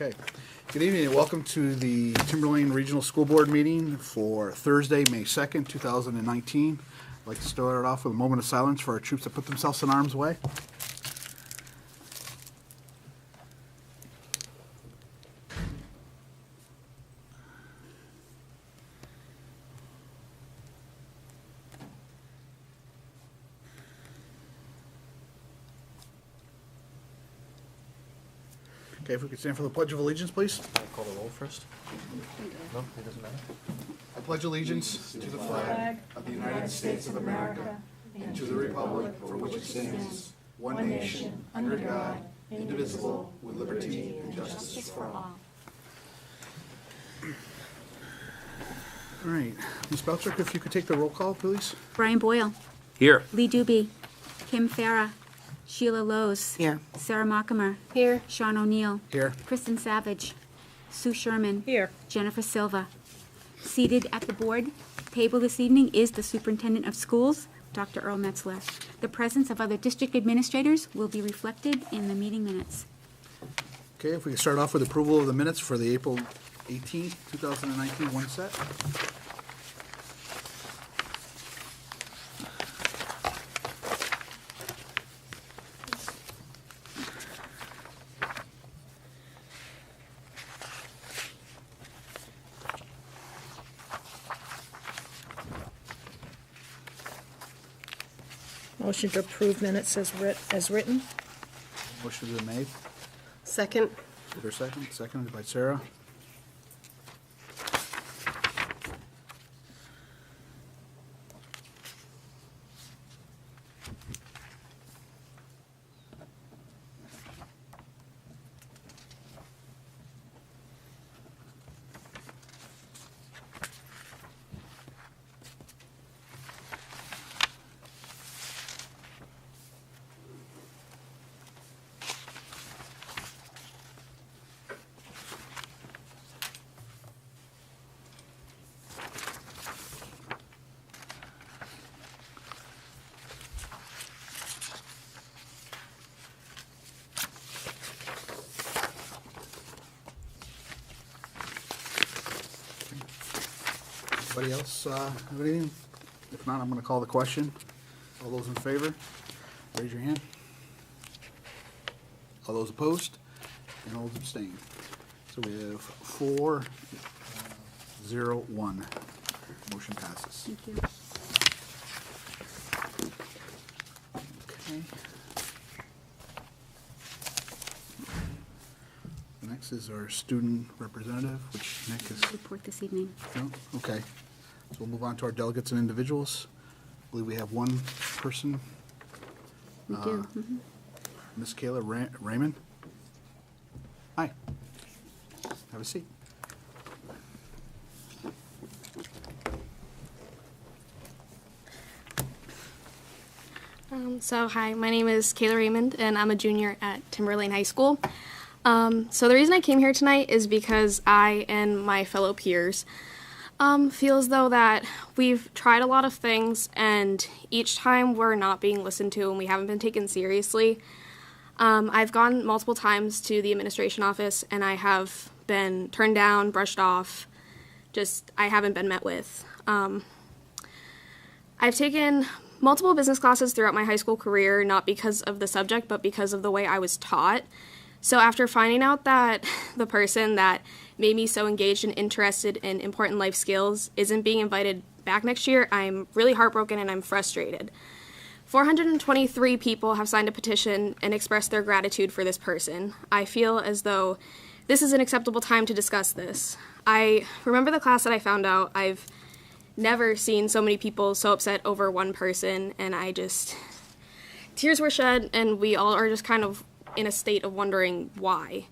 Okay. Good evening and welcome to the Timberlane Regional School Board meeting for Thursday, May 2nd, 2019. I'd like to start it off with a moment of silence for our troops that put themselves in harm's way. Okay, if we could stand for the Pledge of Allegiance, please. Can I call the roll first? No, it doesn't matter. I pledge allegiance to the flag of the United States of America and to the republic for which it stands, one nation, under God, indivisible, with liberty and justice for all. All right. Ms. Belcher, if you could take the roll call, please. Brian Boyle. Here. Lee Doobie. Kim Farah. Sheila Lowe's. Here. Sarah Mockamer. Here. Sean O'Neill. Here. Kristen Savage. Sue Sherman. Here. Jennifer Silva. Seated at the board table this evening is the Superintendent of Schools, Dr. Earl Metzler. The presence of other district administrators will be reflected in the meeting minutes. Okay, if we could start off with approval of the minutes for the April 18th, 2019 one set. Motion to approve minutes as written. Motion has been made. Second. Is there a second? Seconded by Sarah. Anybody else have anything? If not, I'm going to call the question. All those in favor, raise your hand. All those opposed, and all those abstained. So we have 4-0-1. Motion passes. Thank you. Okay. Next is our student representative, which Nick is. Report this evening. No? Okay. So we'll move on to our delegates and individuals. I believe we have one person, We do. Ms. Kayla Raymond. Hi. Have a seat. Hi, my name is Kayla Raymond, and I'm a junior at Timberlane High School. So the reason I came here tonight is because I and my fellow peers feel as though that we've tried a lot of things, and each time we're not being listened to and we haven't been taken seriously. I've gone multiple times to the administration office, and I have been turned down, brushed off, I haven't been met with. I've taken multiple business classes throughout my high school career, not because of the subject, but because of the way I was taught. So after finding out that the person that made me so engaged and interested in important life skills isn't being invited back next year, I'm really heartbroken and I'm frustrated. 423 people have signed a petition and expressed their gratitude for this person. I feel as though this is an acceptable time to discuss this. I remember the class that I found out. I've never seen so many people so upset over one person, and tears were shed, and we all are just kind of in a state of wondering why.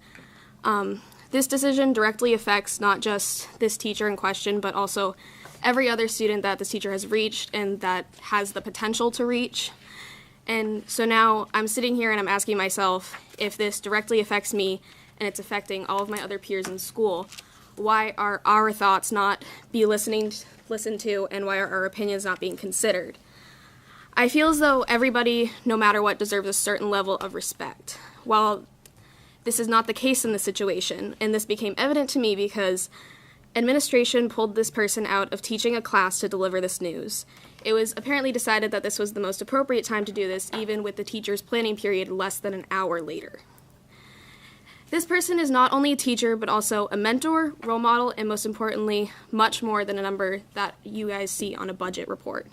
This decision directly affects not just this teacher in question, but also every other student that this teacher has reached and that has the potential to reach. And so now I'm sitting here and I'm asking myself, if this directly affects me and it's affecting all of my other peers in school, why are our thoughts not be listened to, and why are our opinions not being considered? I feel as though everybody, no matter what, deserves a certain level of respect. While this is not the case in this situation, and this became evident to me because administration pulled this person out of teaching a class to deliver this news. It was apparently decided that this was the most appropriate time to do this, even with the teacher's planning period less than an hour later. This person is not only a teacher, but also a mentor, role model, and most importantly, much more than a number that you guys see on a budget report.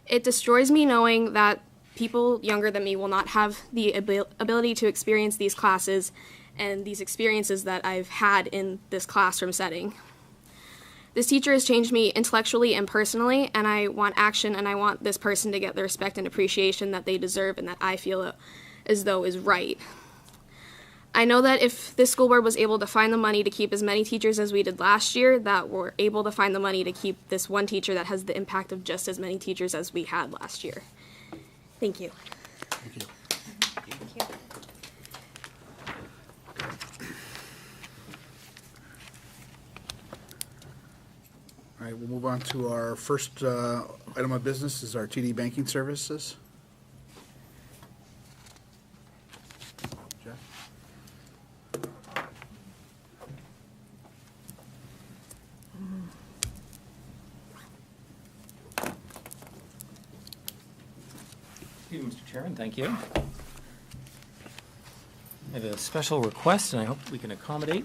It destroys me knowing that people younger than me will not have the ability to experience these classes and these experiences that I've had in this classroom setting. This teacher has changed me intellectually and personally, and I want action, and I want this person to get the respect and appreciation that they deserve and that I feel as though is right. I know that if this school board was able to find the money to keep as many teachers as we did last year, that we're able to find the money to keep this one teacher that has the impact of just as many teachers as we had last year. Thank you. Thank you. All right, we'll move on to our first item of business is our TD banking services. Jeff? Thank you, Mr. Chairman, thank you. I have a special request, and I hope we can accommodate.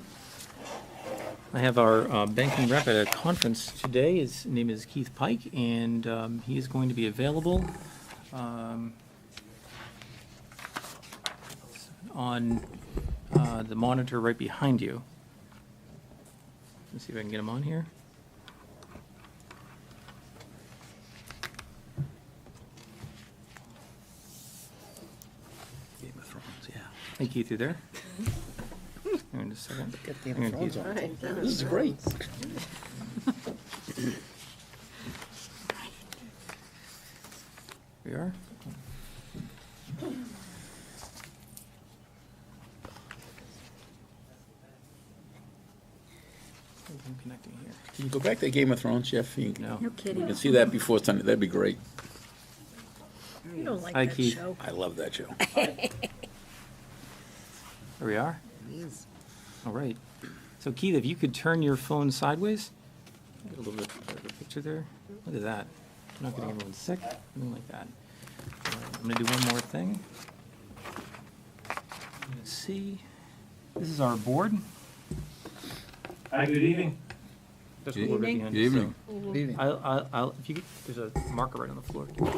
I have our banking rep at a conference today. His name is Keith Pike, and he is going to be available on the monitor right behind you. Let's see if I can get him on here. Game of Thrones, yeah. Hey, Keith, you there? Hang on just a second. Get Game Hang of on, Thrones Keith. on. This is great. Here we are. I'm connecting here. Can you go back to Game of Thrones, Jeff? You No. No you kidding. can see that before Sunday. That'd be great. You don't like Hi, that Keith. show. I love that show. There we are. All right. So Keith, if you could turn your phone sideways, get a little bit of a picture there. Look at that. I'm not getting everyone sick. Something like that. All right, I'm going to do one more thing. Let's see. This is our board. Hi, good evening. That's what we're evening. behind. Good evening. So I'll, if you could, there's a marker right on the floor. Give me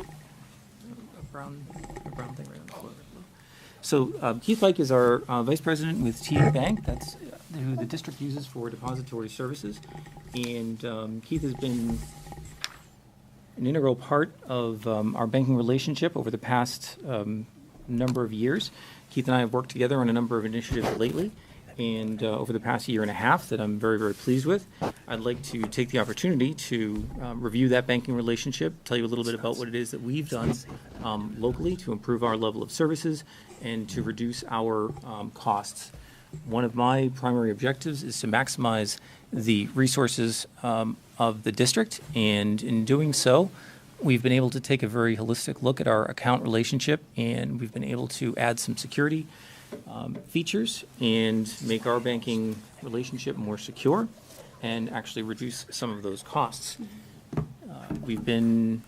a brown thing right on the floor. So Keith Pike is our vice president with TD Bank. That's who the district uses for depository services. And Keith has been an integral part of our banking relationship over the past number of years. Keith and I have worked together on a number of initiatives lately, and over the past year and a half that I'm very, very pleased with. I'd like to take the opportunity to review that banking relationship, tell you a little bit about what it is that we've done locally to improve our level of services and to reduce our costs. One of my primary objectives is to maximize the resources of the district, and in doing so, we've been able to take a very holistic look at our account relationship, and we've been able to add some security features and make our banking relationship more secure and actually reduce some of those costs. We've been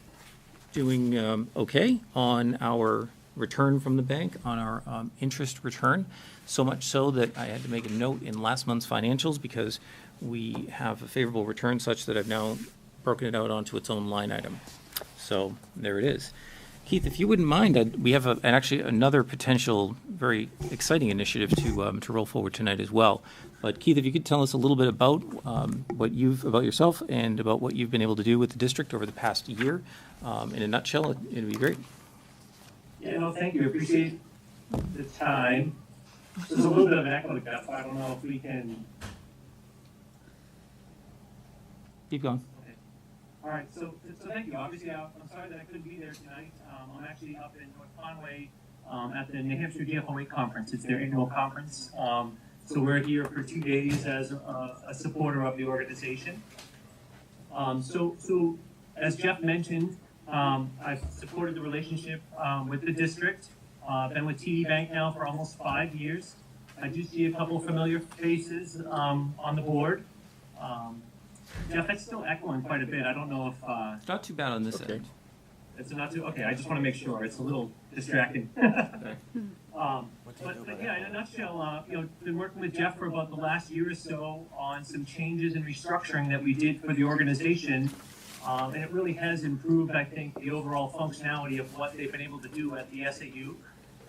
doing okay on our return from the bank, on our interest return, so much so that I had to make a note in last month's financials because we have a favorable return such that I've now broken it out onto its own line item. So there it is. Keith, if you wouldn't mind, we have actually another potential very exciting initiative to roll forward tonight as well. But Keith, if you could tell us a little bit about about yourself and about what you've been able to do with the district over the past year, in a nutshell, it'd be great. Yeah, no, thank you. I appreciate the time. There's a little bit of an echo, Jeff. I don't know if we can. Keep going. Okay. All right. So thank you. Obviously, I'm sorry that I couldn't be there tonight. I'm actually up in North Conway at the New Hampshire GFOA conference. It's their annual conference. So we're here for 2 days as a supporter of the organization. So as Jeff mentioned, I've supported the relationship with the district. Been with TD Bank now for almost 5 years. I do see a couple familiar faces on the board. Jeff, that's still echoing quite a bit. I don't know if It's not too bad on this Okay. end. it's not too. Okay, I just want to make sure. It's a little distracting. Okay. But yeah, in a nutshell, been working with Jeff for about the last year or so on some changes and restructuring that we did for the organization. And it really has improved, I think, the overall functionality of what they've been able to do at the SAU.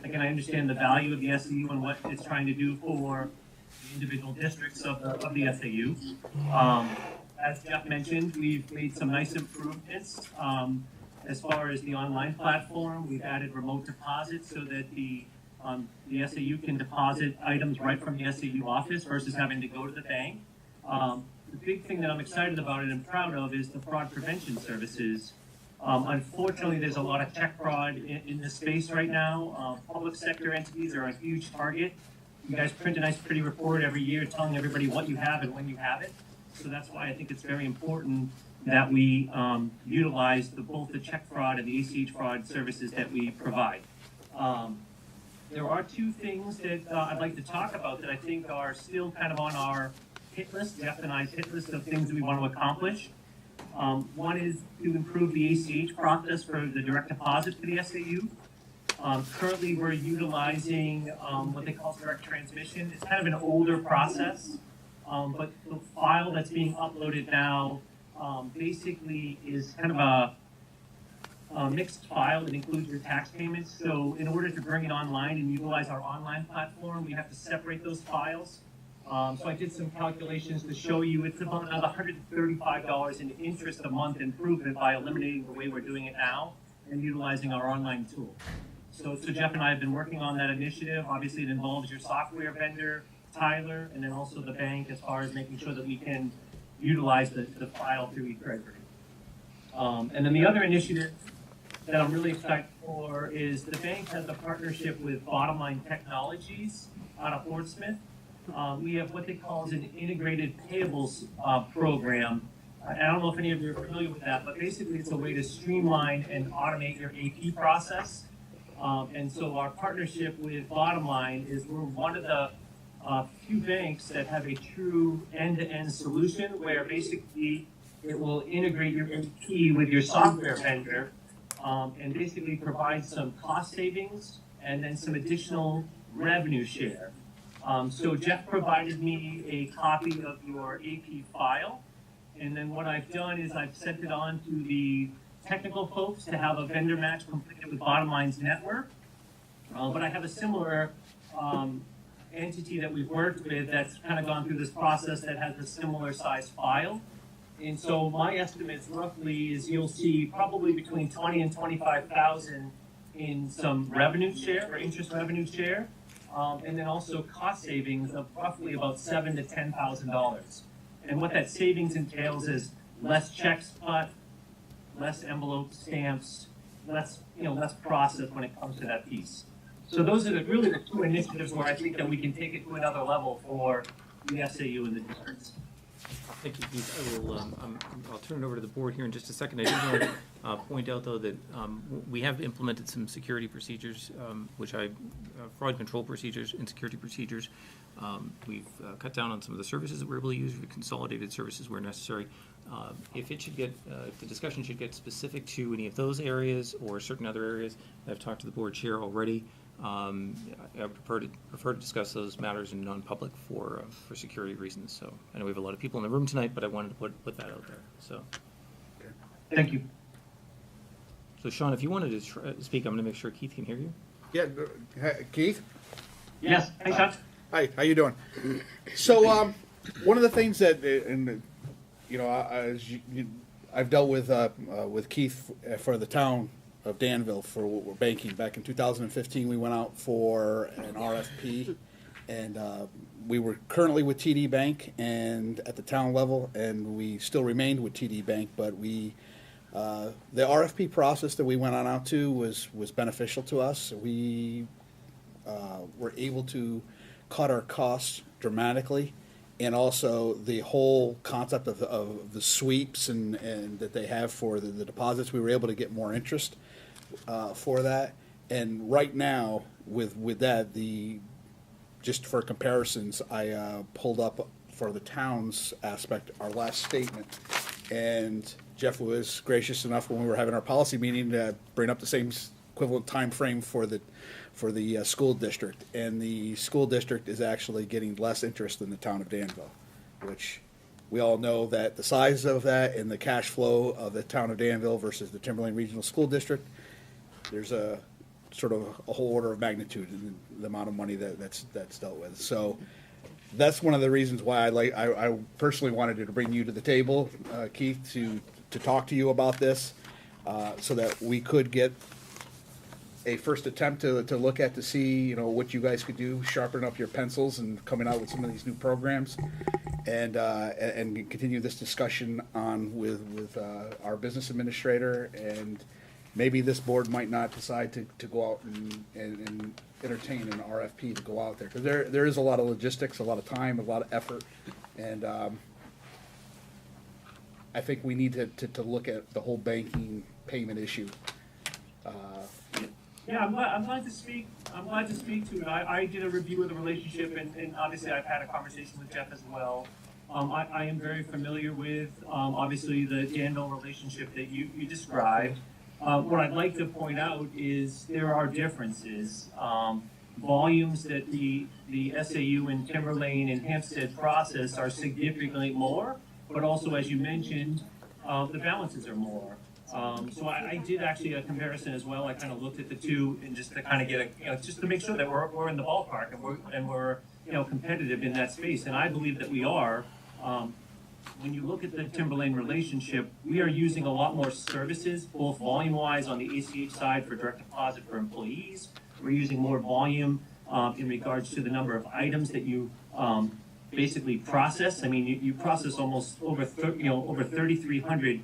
Again, I understand the value of the SAU and what it's trying to do for the individual districts of the SAU. As Jeff mentioned, we've made some nice improvements. As far as the online platform, we've added remote deposit so that the SAU can deposit items right from the SAU office versus having to go to the bank. The big thing that I'm excited about and am proud of is the fraud prevention services. Unfortunately, there's a lot of check fraud in this space right now. Public sector entities are a huge target. You guys print a nice pretty report every year telling everybody what you have and when you have it. So that's why I think it's very important that we utilize both the check fraud and the ACH fraud services that we provide. There are two things that I'd like to talk about that I think are still kind of on our hit list, Jeff and I's hit list of things that we want to accomplish. One is to improve the ACH process for the direct deposit for the SAU. Currently, we're utilizing what they call direct transmission. It's kind of an older process, but the file that's being uploaded now basically is kind of a mixed file that includes your tax payments. So in order to bring it online and utilize our online platform, we have to separate those files. So I did some calculations to show you it's about another $135 in interest a month improvement by eliminating the way we're doing it now and utilizing our online tool. So Jeff and I have been working on that initiative. Obviously, it involves your software vendor, Tyler, and then also the bank as far as making sure that we can utilize the file through eTreasury. And then the other initiative that I'm really excited for is the bank has a partnership with Bottomline Technologies out of Fort Smith. We have what they call an integrated payables program. I don't know if any of you are familiar with that, but basically it's a way to streamline and automate your AP process. And so our partnership with Bottomline is we're one of the few banks that have a true end-to-end solution where basically it will integrate your AP with your software vendor and basically provide some cost savings and then some additional revenue share. So Jeff provided me a copy of your AP file, and then what I've done is I've sent it on to the technical folks to have a vendor match completed with Bottomline's network. But I have a similar entity that we've worked with that's kind of gone through this process that has a similar size file. And so my estimates roughly is you'll see probably between 20 and 25,000 in some revenue share or interest revenue share. And then also cost savings of roughly about $7,000 to $10,000. And what that savings entails is less checks cut, less envelope stamps, less process when it comes to that piece. So those are really the two initiatives where I think that we can take it to another level for the SAU and the districts. Thank you, Keith. I'll turn it over to the board here in just a second. I did want to point out, though, that we have implemented some security procedures, fraud control procedures and security procedures. We've cut down on some of the services that we're able to use. We've consolidated services where necessary. If the discussion should get specific to any of those areas or certain other areas, I've talked to the board chair already. I would prefer to discuss those matters in non-public for security reasons. So I know we have a lot of people in the room tonight, but I wanted to put that out there. So, Thank you. so Sean, if you wanted to speak, I'm going to make sure Keith can hear you. Yeah, Keith? Yes, thanks, Sean. Hi, how you doing? So, one of the things that, I've dealt with Keith for the town of Danville for what we're banking. Back in 2015, we went out for an RFP, and we were currently with TD Bank and at the town level, and we still remained with TD Bank, but the RFP process that we went on out to was beneficial to us. We were able to cut our costs dramatically, and also the whole concept of the sweeps and that they have for the deposits, we were able to get more interest for that. And right now, with that, the just for comparisons, I pulled up for the town's aspect our last statement, and Jeff was gracious enough when we were having our policy meeting to bring up the same equivalent time frame for the school district, and the school district is actually getting less interest than the town of Danville, which we all know that the size of that and the cash flow of the town of Danville versus the Timberlane Regional School District, there's a sort of a whole order of magnitude in the amount of money that's dealt with. So that's one of the reasons why I personally wanted to bring you to the table, Keith, to talk to you about this, so that we could get a first attempt to look at to see what you guys could do, sharpen up your pencils and coming out with some of these new programs, and continue this discussion on with our business administrator, and maybe this board might not decide to go out and entertain an RFP to go out there, because there is a lot of logistics, a lot of time, a lot of effort, and I think we need to look at the whole banking payment issue. Yeah, I'm glad to speak. I'm glad to speak to it. I did a review of the relationship, and obviously I've had a conversation with Jeff as well. I am very familiar with obviously the Danville relationship that you described. What I'd like to point out is there are differences. Volumes that the SAU and Timberlane and Hampstead process are significantly more, but also, as you mentioned, the balances are more. So I did actually a comparison as well. I kind of looked at the two, and just to kind of get just to make sure that we're in the ballpark and we're competitive in that space. And I believe that we are. When you look at the Timberlane relationship, we are using a lot more services, both volume-wise on the ACH side for direct deposit for employees. We're using more volume in regards to the number of items that you basically process. I mean, you process almost over 3,300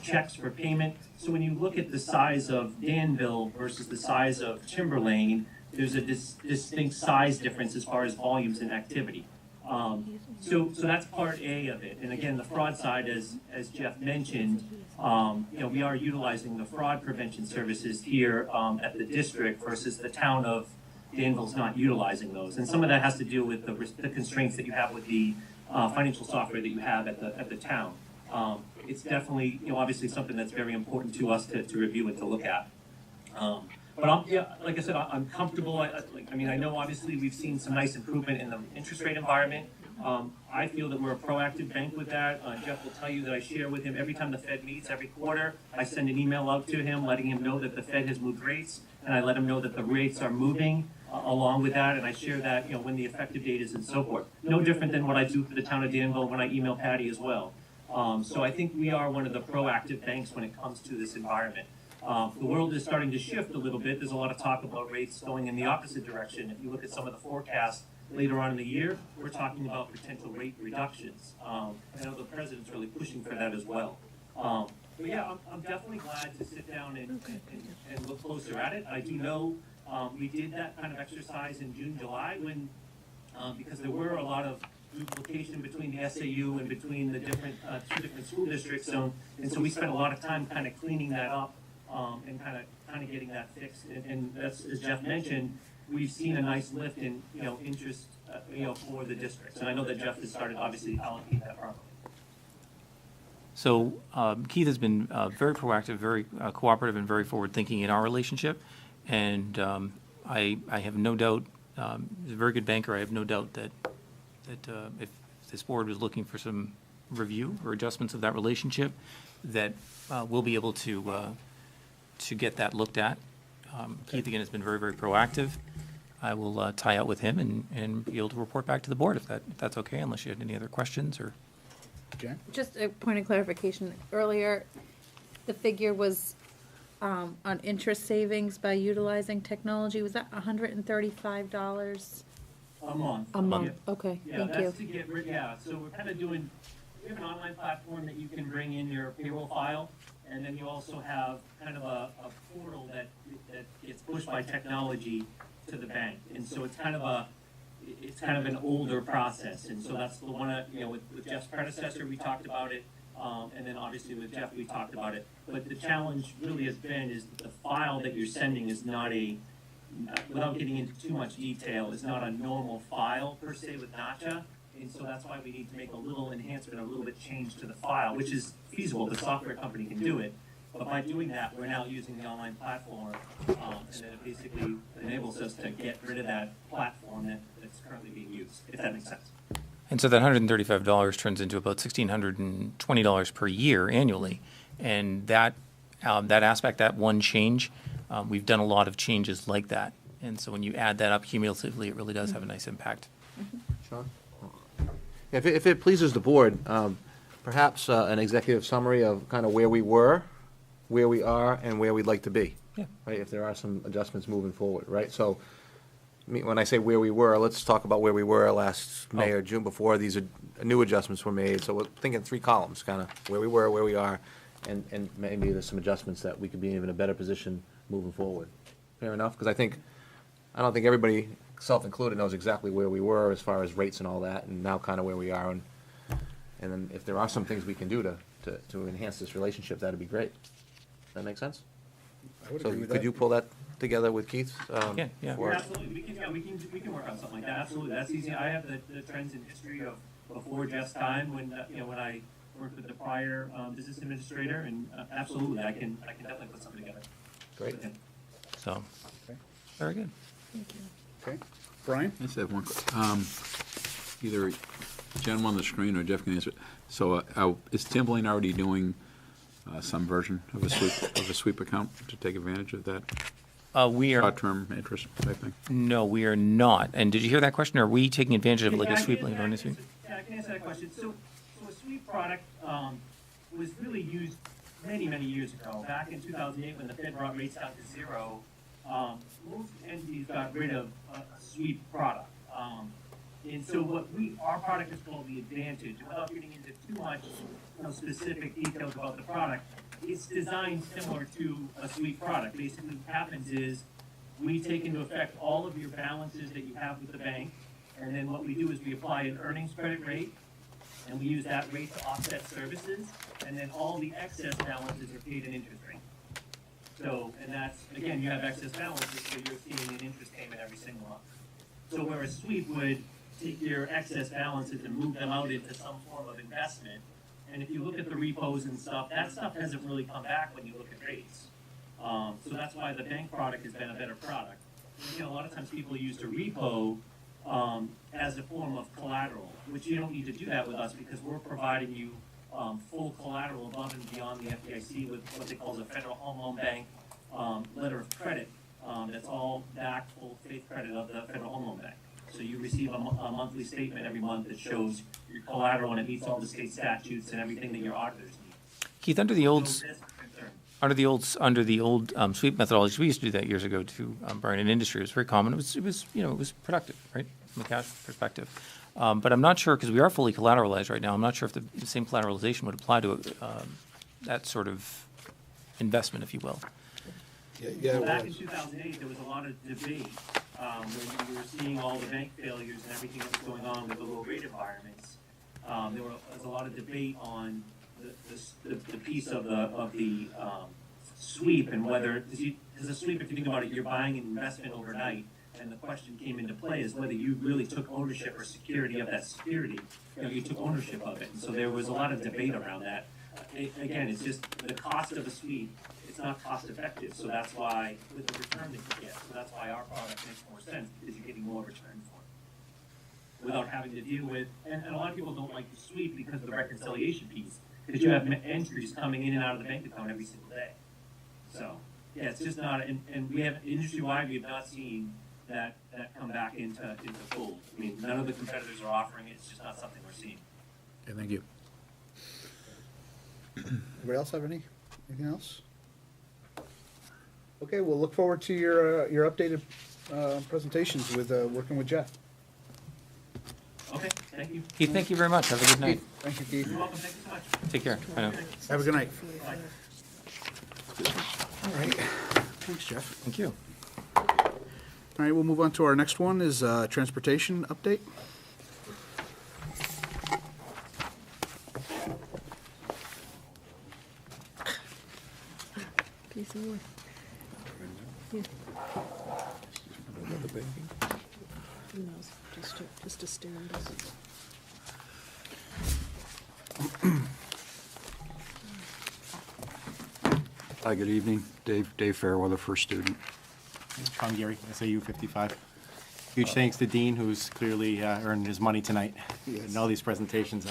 checks for payment. So when you look at the size of Danville versus the size of Timberlane, there's a distinct size difference as far as volumes and activity. So that's part A of it. And again, the fraud side, as Jeff mentioned, we are utilizing the fraud prevention services here at the district versus the town of Danville's not utilizing those. And some of that has to do with the constraints that you have with the financial software that you have at the town. It's definitely, obviously something that's very important to us to review and to look at. But like I said, I'm comfortable. I know obviously we've seen some nice improvement in the interest rate environment. I feel that we're a proactive bank with that. Jeff will tell you that I share with him every time the Fed meets every quarter. I send an email out to him letting him know that the Fed has moved rates, and I let him know that the rates are moving along with that, and I share that when the effective date is and so forth. No different than what I do for the town of Danville when I email Patty as well. So I think we are one of the proactive banks when it comes to this environment. The world is starting to shift a little bit. There's a lot of talk about rates going in the opposite direction. If you look at some of the forecasts later on in the year, we're talking about potential rate reductions. I know the president's really pushing for that as well. But yeah, I'm definitely glad to sit down and look closer at it. I do know we did that kind of exercise in June, July when because there were a lot of duplication between the SAU and between the different two different school districts. And so we spent a lot of time kind of cleaning that up and kind of getting that fixed. And that's, as Jeff mentioned, we've seen a nice lift in interest for the districts. And I know that Jeff has started obviously to allocate that properly. So Keith has been very proactive, very cooperative, and very forward-thinking in our relationship. And I have no doubt, he's a very good banker. I have no doubt that if this board was looking for some review or adjustments of that relationship, that we'll be able to get that looked at. Keith, again, has been very, very proactive. I will tie out with him and be able to report back to the board if that's okay, unless you had any other questions or. Jen? Just a point of clarification. Earlier, the figure was on interest savings by utilizing technology. Was that $135? A month. A month, Yeah. okay, Yeah, thank you. that's to get rid, so we're kind of doing, we have an online platform that you can bring in your payroll file, and then you also have kind of a portal that gets pushed by technology to the bank. And so it's kind of an older process, and so that's the one, with Jeff's predecessor, we talked about it, and then obviously with Jeff, we talked about it. But the challenge really has been is that the file that you're sending is not a without getting into too much detail, is not a normal file per se with Nacha. And so that's why we need to make a little enhancement, a little bit change to the file, which is feasible. The software company can do it. But by doing that, we're now using the online platform, and then it basically enables us to get rid of that platform that's currently being used, if that makes sense. And so that $135 turns into about $1,620 per year annually. And that aspect, that one change, we've done a lot of changes like that. And so when you add that up cumulatively, it really does have a nice impact. Sean? If it pleases the board, perhaps an executive summary of kind of where we were, where we are, and where we'd like to be. Yeah. Right, if there are some adjustments moving forward, right? So, when I say where we were, let's talk about where we were last May or June before these new adjustments were made. So we're thinking 3 columns, kind of where we were, where we are, and maybe there's some adjustments that we could be in even a better position moving forward. Fair enough? Because I don't think everybody, self-included, knows exactly where we were as far as rates and all that, and now kind of where we are. And then if there are some things we can do to enhance this relationship, that'd be great. That make sense? I would So agree with could that. you pull that together with Keith? Yeah. Yeah, for- absolutely. We can work on something like that. Absolutely. That's easy. I have the trends and history of before Jeff's time when, when I worked with the prior business administrator, and absolutely, I can definitely put something together. Great. with him. So, very good. Okay. Brian? I just have one, either Jen on the screen or Jeff can answer it. So is Timberlane already doing some version of a sweep account to take advantage of that We are, short-term interest type thing? no, we are not. And did you hear that question? Are we taking advantage of like a sweep like a sweep? Yeah, I can answer that question. So a sweep product was really used many, many years ago. Back in 2008, when the Fed brought rates down to 0, most entities got rid of a sweep product. And so our product is called the Advantage. Without getting into too much specific details about the product, it's designed similar to a sweep product. Basically, what happens is we take into effect all of your balances that you have with the bank, and then what we do is we apply an earnings credit rate, and we use that rate to offset services, and then all the excess balances are paid in interest rate. So, and that's, again, you have excess balances, so you're seeing an interest payment every single month. So where a sweep would take your excess balances and move them out into some form of investment, and if you look at the repos and stuff, that stuff hasn't really come back when you look at rates. So that's why the bank product has been a better product. A lot of times people use the repo as a form of collateral, which you don't need to do that with us because we're providing you full collateral above and beyond the FDIC with what they call the Federal Home Loan Bank letter of credit. That's all backed full faith credit of the Federal Home Loan Bank. So you receive a monthly statement every month that shows your collateral and it meets all the state statutes and everything that your auditors need. Keith, under the old So that's a concern. under the old sweep methodology, we used to do that years ago too, Brian, in industry. It was very common. It was productive, right, from a cash perspective. But I'm not sure, because we are fully collateralized right now, I'm not sure if the same collateralization would apply to that sort of investment, if you will. Yeah, it Back in was. 2008, there was a lot of debate when you were seeing all the bank failures and everything that was going on with the low rate environments. There was a lot of debate on the piece of the sweep and whether, because a sweep, if you think about it, you're buying an investment overnight, and the question came into play is whether you really took ownership or security of that security. You took ownership of it, and so there was a lot of debate around that. Again, it's just the cost of a sweep. It's not cost effective, so that's why with the return that you get, so that's why our product makes more sense because you're getting more return for it without having to deal with. And a lot of people don't like the sweep because of the reconciliation piece, because you have entries coming in and out of the bank account every single day. So yeah, it's just not. And we have industry wide, we have not seen that come back into full. I mean, none of the competitors are offering it. It's just not something we're seeing. Okay, thank you. Anybody else have anything else? Okay, we'll look forward to your updated presentations with working with Jeff. Okay, thank you. Keith, thank you very much. Have a good night. Keith, thank you, Keith. You're welcome. Thank you so much. Take care. Bye now. Have a good night. Bye. All right. Thanks, Jeff. Thank you. All right, we'll move on to our next one is transportation update. Who knows? Just to stare at us. Hi, good evening. Dave Fairweather, first student. Sean Geary, SAU 55. Huge thanks to Dean, who's clearly earned his money tonight and all these presentations.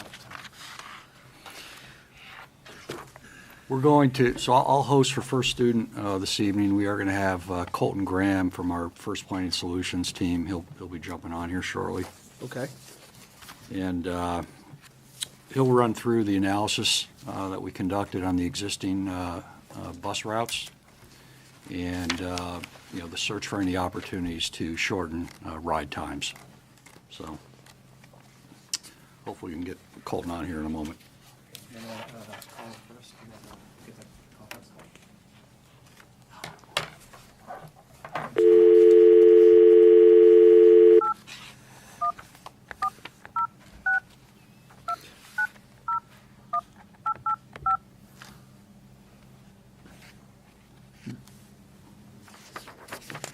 We're going to, so I'll host for first student this evening. We are going to have Colton Graham from our First Planning Solutions team. He'll be jumping on here shortly. Okay. And he'll run through the analysis that we conducted on the existing bus routes and, the search for any opportunities to shorten ride times. So hopefully we can get Colton on here in a moment.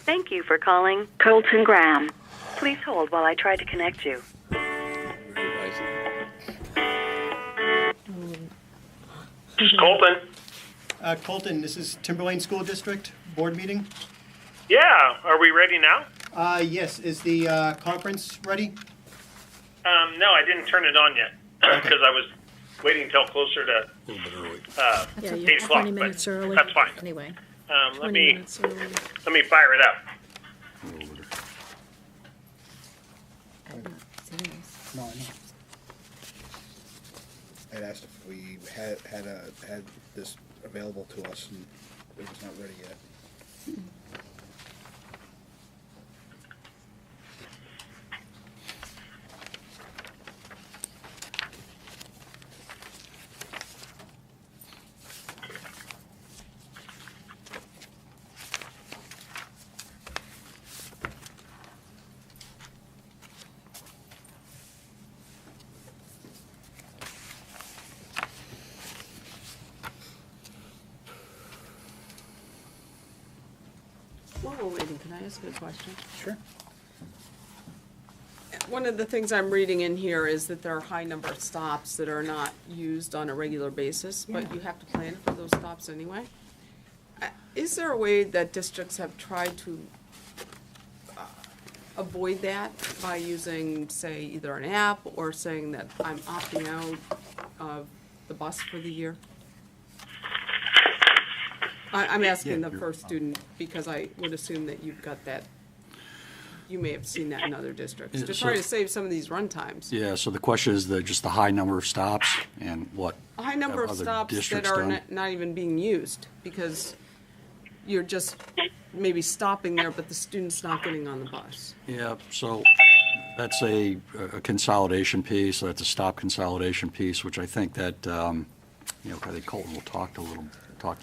Thank you for calling Colton Graham. Please hold while I try to connect you. This is Colton. Colton, this is Timberlane School District Board meeting. Yeah, are we ready now? Yes, is the conference ready? No, I didn't turn it on yet because I was waiting until closer to Yeah, 8 you're o'clock. 20 minutes but early. That's fine. Anyway, Let 20 me minutes early. fire it up. No, I know. I'd asked if we had this available to us, and it was not ready yet. While we're waiting, can I ask you a question? Sure. One of the things I'm reading in here is that there are a high number of stops that are not used on a regular basis, but you have to plan for those stops anyway. Is there a way that districts have tried to avoid that by using, say, either an app or saying that I'm opting out of the bus for the year? I'm asking the first student because I would assume that you've got that. You may have seen that in other districts, Yeah, to so- try to save some of these run times. Yeah, so the question is just the high number of stops and what A high number have of other stops that districts are done? not even being used, because you're just maybe stopping there, but the student's not getting on the bus. Yeah, so that's a consolidation piece, so that's a stop consolidation piece, which I think that, I think Colton will talk to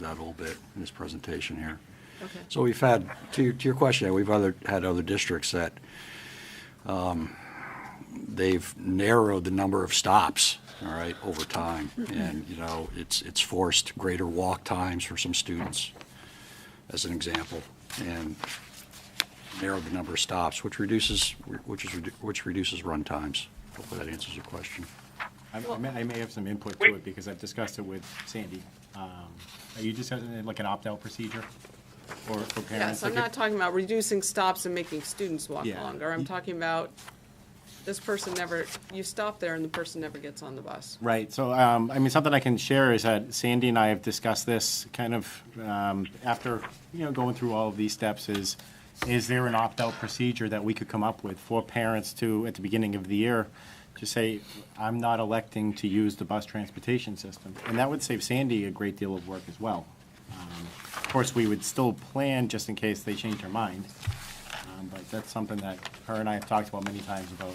that a little bit in his presentation here. Okay. So we've had, to your question, we've had other districts that they've narrowed the number of stops, all right, over time. And, it's forced greater walk times for some students, as an example, and narrowed the number of stops, which reduces run times. Hopefully that answers your question. I may have some input to it because I've discussed it with Sandy. Are you discussing like an opt-out procedure for parents? Yes, I'm Like not talking about reducing stops and making students walk Yeah. longer. I'm talking about this person you stop there and the person never gets on the bus. Right, so, something I can share is that Sandy and I have discussed this kind of, after, going through all of these steps is there an opt-out procedure that we could come up with for parents to, at the beginning of the year, to say, I'm not electing to use the bus transportation system? And that would save Sandy a great deal of work as well. Of course, we would still plan just in case they change their mind. But that's something that her and I have talked about many times about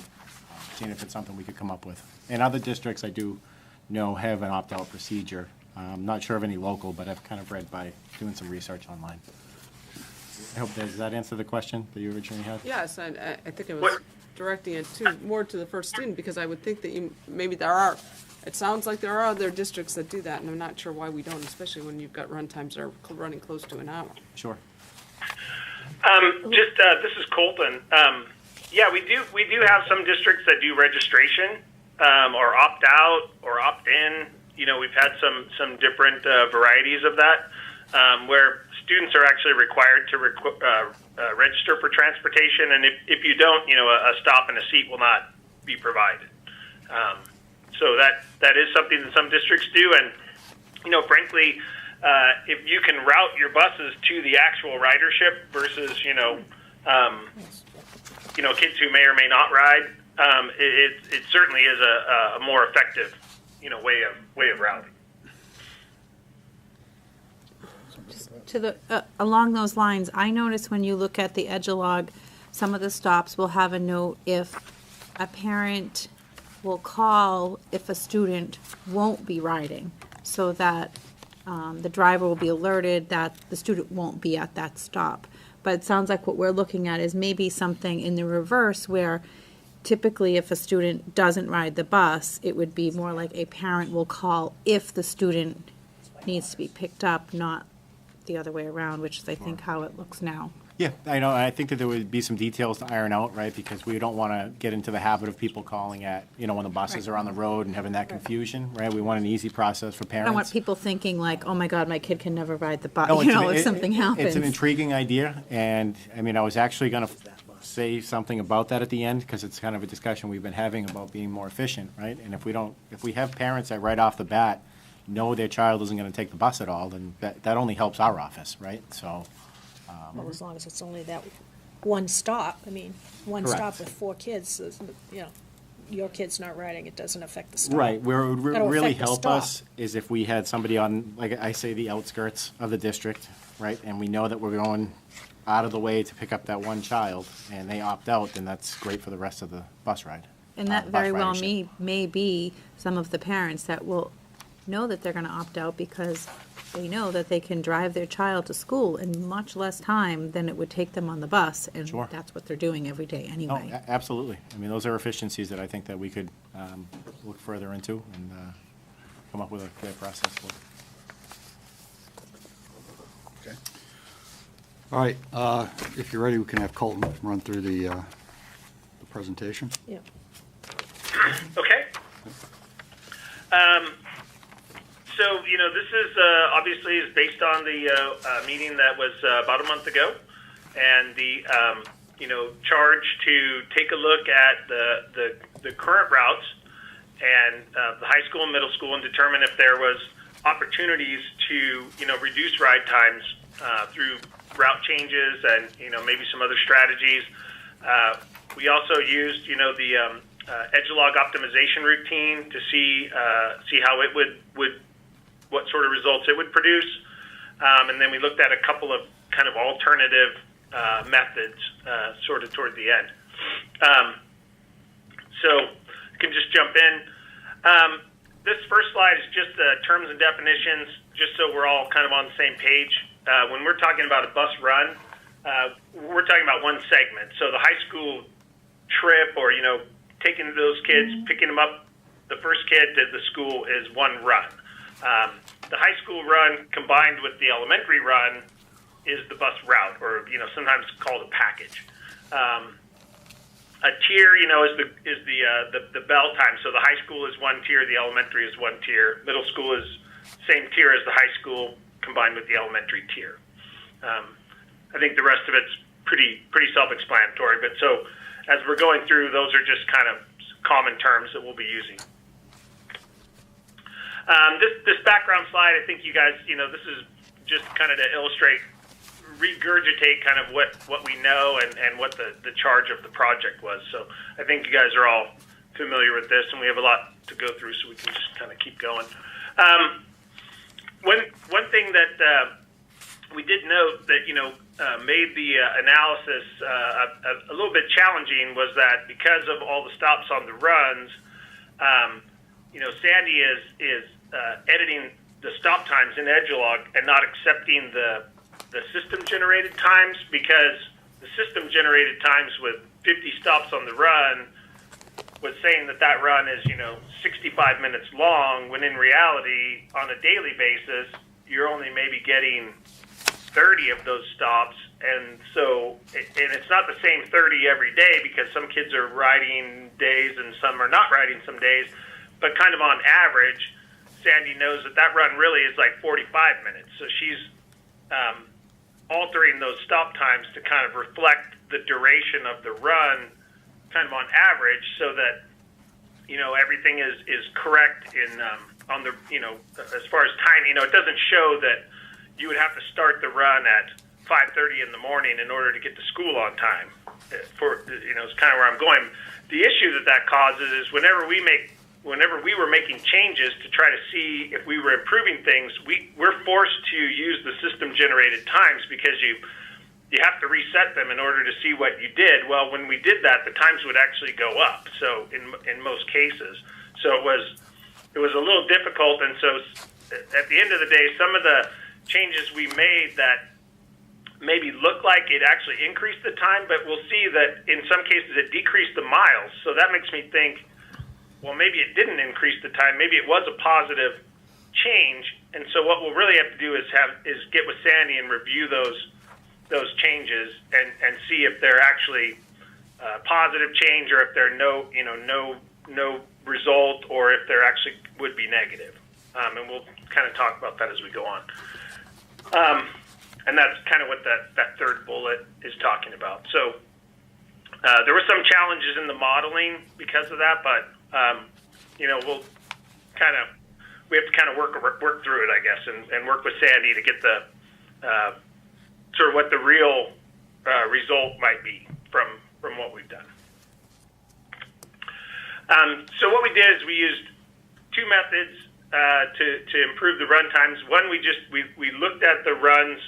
seeing if it's something we could come up with. And other districts I do know have an opt-out procedure. I'm not sure of any local, but I've kind of read by doing some research online. I hope, does that answer the question that you originally had? Yes, I think I was directing it more to the first student, because I would think that it sounds like there are other districts that do that, and I'm not sure why we don't, especially when you've got run times that are running close to an hour. Sure. This is Colton. Yeah, we do have some districts that do registration, or opt out or opt in. You know, we've had some different varieties of that, where students are actually required to register for transportation, and if you don't, you know, a stop and a seat will not be provided. So that is something that some districts do, and you know, frankly, if you can route your buses to the actual ridership versus kids who may or may not ride, it certainly is a more effective way of routing. Along those lines, I notice when you look at the Edgelog, some of the stops will have a note if a parent will call if a student won't be riding, so that the driver will be alerted that the student won't be at that stop. But it sounds like what we're looking at is maybe something in the reverse, where typically if a student doesn't ride the bus, it would be more like a parent will call if the student needs to be picked up, not the other way around, which is, I think, how it looks now. Yeah, I know. I think that there would be some details to iron out, right? Because we don't want to get into the habit of people calling at, when the buses are on the road and having that confusion, right? We want an easy process for I parents. don't want people thinking like, oh my God, my kid can never ride the bus, No, if something happens. It's an intriguing idea, and I was actually going to say something about that at the end, because it's kind of a discussion we've been having about being more efficient, right? And if we have parents that right off the bat know their child isn't going to take the bus at all, then that only helps our office, right? So. Well, as long as it's only that one stop, one Correct. stop with 4 kids, your kid's not riding, it doesn't affect the stop. Right, where it would That'll really affect the help stop. us is if we had somebody on, like I say, the outskirts of the district, right? And we know that we're going out of the way to pick up that one child, and they opt out, then that's great for the rest of the bus ride. And that bus very well ridership. may be some of the parents that will know that they're going to opt out because they know that they can drive their child to school in much less time than it would take them on the bus, and Sure. that's what they're doing every day Oh, anyway. absolutely. Those are efficiencies that I think that we could look further into and come up with a clear process for. Okay. All right, if you're ready, we can have Colton run through the presentation. Yeah. Okay. So, this is obviously is based on the meeting that was about a month ago, and the charge to take a look at the current routes and the high school and middle school, and determine if there was opportunities to reduce ride times through route changes and maybe some other strategies. We also used the Edgelog optimization routine to see how it would what sort of results it would produce, and then we looked at a couple of kind of alternative methods sort of toward the end. So you can just jump in. This first slide is just terms and definitions, just so we're all kind of on the same page. When we're talking about a bus run, we're talking about one segment. So the high school trip, or taking those kids, picking them up, the first kid to the school is one run. The high school run combined with the elementary run is the bus route, or sometimes called a package. A tier, is the bell time. So the high school is one tier, the elementary is one tier, middle school is same tier as the high school combined with the elementary tier. I think the rest of it's pretty self-explanatory. But so as we're going through, those are just kind of common terms that we'll be using. This background slide, I think you guys, this is just kind of to regurgitate kind of what we know and what the charge of the project was. So I think you guys are all familiar with this, and we have a lot to go through, so we can just kind of keep going. One thing that we did note that made the analysis a little bit challenging was that because of all the stops on the runs, Sandy is editing the stop times in Edgelog and not accepting the system-generated times, because the system-generated times with 50 stops on the run was saying that run is 65 minutes long, when in reality, on a daily basis, you're only maybe getting 30 of those stops, and so and it's not the same 30 every day because some kids are riding days and some are not riding some days, but kind of on average, Sandy knows that run really is like 45 minutes. So she's altering those stop times to kind of reflect the duration of the run kind of on average so that, everything is correct in on the, as far as timing. It doesn't show that you would have to start the run at 5:30 in the morning in order to get to school on time. It's kind of where I'm going. The issue that causes is whenever we were making changes to try to see if we were improving things, we're forced to use the system-generated times because you have to reset them in order to see what you did. Well, when we did that, the times would actually go up. So in most cases, so it was a little difficult. And so at the end of the day, some of the changes we made that maybe look like it actually increased the time, but we'll see that in some cases it decreased the miles. So that makes me think, well, maybe it didn't increase the time. Maybe it was a positive change. And so what we'll really have to do is get with Sandy and review those changes and see if they're actually positive change or if they're no result or if they're actually would be negative. And we'll kind of talk about that as we go on. And that's kind of what that third bullet is talking about. So there were some challenges in the modeling because of that, but we have to kind of work through it, I guess, and work with Sandy to get the sort of what the real result might be from what we've done. So what we did is we used two methods to improve the run times. One, we looked at the runs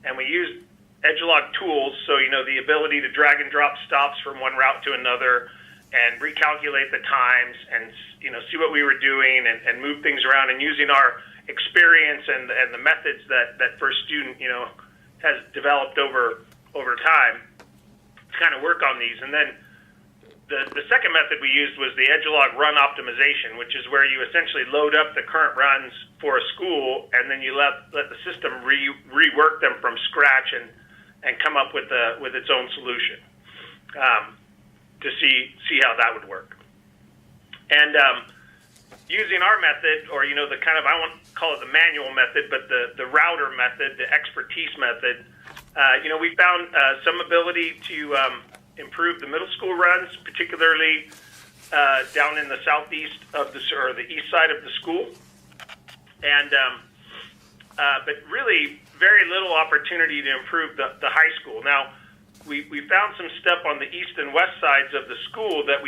and we used Edgelog tools, so the ability to drag and drop stops from one route to another and recalculate the times and see what we were doing and move things around, and using our experience and the methods that first student has developed over time to kind of work on these. And then the second method we used was the Edgelog run optimization, which is where you essentially load up the current runs for a school and then you let the system rework them from scratch and come up with its own solution to see how that would work. And using our method, or the kind of, I won't call it the manual method, but the router method, the expertise method, we found some ability to improve the middle school runs, particularly down in the southeast of or the east side of the school, and but really very little opportunity to improve the high school. Now, we found some stuff on the east and west sides of the school that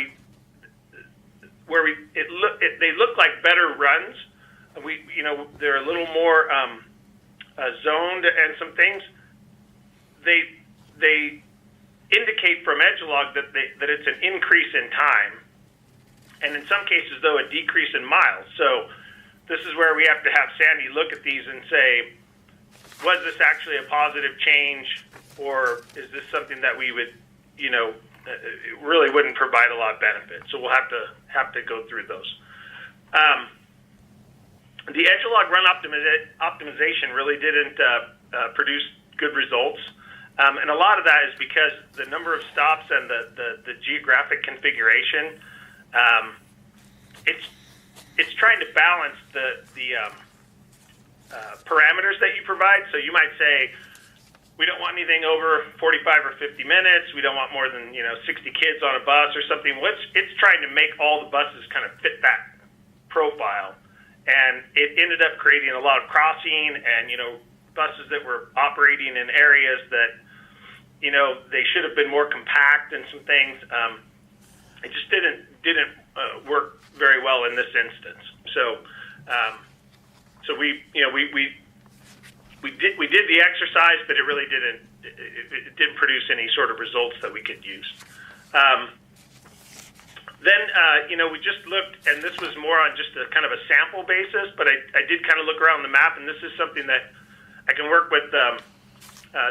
they look like better runs. They're a little more zoned, and some things they indicate from Edgelog that it's an increase in time, and in some cases, though, a decrease in miles. So this is where we have to have Sandy look at these and say, was this actually a positive change, or is this something that we would, it really wouldn't provide a lot of benefit? So we'll have to go through those. The Edgelog run optimization really didn't produce good results. And a lot of that is because the number of stops and the geographic configuration, it's trying to balance the parameters that you provide. So you might say, we don't want anything over 45 or 50 minutes. We don't want more than 60 kids on a bus or something. Well, it's trying to make all the buses kind of fit that profile, and it ended up creating a lot of crossing and buses that were operating in areas that they should have been more compact and some things. It just didn't work very well in this instance. So we did the exercise, but it really didn't produce any sort of results that we could use. Then we just looked, and this was more on just a kind of a sample basis, but I did kind of look around the map, and this is something that I can work with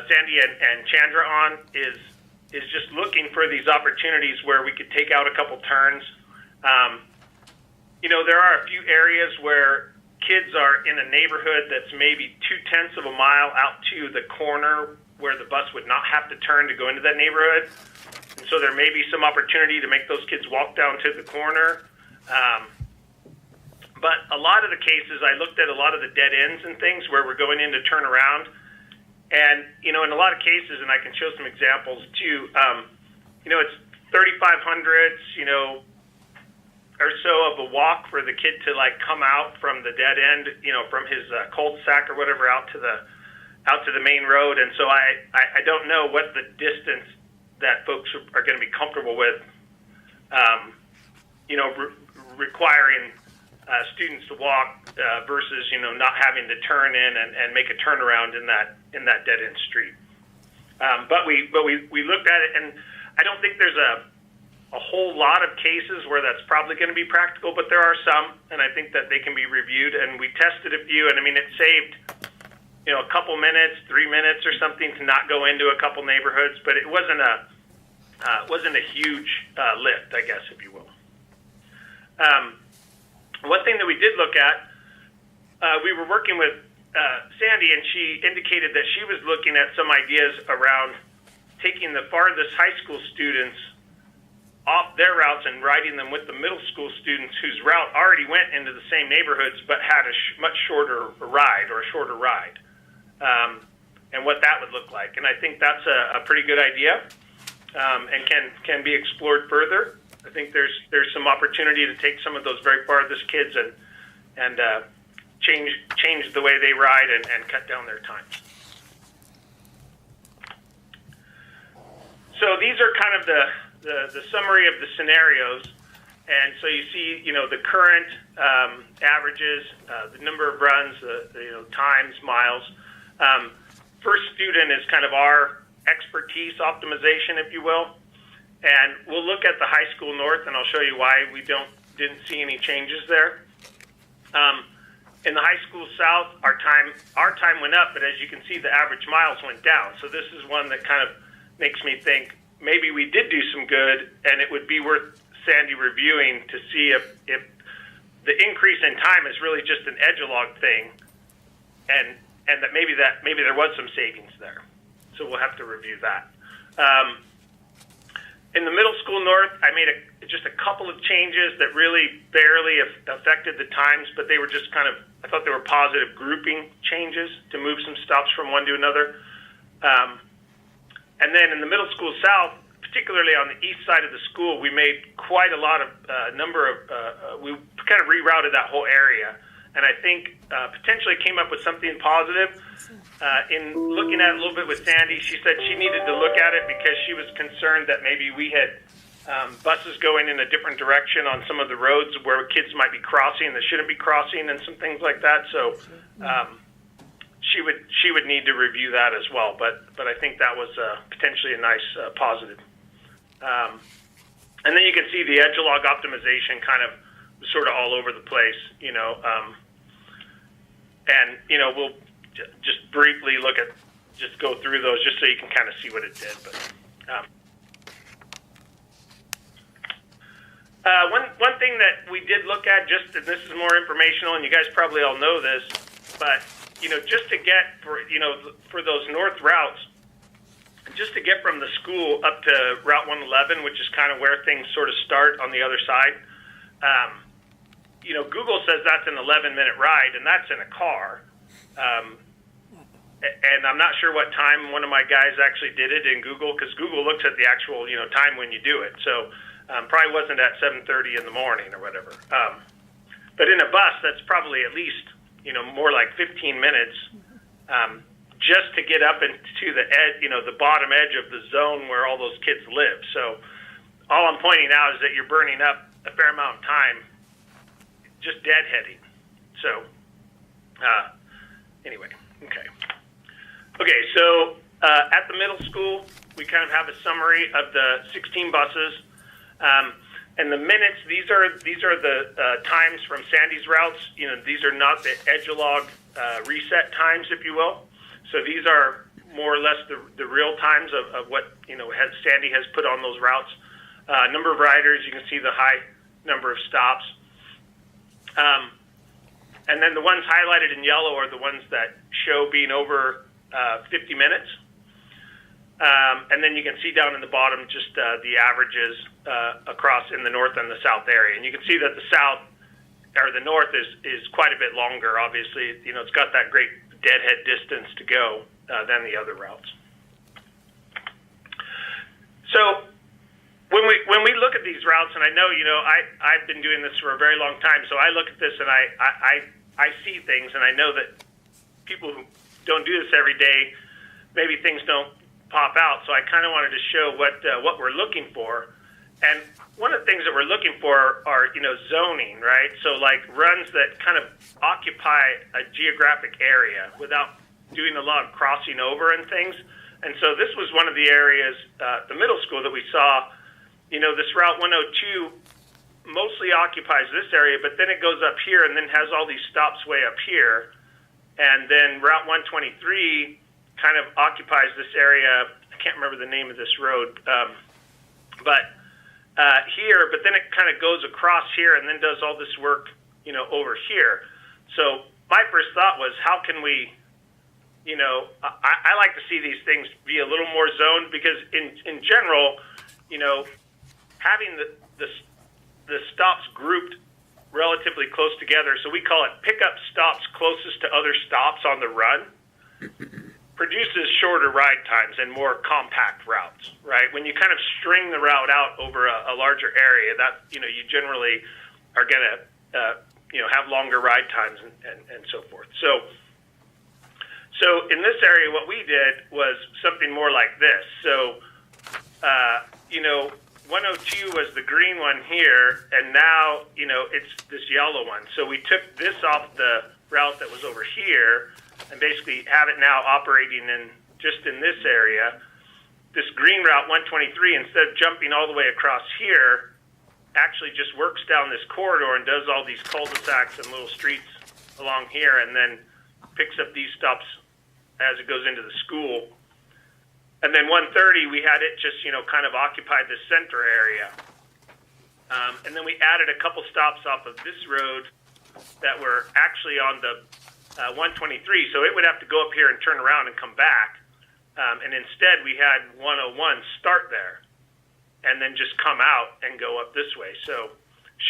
Sandy and Chandra on, is just looking for these opportunities where we could take out a couple turns. There are a few areas where kids are in a neighborhood that's maybe 0.2 of a mile out to the corner where the bus would not have to turn to go into that neighborhood. And so there may be some opportunity to make those kids walk down to the corner. But a lot of the cases, I looked at a lot of the dead ends and things where we're going in to turn around. And, you know, in a lot of cases, and I can show some examples too, you know, it's 3,500, you know, or so of a walk for the kid to like come out from the dead end, you know, from his cul-de-sac or whatever out to the main road. And so I don't know what the distance that folks are going to be comfortable with, you know, requiring students to walk versus, you know, not having to turn in and make a turnaround in that dead end street. But we looked at it, and I don't think there's a whole lot of cases where that's probably going to be practical, but there are some, and I think that they can be reviewed. And we tested a few, and I mean, it saved, you know, a couple minutes, 3 minutes or something to not go into a couple neighborhoods, but it wasn't a huge lift, I guess, if you will. One thing that we did look at, we were working with Sandy, and she indicated that she was looking at some ideas around taking the farthest high school students off their routes and riding them with the middle school students whose route already went into the same neighborhoods but had a much shorter ride or a shorter ride, and what that would look like. And I think that's a pretty good idea, and can be explored further. I think there's some opportunity to take some of those very farthest kids and change the way they ride and cut down their times. So these are kind of the summary of the scenarios. And so you see, you know, the current averages, the number of runs, you know, times, miles. First student is kind of our expertise optimization, if you will. And we'll look at the high school north, and I'll show you why we didn't see any changes there. In the high school south, our time went up, but as you can see, the average miles went down. So this is one that kind of makes me think maybe we did do some good, and it would be worth Sandy reviewing to see if the increase in time is really just an edge-a-log thing, and that maybe there was some savings there. So we'll have to review that. In the middle school north, I made just a couple of changes that really barely affected the times, but they were just kind of, I thought they were positive grouping changes to move some stops from one to another. And then in the middle school south, particularly on the east side of the school, we made quite a lot of we kind of rerouted that whole area. And I think potentially came up with something positive. In looking at it a little bit with Sandy, she said she needed to look at it because she was concerned that maybe we had buses going in a different direction on some of the roads where kids might be crossing that shouldn't be crossing and some things like that. So she would need to review that as well. But I think that was potentially a nice positive. And then you can see the edge-a-log optimization kind of sort of all over the place, you know. And, you know, we'll just briefly just go through those just so you can kind of see what it did. But one thing that we did look at, and this is more informational, and you guys probably all know this, but, you know, just to get, for those north routes, just to get from the school up to Route 111, which is kind of where things sort of start on the other side, you know, Google says that's an 11-minute ride, and that's in a car. And I'm not sure what time one of my guys actually did it in Google, because Google looks at the actual, you know, time when you do it. So probably wasn't at 7:30 in the morning or whatever. But in a bus, that's probably at least, you know, more like 15 minutes just to get up into the edge, you know, the bottom edge of the zone where all those kids live. So all I'm pointing out is that you're burning up a fair amount of time just deadheading. So anyway, okay. Okay, so at the middle school, we kind of have a summary of the 16 buses. And the minutes, these are the times from Sandy's routes. You know, these are not the edge-a-log reset times, if you will. So these are more or less the real times of what, you know, Sandy has put on those routes. Number of riders, you can see the high number of stops. And then the ones highlighted in yellow are the ones that show being over 50 minutes. And then you can see down in the bottom just the averages across in the north and the south area. And you can see that the south or the north is quite a bit longer. Obviously, you know, it's got that great deadhead distance to go than the other routes. So when we look at these routes, and I know, you know, I've been doing this for a very long time, so I look at this and I see things, and I know that people who don't do this every day, maybe things don't pop out. So I kind of wanted to show what we're looking for. And one of the things that we're looking for are, you know, zoning, right? So like runs that kind of occupy a geographic area without doing a lot of crossing over and things. And so this was one of the areas, the middle school that we saw, you know, this Route 102 mostly occupies this area, but then it goes up here and then has all these stops way up here. And then Route 123 kind of occupies this area. I can't remember the name of this road, but here, but then it kind of goes across here and then does all this work, you know, over here. So my first thought was, how can we, you know, I like to see these things be a little more zoned, because in general, you know, having the stops grouped relatively close together, so we call it pickup stops closest to other stops on the run, produces shorter ride times and more compact routes, right? When you kind of string the route out over a larger area, that, you know, you generally are going to, you know, have longer ride times and so forth. So in this area, what we did was something more like this. So, you know, 102 was the green one here, and now, you know, it's this yellow one. So we took this off the route that was over here and basically have it now operating in just in this area. This green route 123, instead of jumping all the way across here, actually just works down this corridor and does all these cul-de-sacs and little streets along here, and then picks up these stops as it goes into the school. And then 130, we had it just, you know, kind of occupy the center area. And then we added a couple stops off of this road that were actually on the 123. So it would have to go up here and turn around and come back. And instead, we had 101 start there and then just come out and go up this way. So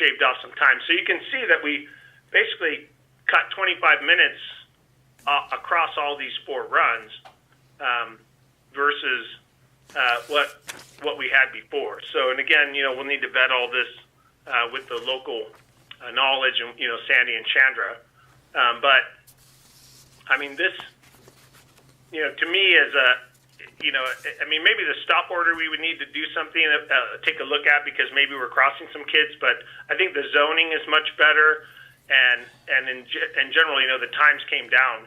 shaved off some time. So you can see that we basically cut 25 minutes across all these four runs versus what we had before. So, and again, you know, we'll need to vet all this with the local knowledge and, you know, Sandy and Chandra. But, I mean, this, you know, to me is you know, I mean, maybe the stop order we would need to do something, take a look at, because maybe we're crossing some kids, but I think the zoning is much better. And in general, you know, the times came down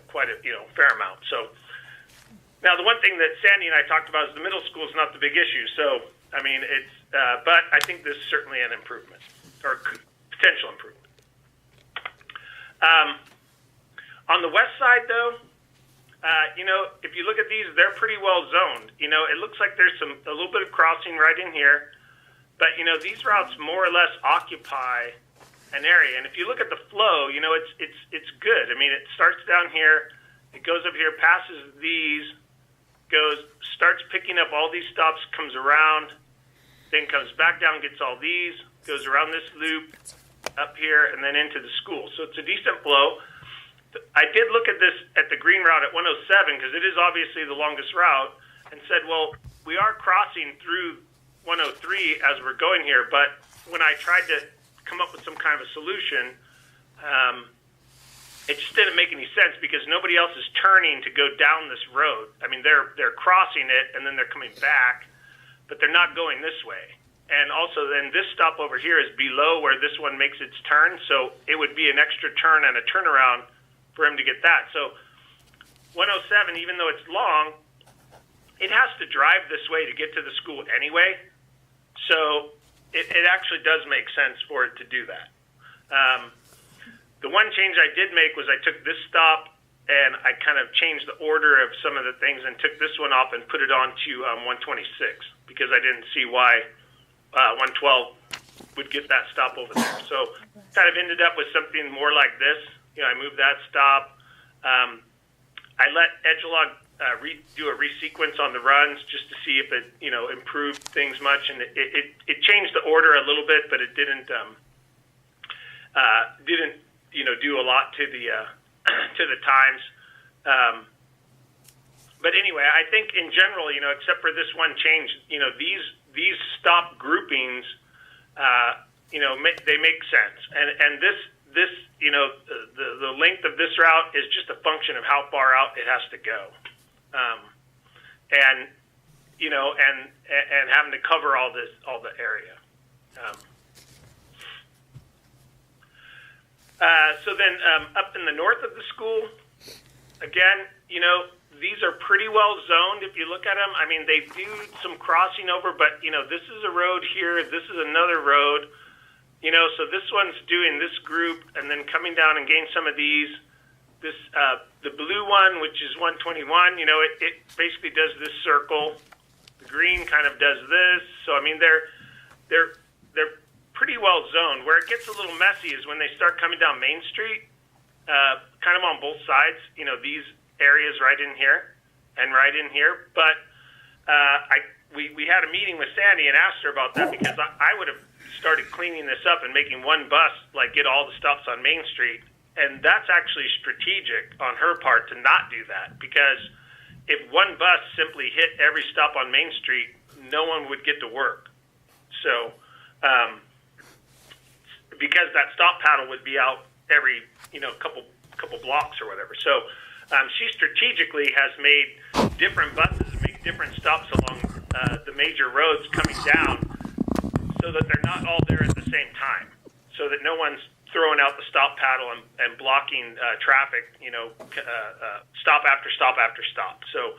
quite a, you know, fair amount. So now the one thing that Sandy and I talked about is the middle school is not the big issue. So, I mean, it's, but I think this is certainly an improvement, or potential improvement. On the west side, though, you know, if you look at these, they're pretty well zoned. You know, it looks like there's a little bit of crossing right in here, but, you know, these routes more or less occupy an area. And if you look at the flow, you know, it's good. I mean, it starts down here, it goes up here, passes these, starts picking up all these stops, comes around, then comes back down, gets all these, goes around this loop, up here, and then into the school. So it's a decent flow. I did look at this at the green route at 107, because it is obviously the longest route, and said, well, we are crossing through 103 as we're going here, but when I tried to come up with some kind of a solution, it just didn't make any sense, because nobody else is turning to go down this road. I mean, they're crossing it, and then they're coming back, but they're not going this way. And also then this stop over here is below where this one makes its turn, so it would be an extra turn and a turnaround for him to get that. So 107, even though it's long, it has to drive this way to get to the school anyway. So it actually does make sense for it to do that. The one change I did make was I took this stop and I kind of changed the order of some of the things and took this one off and put it onto 126, because I didn't see why 112 would get that stop over there. So kind of ended up with something more like this. You know, I moved that stop. I let Edgelog do a resequence on the runs just to see if it, improved things much. And it changed the order a little bit, but it didn't, do a lot to the to the times. But anyway, I think in general, except for this one change, these stop groupings, they make sense. And this the length of this route is just a function of how far out it has to go. And having to cover all the area. So then up in the north of the school, again, these are pretty well zoned if you look at them. I mean, they do some crossing over, but, this is a road here, this is another road, so this one's doing this group and then coming down and getting some of these. This, the blue one, which is 121, it basically does this circle. The green kind of does this. So, I mean, they're pretty well zoned. Where it gets a little messy is when they start coming down Main Street, kind of on both sides, these areas right in here and right in here. But we had a meeting with Sandy and asked her about that because I would have started cleaning this up and making one bus, like, get all the stops on Main Street. And that's actually strategic on her part to not do that, because if one bus simply hit every stop on Main Street, no one would get to work. So, because that stop paddle would be out every, couple blocks or whatever. So, she strategically has made different buses make different stops along the major roads coming down, so that they're not all there at the same time, so that no one's throwing out the stop paddle and blocking traffic, stop after stop after stop. So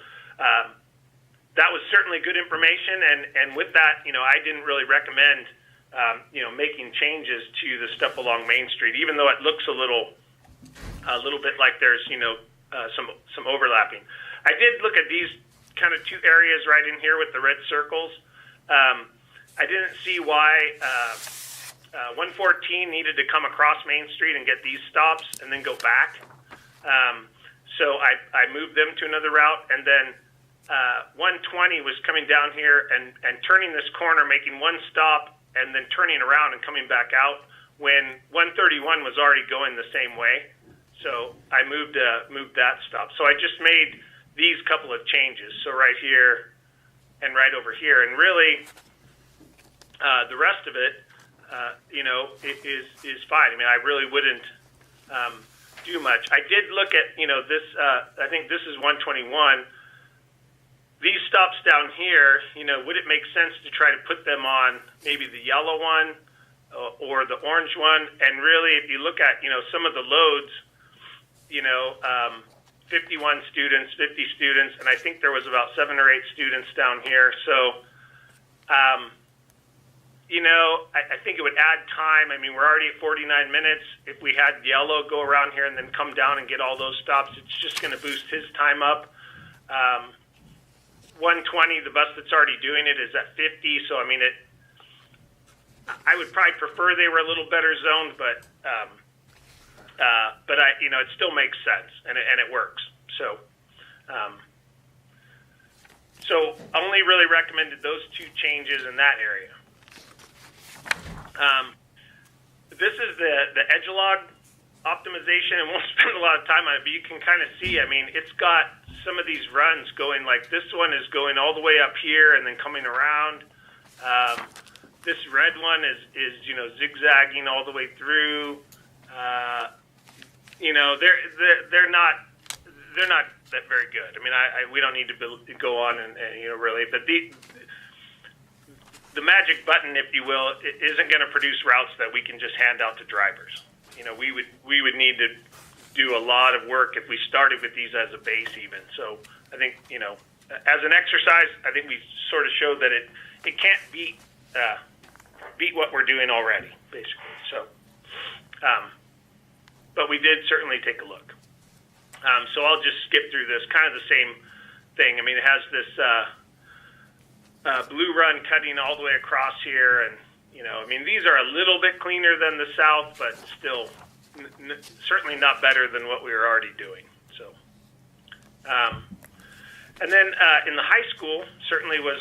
that was certainly good information. And with that, I didn't really recommend, making changes to the stuff along Main Street, even though it looks a little bit like there's, some overlapping. I did look at these kind of two areas right in here with the red circles. I didn't see why 114 needed to come across Main Street and get these stops and then go back. So I moved them to another route. And then 120 was coming down here and turning this corner, making one stop, and then turning around and coming back out when 131 was already going the same way. So I moved that stop. So I just made these couple of changes. So right here and right over here. And really, the rest of it, it is fine. I mean, I really wouldn't do much. I did look at, this, I think this is 121. These stops down here, would it make sense to try to put them on maybe the yellow one or the orange one? And really, if you look at, some of the loads, 51 students, 50 students, and I think there was about 7 or 8 students down here. So, I think it would add time. I mean, we're already at 49 minutes. If we had yellow go around here and then come down and get all those stops, it's just going to boost his time up. 120, the bus that's already doing it is at 50. So, I mean, I would probably prefer they were a little better zoned, but it still makes sense and it works. So, only really recommended those 2 changes in that area. This is the edgelog optimization, and won't spend a lot of time on it, but you can kind of see, I mean, it's got some of these runs going, like this one is going all the way up here and then coming around. This red one is zigzagging all the way through. They're not that very good. I mean, we don't need to go on and really, but the magic button, if you will, isn't going to produce routes that we can just hand out to drivers. We would need to do a lot of work if we started with these as a base even. So I think, as an exercise, I think we sort of showed that it can't beat what we're doing already, basically. So, but we did certainly take a look. So I'll just skip through this, kind of the same thing. I mean, it has this blue run cutting all the way across here, and I mean, these are a little bit cleaner than the south, but still certainly not better than what we were already doing. So And then in the high school, certainly was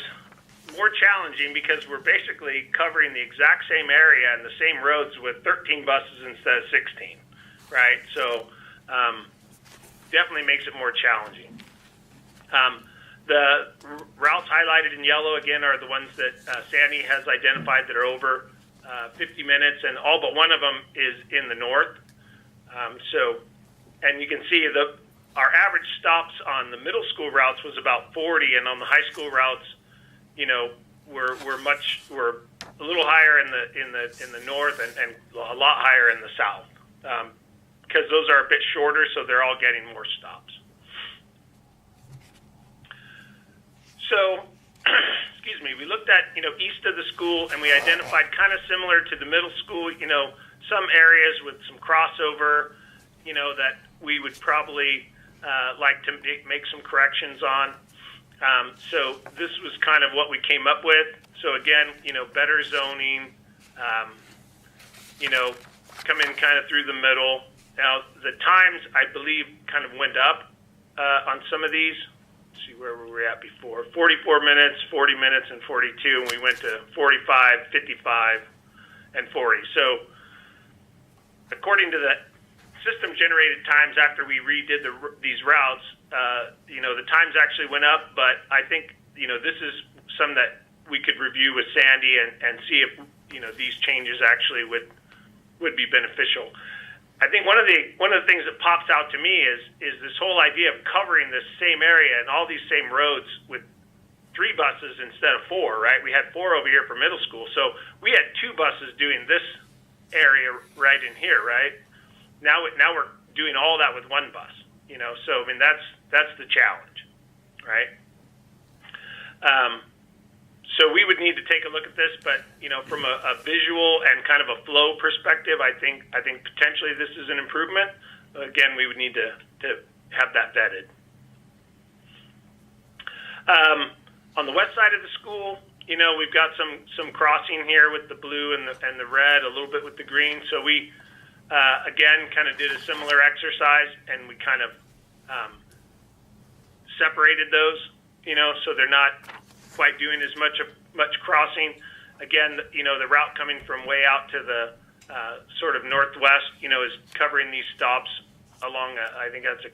more challenging because we're basically covering the exact same area and the same roads with 13 buses instead of 16, right? So definitely makes it more challenging. The routes highlighted in yellow, again, are the ones that Sandy has identified that are over 50 minutes, and all but one of them is in the north. And you can see our average stops on the middle school routes was about 40, and on the high school routes, you know, we're a little higher in the north and a lot higher in the south, because those are a bit shorter, so they're all getting more stops. So, excuse me, we looked at, you know, east of the school, and we identified kind of similar to the middle school, you know, some areas with some crossover, you know, that we would probably like to make some corrections on. So this was kind of what we came up with. So again, you know, better zoning, you know, come in kind of through the middle. Now, the times, I believe, kind of went up on some of these. Let's see, where were we at before? 44 minutes, 40 minutes, and 42, and we went to 45, 55, and 40. So according to the system-generated times after we redid these routes, you know, the times actually went up, but I think, you know, this is some that we could review with Sandy and see if, you know, these changes actually would be beneficial. I think one of the things that pops out to me is this whole idea of covering this same area and all these same roads with 3 buses instead of 4, right? We had 4 over here for middle school, so we had 2 buses doing this area right in here, right? Now we're doing all that with 1 bus, you know. So I mean that's the challenge, right? So we would need to take a look at this, but you know, from a visual and kind of a flow perspective, I think potentially this is an improvement. Again, we would need to have that vetted. On the west side of the school, you know, we've got some crossing here with the blue and the red, a little bit with the green. So we again kind of did a similar exercise, and we kind of separated those, you know, so they're not quite doing as much crossing. Again, you know, the route coming from way out to the sort of northwest, you know, is covering these stops along, I think that's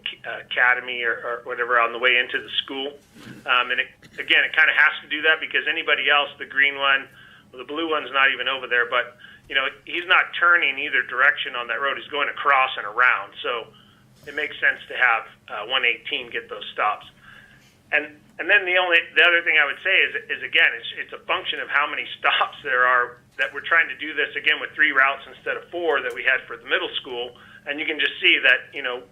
Academy or whatever, on the way into the school. And it kind of has to do that because anybody else, the green one, well, the blue one's not even over there, but, you know, he's not turning either direction on that road. He's going across and around. So it makes sense to have 118 get those stops. And then the other thing I would say is again, it's a function of how many stops there are, that we're trying to do this again with 3 routes instead of 4 that we had for the middle school. And you can just see that, you know,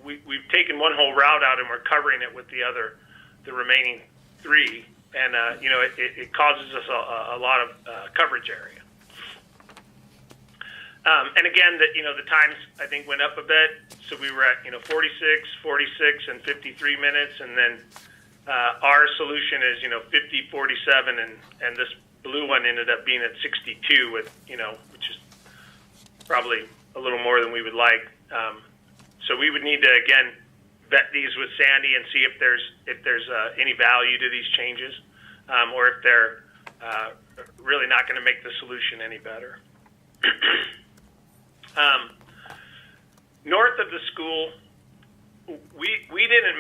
we've taken one whole route out and we're covering it with the remaining 3. And, you know, it causes us a lot of coverage area. And again, you know, the times I think went up a bit. So we were at, you know, 46, 46, and 53 minutes. And then our solution is, you know, 50, 47, and this blue one ended up being at 62 with, you know, which is probably a little more than we would like. So we would need to, again, vet these with Sandy and see if there's any value to these changes, or if they're really not going to make the solution any better. North of the school, we didn't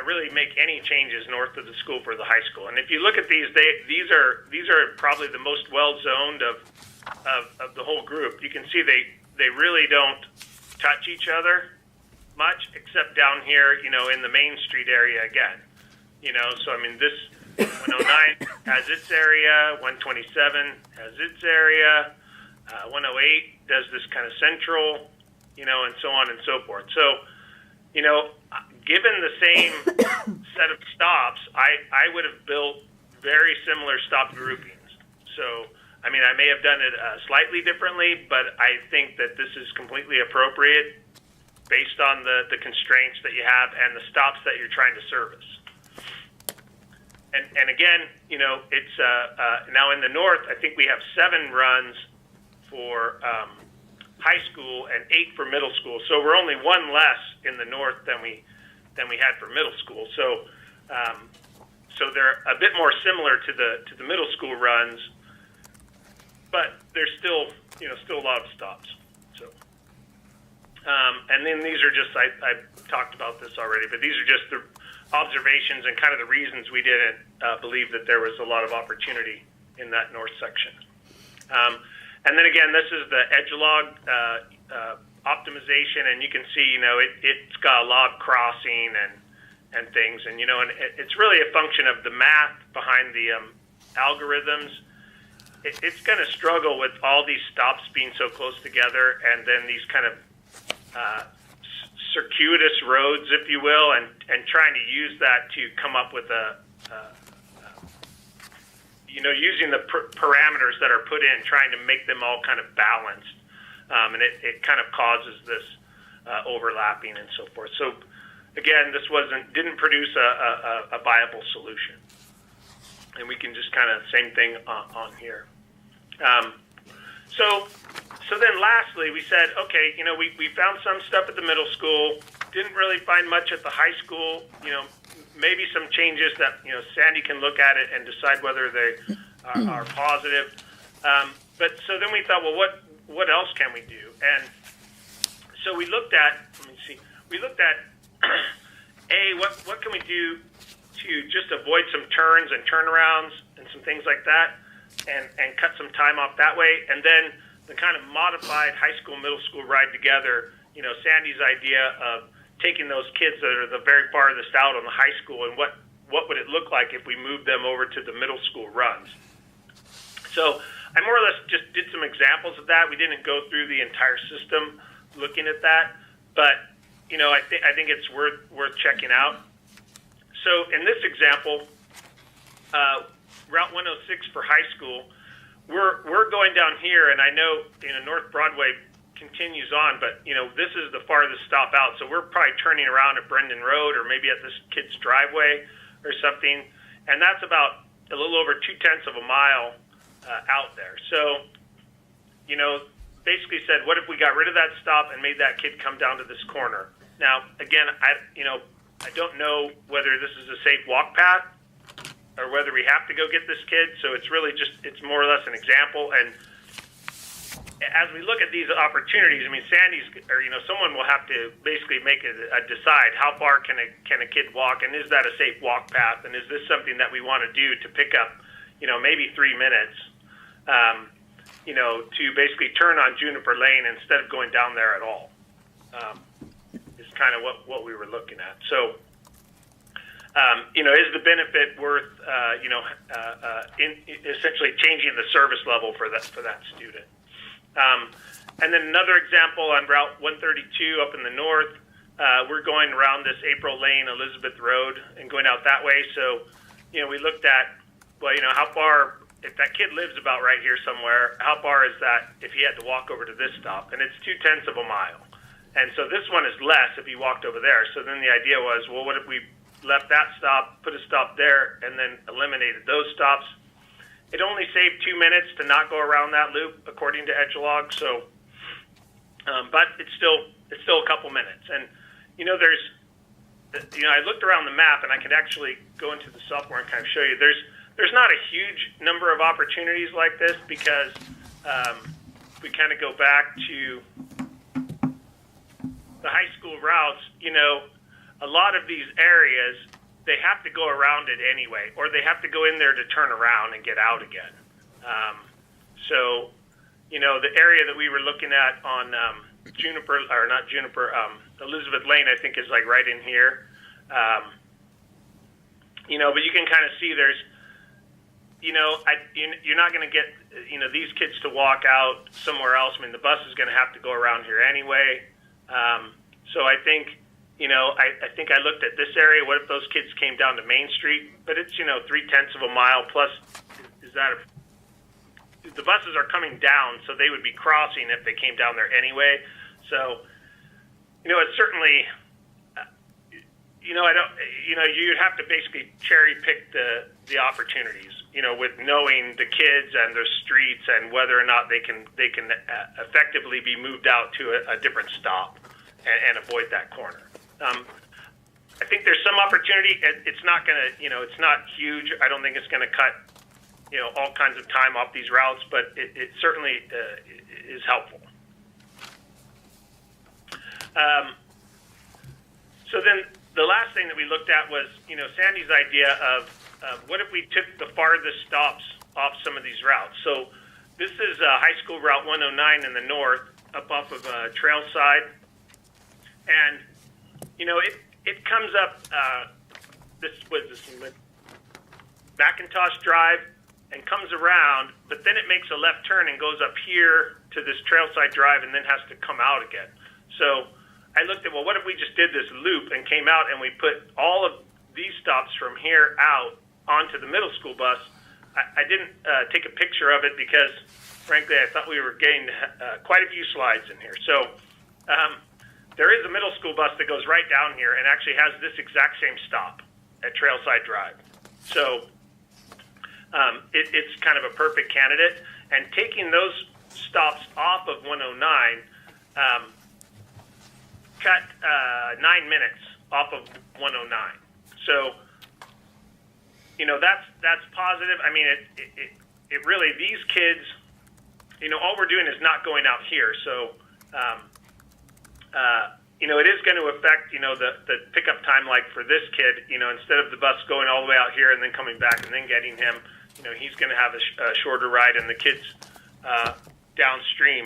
really make any changes north of the school for the high school. And if you look at these are probably the most well zoned of the whole group. You can see they really don't touch each other much, except down here, you know, in the Main Street area again. You know, so I mean, this 109 has its area, 127 has its area, 108 does this kind of central, you know, and so on and so forth. So, you know, given the same set of stops, I would have built very similar stop groupings. So, I mean, I may have done it slightly differently, but I think that this is completely appropriate based on the constraints that you have and the stops that you're trying to service. And again, you know, it's now in the north, I think we have 7 runs for high school and 8 for middle school. So we're only 1 less in the north than we had for middle school. So So they're a bit more similar to the middle school runs, but there's still a lot of stops. So, and then these are just I talked about this already, but these are just the observations and kind of the reasons we didn't believe that there was a lot of opportunity in that north section. And then again, this is the edgelog optimization, and you can see, it's got a log crossing and things, and it's really a function of the math behind the algorithms. It's going to struggle with all these stops being so close together, and then these kind of circuitous roads, if you will, and trying to use that to come up with using the parameters that are put in, trying to make them all kind of balanced, and it kind of causes this overlapping and so forth. So again, this didn't produce a viable solution, and we can just kind of same thing on here. So then lastly, we said, okay, we found some stuff at the middle school, didn't really find much at the high school, maybe some changes that, Sandy can look at it and decide whether they are positive. But so then we thought, well, what else can we do? And so we looked at, what can we do to just avoid some turns and turnarounds and some things like that, and cut some time off that way. And then the kind of modified high school, middle school ride together, Sandy's idea of taking those kids that are the very farthest out on the high school, and what would it look like if we moved them over to the middle school runs. So I more or less just did some examples of that. We didn't go through the entire system looking at that, but I think it's worth checking out. So in this example, Route 106 for high school, we're going down here, and I know North Broadway continues on, but this is the farthest stop out, so we're probably turning around at Brendan Road or maybe at this kid's driveway or something, and that's about a little over 0.2 of a mile out there. So basically said, what if we got rid of that stop and made that kid come down to this corner? Now again, I don't know whether this is a safe walk path or whether we have to go get this kid, so it's really it's more or less an example. And as we look at these opportunities, Sandy's, or someone will have to basically make decide how far can a kid walk, and is that a safe walk path, and is this something that we want to do to pick up, maybe 3 minutes, to basically turn on Juniper Lane instead of going down there at all, is kind of what we were looking at. So, is the benefit worth, essentially changing the service level for that student? And then another example on Route 132 up in the north, we're going around this April Lane, Elizabeth Road, and going out that way. So, we looked at, how far, if that kid lives about right here somewhere, how far is that if he had to walk over to this stop? And it's 0.2 of a mile. And so this one is less if he walked over there. So then the idea was, well, what if we left that stop, put a stop there, and then eliminated those stops? It only saved 2 minutes to not go around that loop, according to edgelog. So, but it's still a couple minutes. And I looked around the map, and I could actually go into the software and kind of show you. There's not a huge number of opportunities like this because we kind of go back to the high school routes. A lot of these areas, they have to go around it anyway, or they have to go in there to turn around and get out again. So, the area that we were looking at on Elizabeth Lane, I think is like right in here. But you can kind of see there's, you're not going to get, these kids to walk out somewhere else. The bus is going to have to go around here anyway. So I think, I think I looked at this area. What if those kids came down to Main Street? But it's, 0.3 of a mile plus. The buses are coming down, so they would be crossing if they came down there anyway. So, it's certainly, you'd have to basically cherry pick the opportunities, with knowing the kids and the streets and whether or not they can effectively be moved out to a different stop and avoid that corner. I think there's some opportunity. It's not going to, it's not huge. I don't think it's going to cut, all kinds of time off these routes, but it certainly is helpful. So then the last thing that we looked at was, Sandy's idea of what if we took the farthest stops off some of these routes. So this is High School Route 109 in the north, up off of Trailside. And, it comes up, this Macintosh Drive and comes around, but then it makes a left turn and goes up here to this Trailside Drive and then has to come out again. So I looked at, well, what if we just did this loop and came out and we put all of these stops from here out onto the middle school bus? I didn't take a picture of it because, frankly, I thought we were getting quite a few slides in here. So there is a middle school bus that goes right down here and actually has this exact same stop at Trailside Drive. So it's kind of a perfect candidate. And taking those stops off of 109 cut 9 minutes off of 109. So, that's positive. I mean, it really, these kids, all we're doing is not going out here. So, it is going to affect, the pickup time, like for this kid, instead of the bus going all the way out here and then coming back and then getting him, he's going to have a shorter ride, and the kids downstream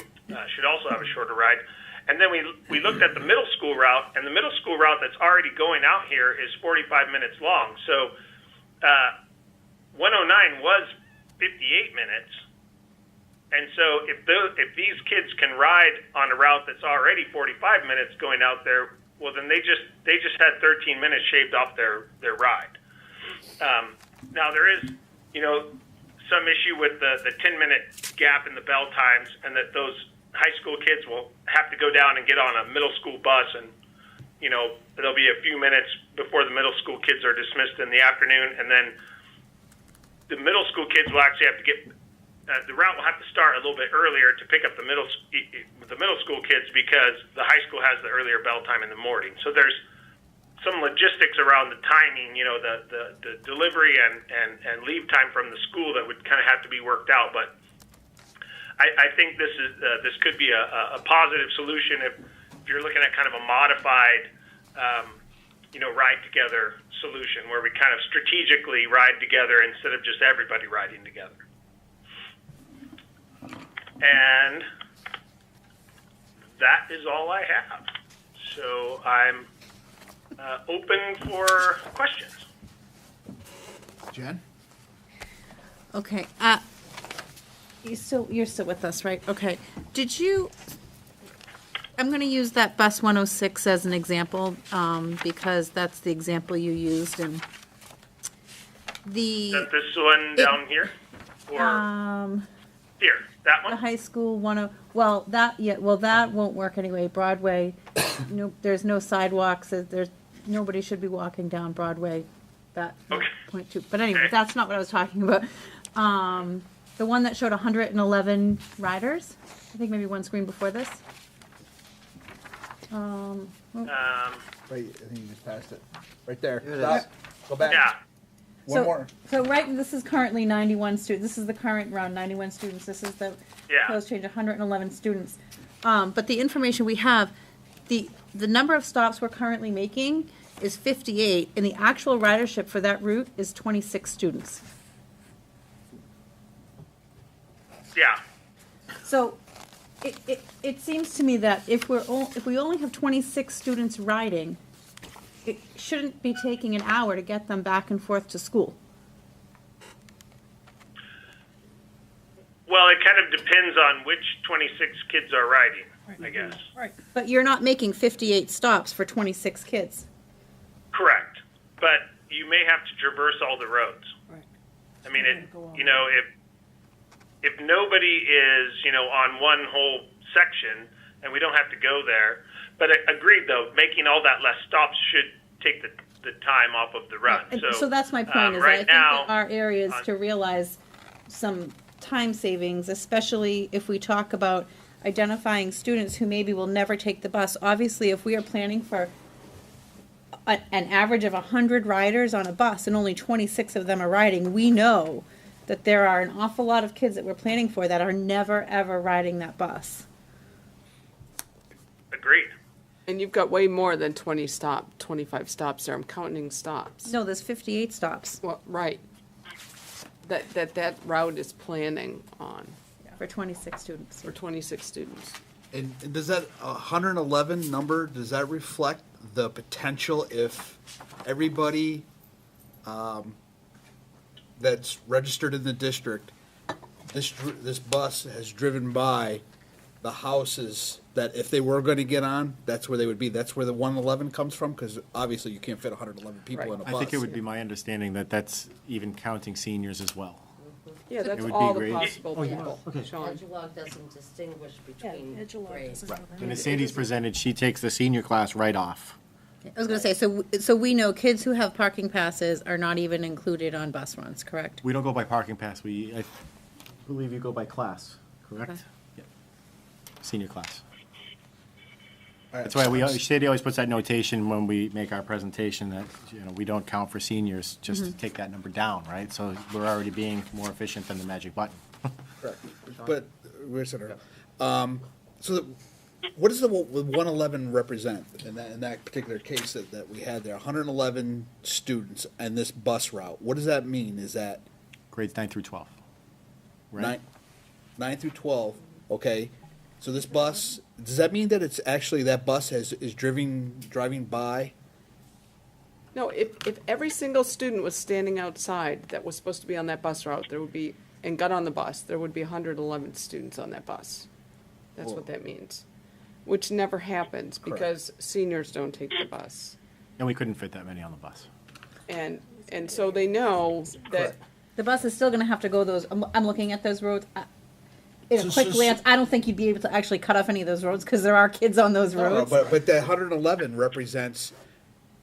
should also have a shorter ride. And then we looked at the middle school route, and the middle school route that's already going out here is 45 minutes long. So 109 was 58 minutes. And so if these kids can ride on a route that's already 45 minutes going out there, well, then they just had 13 minutes shaved off their ride. Now there is, some issue with the 10-minute gap in the bell times, and that those high school kids will have to go down and get on a middle school bus, and there'll be a few minutes before the middle school kids are dismissed in the afternoon, and then the middle school kids will actually have to get the route will have to start a little bit earlier to pick up the middle school kids, because the high school has the earlier bell time in the morning. So there's some logistics around the timing, the delivery and leave time from the school that would kind of have to be worked out. But I think this could be a positive solution if you're looking at kind of a modified, ride together solution where we kind of strategically ride together instead of just everybody riding together. And that is all I have. So I'm open for questions. Jen? Okay, you're still with us, right? Okay. I'm going to use that bus 106 as an example, because that's the example you used, and Is that this one down here? Or here, that one? the high school that won't work anyway. Broadway, no, there's no sidewalks. There's nobody should be walking down Broadway. That point two. But anyway, that's not what I was talking about. The one that showed 111 riders. I think maybe one screen before this. Right, I think you just passed it. Right there. Here it Stop. is. Go back. Yeah. One more. So this is currently 91 students. This is the current round, 91 students. This is the proposed change, 111 students. But the information we have, the number of stops we're currently making is 58, and the actual ridership for that route is 26 students. Yeah. So it seems to me that if we only have 26 students riding, it shouldn't be taking an hour to get them back and forth to school. Well, it kind of depends on which 26 kids are riding, I guess. Right. But you're not making 58 stops for 26 kids. Correct. But you may have to traverse all the roads. Right. I mean, if nobody is, on one whole section, and we don't have to go there. But agreed, though, making all that less stops should take the time off of the run. So that's my point, is right that I now, think there are areas to realize some time savings, especially if we talk about identifying students who maybe will never take the bus. Obviously, if we are planning for an average of 100 riders on a bus and only 26 of them are riding, we know that there are an awful lot of kids that we're planning for that are never, ever riding that bus. Agreed. And you've got way more than 25 stops there. I'm counting stops. No, there's 58 stops. Well, right. That route is planning on For 26 students. for 26 students. And does that 111 number, does that reflect the potential if everybody that's registered in the district, this bus has driven by the houses that if they were going to get on, that's where they would be? That's where the 111 comes from? Because obviously you can't fit 111 people Right. in a bus. I think it would be my understanding that that's even counting seniors as well. Yeah, that's would be all the great. possible Oh, yeah. people. Okay. Sean. Edgelog doesn't distinguish Yeah, between Edgelog grades. doesn't have that. And as Sandy's presented, she takes the senior class right off. I was going to say, so we know kids who have parking passes are not even included on bus runs, correct? We don't go by parking pass, I believe you go by class, correct? Okay. Yeah. Senior class. All right. That's why Shady always puts that notation when we make our presentation that, we don't count for seniors, just to take that number down, right? So we're already being more efficient than the magic button. Correct. But, what does the 111 represent in that particular case that we had there? 111 students and this bus route. What does that mean? Is that Grades 9 through 12, right? 9 through 12? Okay. So this bus, does that mean that it's actually that bus is driving by? No, if every single student was standing outside that was supposed to be on that bus route, and got on the bus, there would be 111 students on that bus. That's what that means. Which never happens because seniors don't take the bus. And we couldn't fit that many on the bus. And so they know that, The bus is still going to have to go those, I'm looking at those roads. In a So- quick so- glance, I don't think you'd be able to actually cut off any of those roads because there are kids on those No, roads. but that 111 represents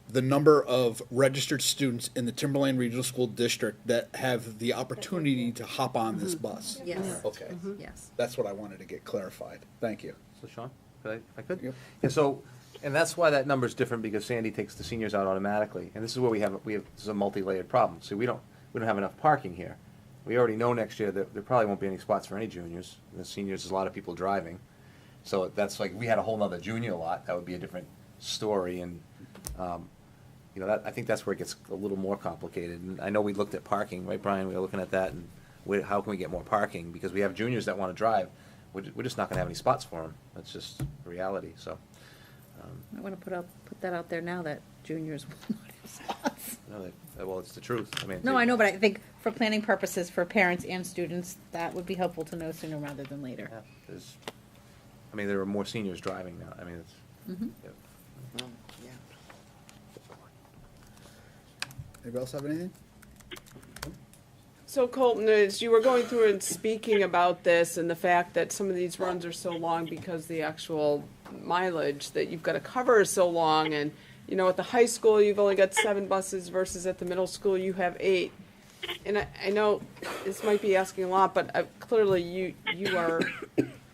the number of registered students in the Timberlane Regional School District that have the opportunity to hop on this bus. Yes. Okay. Yes. That's what I wanted to get clarified. Thank you. So Sean, if I could? Yep. Yeah, so, and that's why that number's different, because Sandy takes the seniors out automatically. And this is where we have, this is a multi-layered problem. See, we don't have enough parking here. We already know next year that there probably won't be any spots for any juniors. The seniors, there's a lot of people driving. So that's like, we had a whole nother junior lot, that would be a different story. And, I think that's where it gets a little more complicated. And I know we looked at parking, right, Brian? We were looking at that, and how can we get more parking? Because we have juniors that want to drive. We're just not going to have any spots for them. That's just the reality, so. I want to put that out there now that juniors will not have spots. Well, it's the truth. No, I know, but I think for planning purposes, for parents and students, that would be helpful to know sooner rather than later. Yeah, there are more seniors driving now. It's. Mhm. Yeah. Anybody else have anything? so Colton, as you were going through and speaking about this and the fact that some of these runs are so long because the actual mileage that you've got to cover is so long, and at the high school you've only got 7 buses versus at the middle school you have 8. And I know this might be asking a lot, but clearly you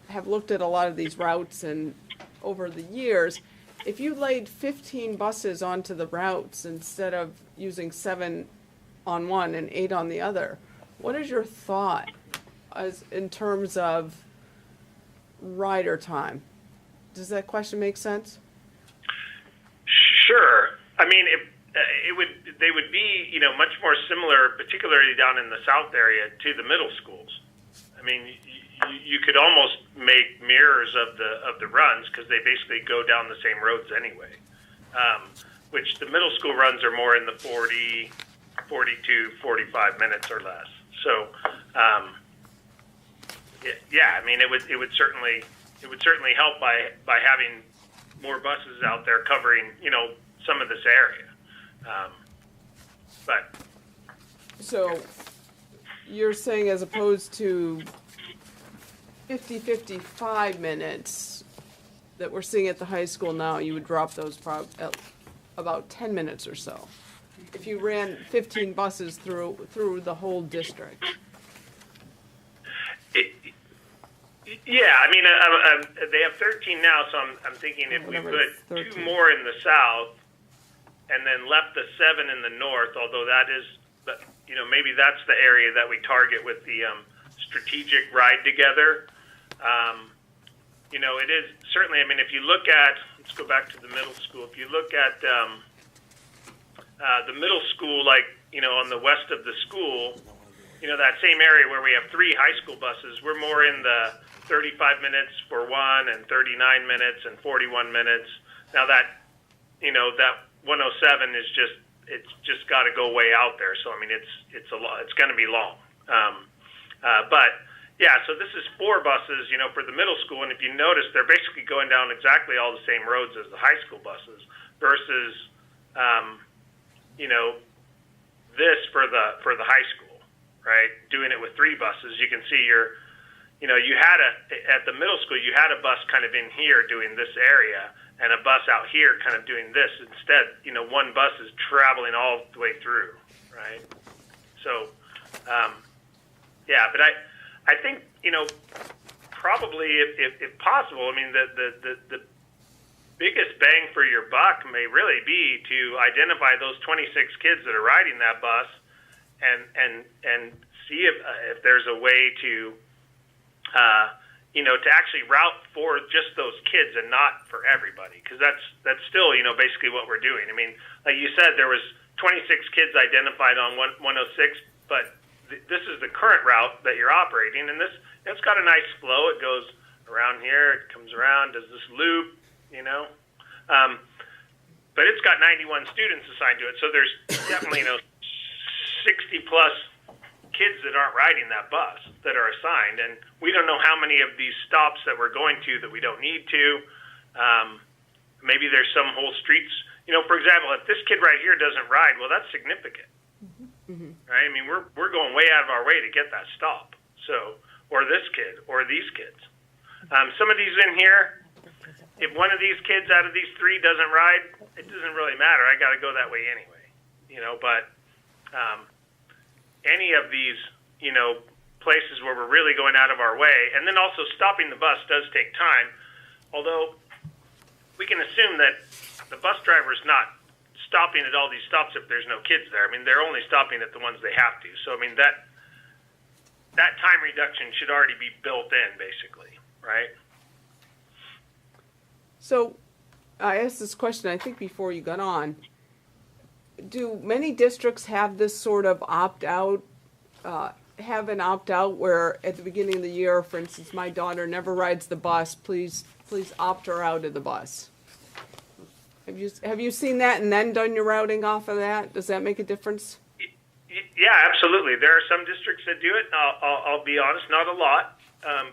have looked at a lot of these routes and over the years. If you laid 15 buses onto the routes instead of using 7 on one and 8 on the other, what is your thought as in terms of rider time? Does that question make sense? Sure. They would be, much more similar, particularly down in the south area, to the middle schools. You could almost make mirrors of the runs because they basically go down the same roads anyway. Which the middle school runs are more in the 40, 42, 45 minutes or less. So, it would certainly help by having more buses out there covering, some of this area. So you're saying as opposed to 55 minutes that we're seeing at the high school now, you would drop those about 10 minutes or so if you ran 15 buses through the whole district. Yeah, they have 13 now, so I'm thinking if we put 2 more in the south and then left the 7 in the north, although that is, maybe that's the area that we target with the strategic ride together. It is certainly, if you look at, let's go back to the middle school. If you look at the middle school, on the west of the school, that same area where we have 3 high school buses, we're more in the 35 minutes for one and 39 minutes and 41 minutes. Now that 107 is it's just got to go way out there. So, it's a lot, it's going to be long. But yeah, so this is 4 buses, for the middle school. And if you notice, they're basically going down exactly all the same roads as the high school buses versus, this for the high school, right? Doing it with 3 buses, you can see you had at the middle school, you had a bus kind of in here doing this area and a bus out here kind of doing this. Instead, one bus is traveling all the way through, right? So, yeah, but I think, probably if possible, the biggest bang for your buck may really be to identify those 26 kids that are riding that bus and see if there's a way to to actually route for just those kids and not for everybody, because that's still basically what we're doing. Like you said, there was 26 kids identified on 106, but this is the current route that you're operating, and it's got a nice flow. It goes around here, it comes around, does this loop, but it's got 91 students assigned to it, so there's definitely 60 plus kids that aren't riding that bus that are assigned, and we don't know how many of these stops that we're going to that we don't need to. Maybe there's some whole streets. For example, if this kid right here doesn't ride, well, that's significant, right? We're going way out of our way to get that stop. So, or this kid, or these kids. Some of these in here, if one of these kids out of these 3 doesn't ride, it doesn't really matter. I got to go that way anyway, But any of these, places where we're really going out of our way, and then also stopping the bus does take time, although we can assume that the bus driver is not stopping at all these stops if there's no kids there. They're only stopping at the ones they have to. So, that time reduction should already be built in, basically, right? So I asked this question, I think, before you got on. Do many districts have this sort of opt-out, have an opt-out where at the beginning of the year, for instance, my daughter never rides the bus, please opt her out of the bus? Have you seen that and then done your routing off of that? Does that make a difference? Yeah, absolutely. There are some districts that do it. I'll be honest, not a lot,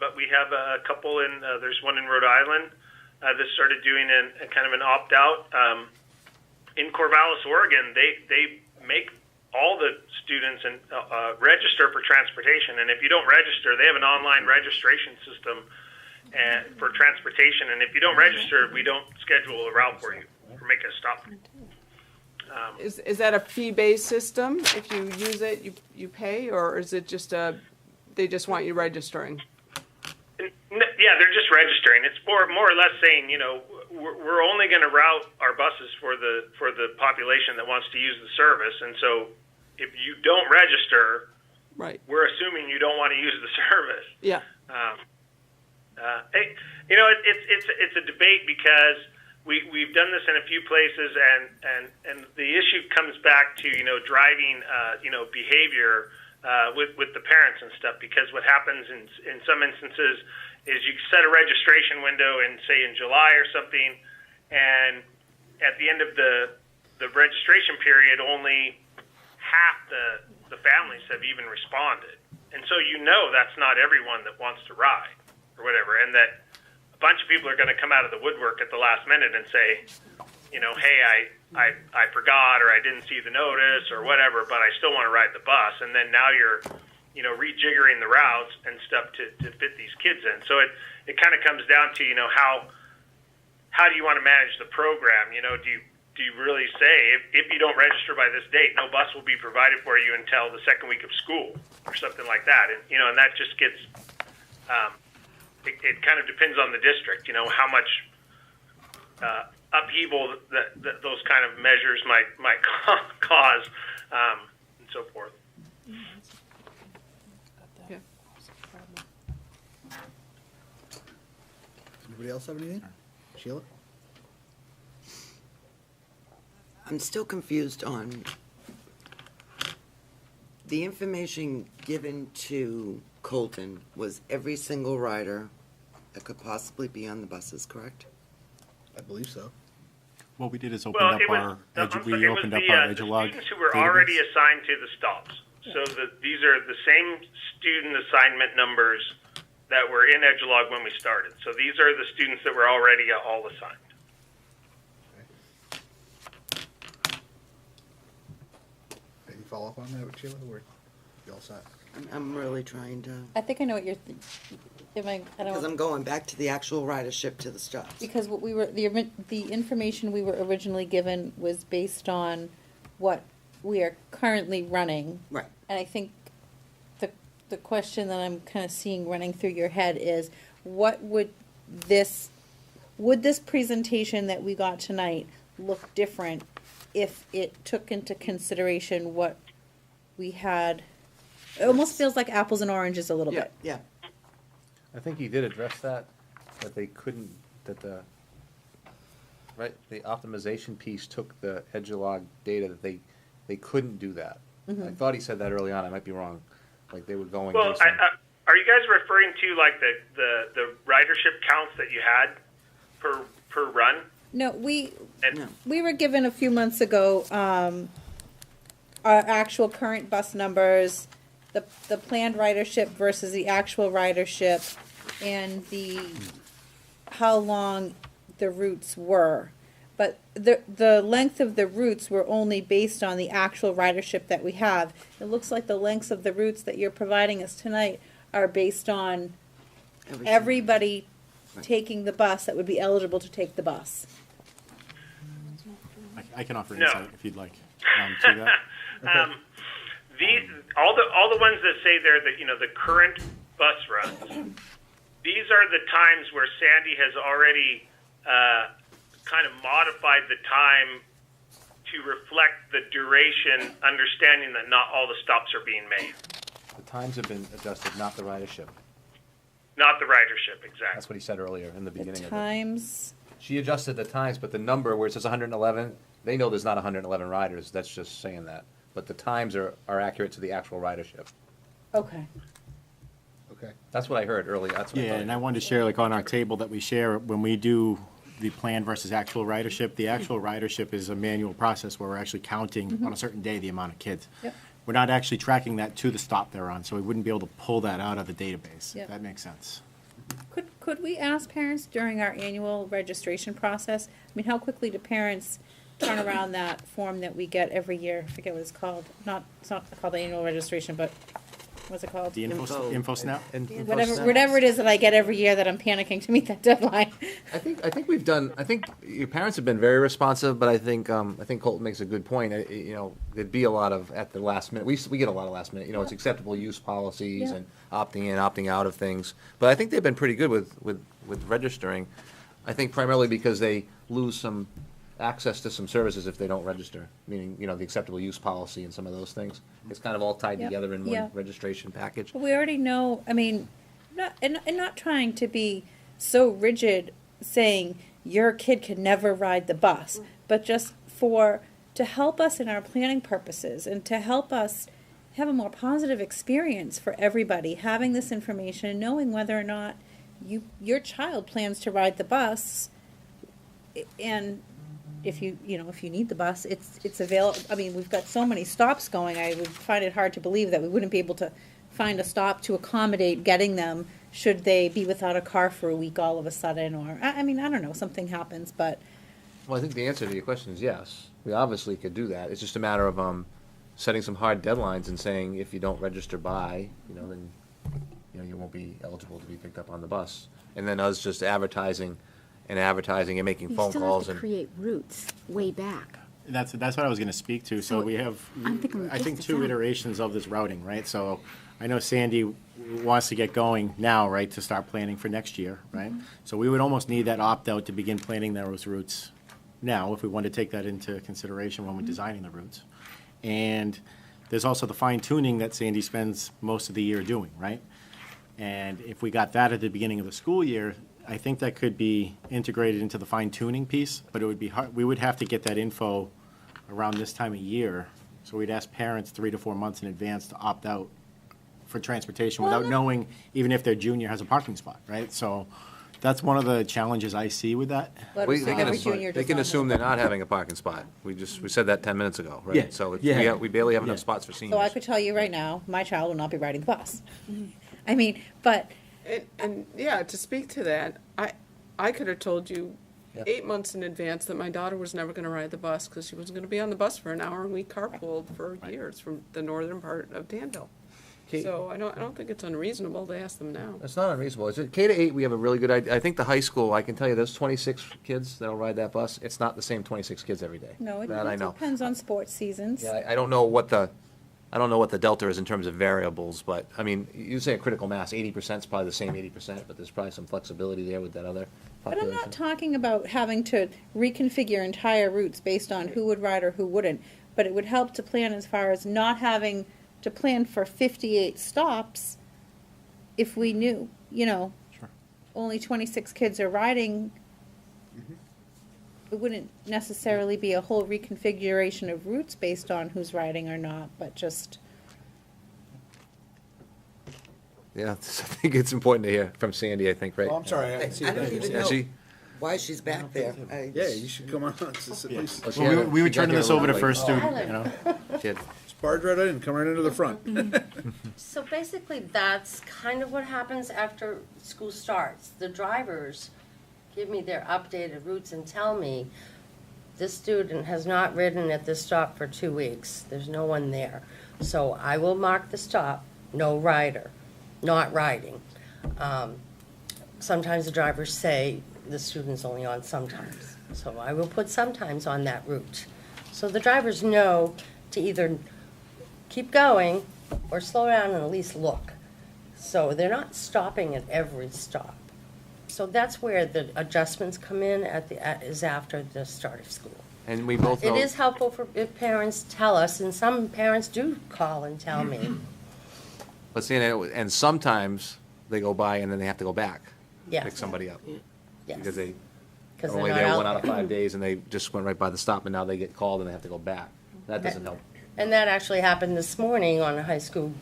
but we have a couple there's one in Rhode Island that started doing a kind of an opt-out. In Corvallis, Oregon, they make all the students register for transportation, and if you don't register, they have an online registration system for transportation, and if you don't register, we don't schedule a route for you or make a stop. Is that a fee-based system? If you use it, you pay, or is it just they just want you registering? Yeah, they're just registering. It's more or less saying, we're only going to route our buses for the population that wants to use the service, and so if you don't register, right, we're assuming you don't want to use the service. Yeah. It's a debate because we've done this in a few places, and the issue comes back to driving behavior with the parents and stuff, because what happens in some instances is you set a registration window in, say, in July or something, and at the end of the registration period, only half the families have even responded. And so that's not everyone that wants to ride or whatever, and that a bunch of people are going to come out of the woodwork at the last minute and say, hey, I forgot, or I didn't see the notice or whatever, but I still want to ride the bus. And then now you're, rejiggering the routes and stuff to fit these kids in. So it kind of comes down to, how do you want to manage the program? Do you really say, if you don't register by this date, no bus will be provided for you until the second week of school or something like that? And, and that just gets, it kind of depends on the district, how much upheaval that those kind of measures might cause, and so forth. Anybody else have anything? Sheila? I'm still confused on the information given to Colton was every single rider that could possibly be on the buses, correct? I believe so. What we did is opened up our EduLog students who were database. already assigned to the stops. So these are the same student assignment numbers that were in EduLog when we started. So these are the students that were already all assigned. Any follow-up on that, Sheila? Or you all set? I'm really trying to, I think I know what you're, I because I'm don't, going back to the actual ridership to the stops. because what we were, the information we were originally given was based on what we are currently running. Right. And I think the question that I'm kind of seeing running through your head is, what would this presentation that we got tonight look different if it took into consideration what we had? It almost feels like apples and oranges a little bit. Yeah. I think he did address that they couldn't, the optimization piece took the EduLog data that they couldn't do that. I thought he said that early on, I might be wrong, like they were going. Well, are you guys referring to like the ridership counts that you had per run? No, we were given a few months ago, our actual current bus numbers, the planned ridership versus the actual ridership, and how long the routes were. But the length of the routes were only based on the actual ridership that we have. It looks like the lengths of the routes that you're providing us tonight are based on everybody taking the bus that would be eligible to take the bus. I can offer No. insight if you'd like to that. All the ones that say they're the current bus runs. These are the times where Sandy has already kind of modified the time to reflect the duration, understanding that not all the stops are being made. The times have been adjusted, not the ridership. Not the ridership, exactly. That's what he said earlier in the beginning of it. Times. She adjusted the times, but the number where it says 111, they know there's not 111 riders, that's just saying that. But the times are accurate to the actual ridership. Okay. Okay. That's what I heard earlier, that's what I Yeah, thought. and I wanted to share, like on our table that we share, when we do the plan versus actual ridership, the actual ridership is a manual process where we're actually counting on a certain day the amount of kids. Yep. We're not actually tracking that to the stop they're on, so we wouldn't be able to pull that out of the database. Yep. That makes sense. Could we ask parents during our annual registration process, I mean, how quickly do parents turn around that form that we get every year? I forget what it's called. It's not called the annual registration, but what's it called? The info snap? Whatever it is that I get every year that I'm panicking to meet that deadline. I think we've done. I think your parents have been very responsive, but I think Colton makes a good point. There'd be a lot of at the last minute. We get a lot of last minute. It's acceptable use policies Yeah. and opting in, opting out of things. But I think they've been pretty good with registering. I think primarily because they lose some access to some services if they don't register. Meaning, the acceptable use policy and some of those things. It's kind of all tied Yep. together in one Yeah. registration package. We already know, I mean, not trying to be so rigid, saying your kid can never ride the bus, but just to help us in our planning purposes and to help us have a more positive experience for everybody, having this information and knowing whether or not your child plans to ride the bus, and if you need the bus, it's available. I mean, we've got so many stops going. I would find it hard to believe that we wouldn't be able to find a stop to accommodate getting them should they be without a car for a week all of a sudden, or I mean, I don't know, something happens, but Well, I think the answer to your question is yes. We obviously could do that. It's just a matter of setting some hard deadlines and saying if you don't register by, then you won't be eligible to be picked up on the bus. And then us just advertising and making phone calls You and. still have to create routes way back. That's what I was gonna speak to. So we have, I'm thinking I think, logistics two out. iterations of this routing, right? So I know Sandy wants to get going now, right, to start planning for next year, right? So we would almost need that opt-out to begin planning those routes now, if we want to take that into consideration when we're designing the routes. And there's also the fine tuning that Sandy spends most of the year doing, right? And if we got that at the beginning of the school year, I think that could be integrated into the fine tuning piece, but it would be hard, we would have to get that info around this time of year. So we'd ask parents 3 to 4 months in advance to opt out for transportation without knowing even if their junior has a parking spot, right? So that's one of the challenges I see with that. They can assume they're not having a parking spot. We said that 10 minutes ago, right? Yeah. So Yeah. we barely have enough Yeah. spots for So I seniors. could tell you right now, my child will not be riding the bus. I mean, but And yeah, to speak to that, I could have told you 8 months in advance that my daughter was never gonna ride the bus because she wasn't gonna be on the bus for an hour, and we carpooled for years from the northern part of Danville. Okay. So I don't think it's unreasonable to ask them now. It's not unreasonable. Is it K-8, we have a really good idea. I think the high school, I can tell you, there's 26 kids that'll ride that bus. It's not the same 26 kids every day. no, it That I know. depends on sports seasons. Yeah, I don't know what the delta is in terms of variables, but, I mean, you say a critical mass, 80% is probably the same 80%, but there's probably some flexibility there with that other But I'm population. not talking about having to reconfigure entire routes based on who would ride or who wouldn't, but it would help to plan as far as not having to plan for 58 stops if we knew, Sure. only 26 kids are riding. It wouldn't necessarily be a whole reconfiguration of routes based on who's riding or not, but just, Yeah, I think it's important to hear from Sandy, I think, right? Oh, I'm sorry, I didn't see I don't that. even Yeah, know she- why she's back there. Yeah, you should come on, just at least, Well, she Well, had we, a- we were she got turning here this a over to little first late. student, you know? She had- just barge right in, come right into the front. So basically, that's kind of what happens after school starts. The drivers give me their updated routes and tell me, this student has not ridden at this stop for 2 weeks. There's no one there. So I will mark the stop, no rider, not riding. Sometimes the drivers say the student's only on sometimes. So I will put sometimes on that route. So the drivers know to either keep going or slow down and at least look. So they're not stopping at every stop. So that's where the adjustments come in is after the start of school. And we both know. It is helpful if parents tell us, and some parents do call and tell me. But seeing it, and sometimes they go by and then they have to go back. Yes. Pick somebody up. Yes. Because they Because are they're only not there out 1 out of there. 5 days and they just went right by the stop and now they get called and they have to go back. That doesn't help. And that actually happened this morning on a high school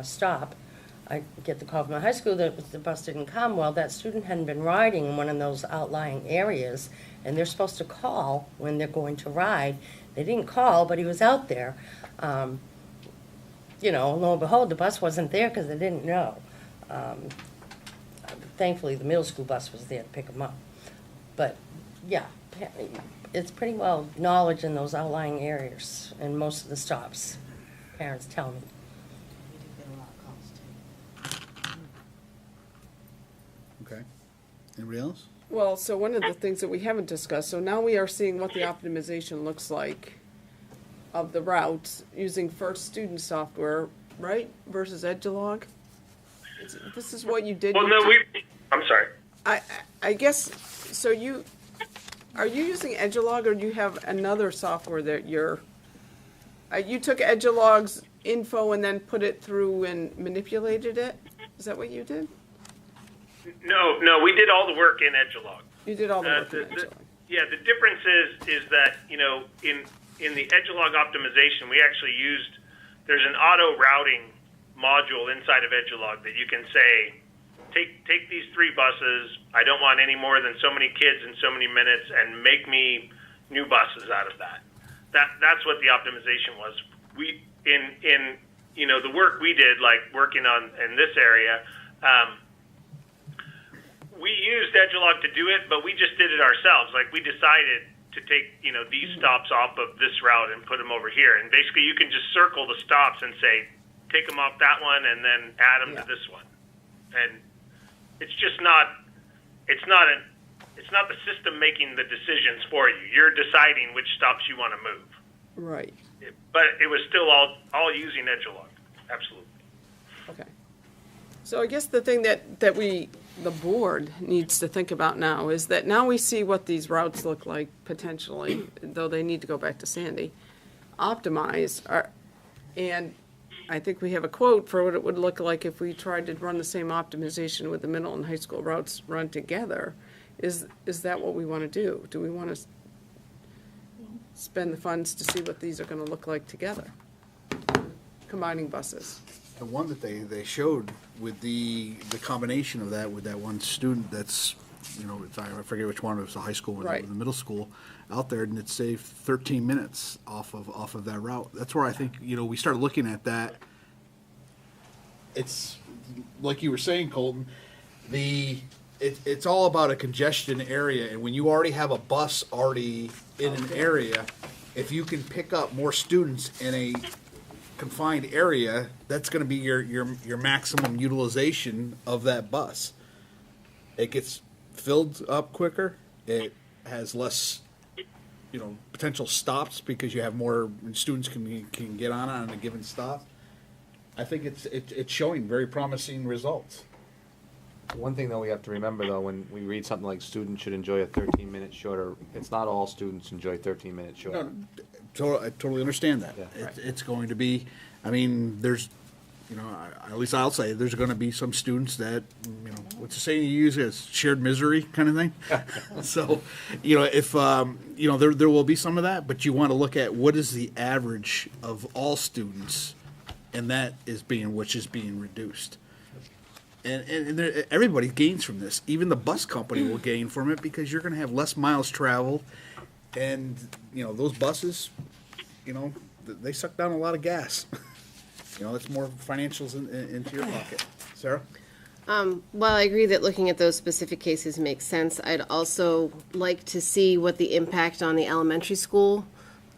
stop. I get the call from the high school that the bus didn't come. Well, that student hadn't been riding in one of those outlying areas, and they're supposed to call when they're going to ride. They didn't call, but he was out there. Lo and behold, the bus wasn't there because they didn't know. Thankfully, the middle school bus was there to pick him up. But, yeah, it's pretty well knowledge in those outlying areas in most of the stops, parents tell me. Okay. Anybody else? Well, so one of the things that we haven't discussed, so now we are seeing what the optimization looks like of the routes using first student software, right, versus Edgelog? This is what you did. Well, no, I'm sorry. I guess, so are you using Edgelog or do you have another software that you took Edgelog's info and then put it through and manipulated it? Is that what you did? No, we did all the work in Edgelog. You did all the work in Edgelog. Yeah, the difference is that, in the Edgelog optimization, we actually there's an auto routing module inside of Edgelog that you can say, take these 3 buses, I don't want any more than so many kids in so many minutes, and make me new buses out of that. That's what the optimization was. We, in the work we did, like working in this area, we used Edgelog to do it, but we just did it ourselves. Like, we decided to take, these stops off of this route and put them over here. And basically, you can just circle the stops and say, take them off that one and then add them to this one. And it's just not, it's not the system making the decisions for you. You're deciding which stops you want to move. Right. But it was still all using Edgelog. Absolutely. Okay. So I guess the thing that we the board needs to think about now is that now we see what these routes look like potentially, though they need to go back to Sandy, optimize our, and I think we have a quote for what it would look like if we tried to run the same optimization with the middle and high school routes run together. Is that what we want to do? Do we want to spend the funds to see what these are going to look like together? Combining buses. The one that they showed with the combination of that with that one student that's, I forget which one, it was the high school or Right. the middle school out there, and it saved 13 minutes off of that route. That's where I think, we started looking at that. It's, like you were saying, Colton, it's all about a congestion area, and when you already have a bus already in an area, if you can pick up more students in a confined area, that's going to be your maximum utilization of that bus. It gets filled up quicker. It has less, potential stops because you have more students can get on a given stop. I think it's showing very promising results. One thing though we have to remember though, when we read something like students should enjoy a 13-minute shorter, it's not all students enjoy 13 minutes shorter. No, I totally understand that. Yeah. It's going to be, there's, at least I'll say, there's going to be some students that, what's the saying you use, is shared misery kind of thing. So, if, there will be some of that, but you want to look at what is the average of all students, and that is which is being reduced. And everybody gains from this. Even the bus company will gain from it because you're going to have less miles traveled. And, those buses, they suck down a lot of gas. It's more financials into your pocket. Sarah? While I agree that looking at those specific cases makes sense, I'd also like to see what the impact on the elementary school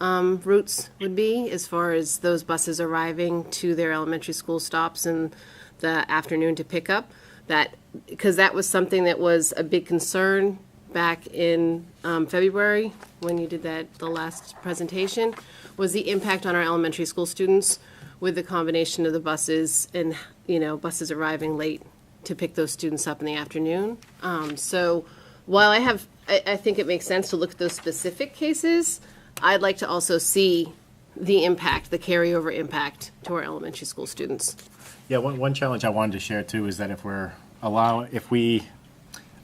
routes would be as far as those buses arriving to their elementary school stops in the afternoon to pick up. Because that was something that was a big concern back in February when you did the last presentation, was the impact on our elementary school students with the combination of the buses and, buses arriving late to pick those students up in the afternoon. So while I think it makes sense to look at those specific cases, I'd like to also see the impact, the carryover impact to our elementary school students. Yeah, one challenge I wanted to share too is that if we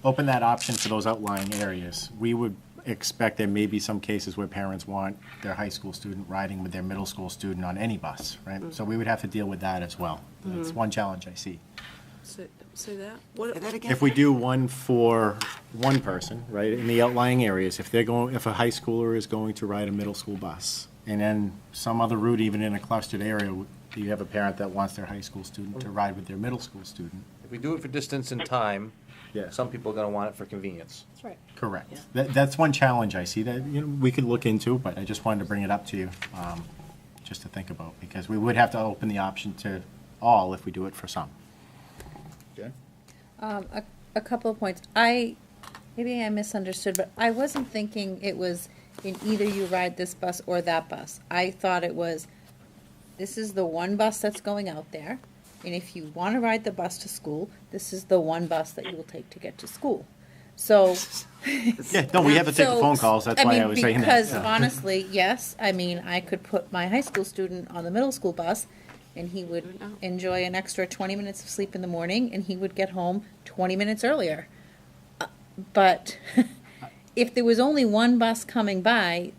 open that option for those outlying areas, we would expect there may be some cases where parents want their high school student riding with their middle school student on any bus, right? Mm-hmm. So we would have to deal with that as well. That's one challenge I see. Say that? What? If we do one for one person, right, in the outlying areas, if a high schooler is going to ride a middle school bus, and then some other route, even in a clustered area, you have a parent that wants their high school student to ride with their middle school student. If we do it for distance and time, Yeah. some people are going to want it for convenience. That's right. Correct. That's one challenge I see that we could look into, but I just wanted to bring it up to you, just to think about, because we would have to open the option to all if we do it for some. Okay. A couple of points. Maybe I misunderstood, but I wasn't thinking it was in either you ride this bus or that bus. I thought it was, this is the one bus that's going out there, and if you want to ride the bus to school, this is the one bus that you will take to get to school. So. Yeah, no, we have to take the phone calls, that's why I was saying that. Because Yeah. honestly, yes, I could put my high school student on the middle school bus, and he would enjoy an extra 20 minutes of sleep in the morning, and he would get home 20 minutes earlier. But if there was only one bus coming by,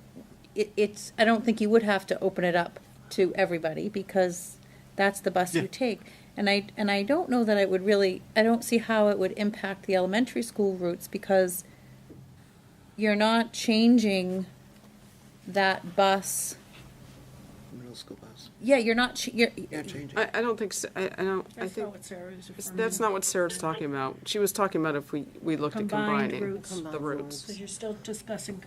I don't think you would have to open it up to everybody, because that's the bus you take. And I don't know that I don't see how it would impact the elementary school routes, because you're not changing that bus. Middle school bus. Yeah, you're not, You're changing. I don't think so. I That's think not what Sarah is referring that's to. not what Sarah's talking about. She was talking about if we looked at Combined combining routes. the routes. Because you're still discussing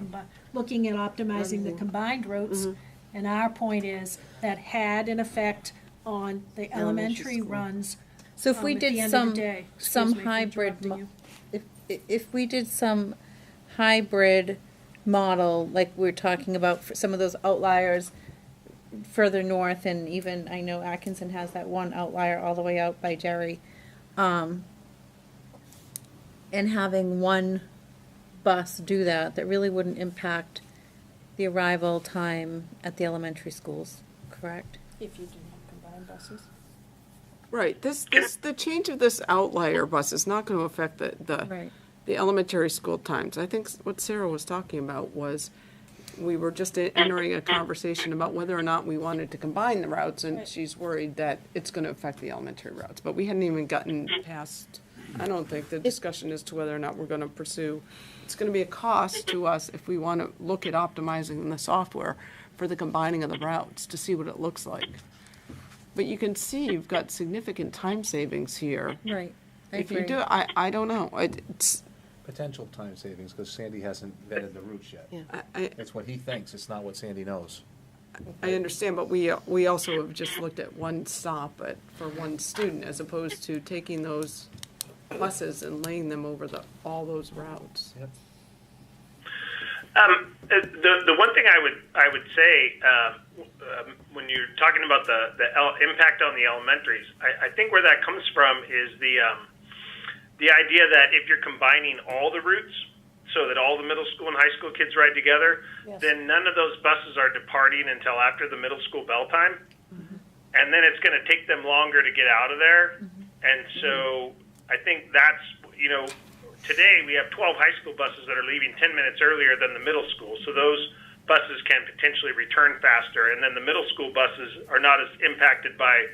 looking at optimizing the combined routes. And our point is that had an effect on the elementary runs. So if we at the did end of some, the day. some Excuse me for hybrid, interrupting you. if we did some hybrid model, like we're talking about for some of those outliers further north, and even, I know Atkinson has that one outlier all the way out by Jerry. and having one bus do that, that really wouldn't impact the arrival time at the elementary schools, correct? If you do have combined buses. Right, the change of this outlier bus is not gonna affect Right. the elementary school times. I think what Sarah was talking about was, we were just entering a conversation about whether or not we wanted to combine the routes, and she's worried that it's gonna affect the elementary routes. But we hadn't even gotten past, I don't think, the discussion as to whether or not we're gonna pursue. It's gonna be a cost to us if we wanna look at optimizing the software for the combining of the routes to see what it looks like. But you can see you've got significant time savings here. Right. If you do, I don't know. It's, Potential time savings, because Sandy hasn't vetted the routes yet. I It's what he thinks, it's not what Sandy knows. understand, but we also have just looked at one stop for one student, as opposed to taking those buses and laying them over all those routes. Yep. The one thing I would say when you're talking about the impact on the elementaries, I think where that comes from is the idea that if you're combining all the routes, so that all the middle school and high school kids ride together, then none of those buses are departing until after the middle school bell time, and then it's going to take them longer to get out of there. And so I think that's, today we have 12 high school buses that are leaving 10 minutes earlier than the middle school, so those buses can potentially return faster, and then the middle school buses are not as impacted by,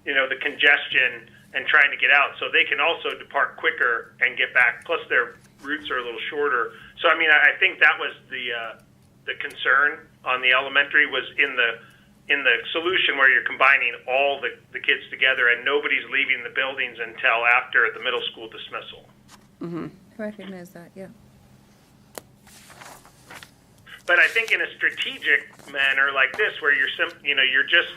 the congestion and trying to get out, so they can also depart quicker and get back, plus their routes are a little shorter. So, I think that was the concern on the elementary, was in the solution where you're combining all the kids together and nobody's leaving the buildings until after the middle school dismissal. I recognize that, yeah. But I think in a strategic manner like this, where you're just,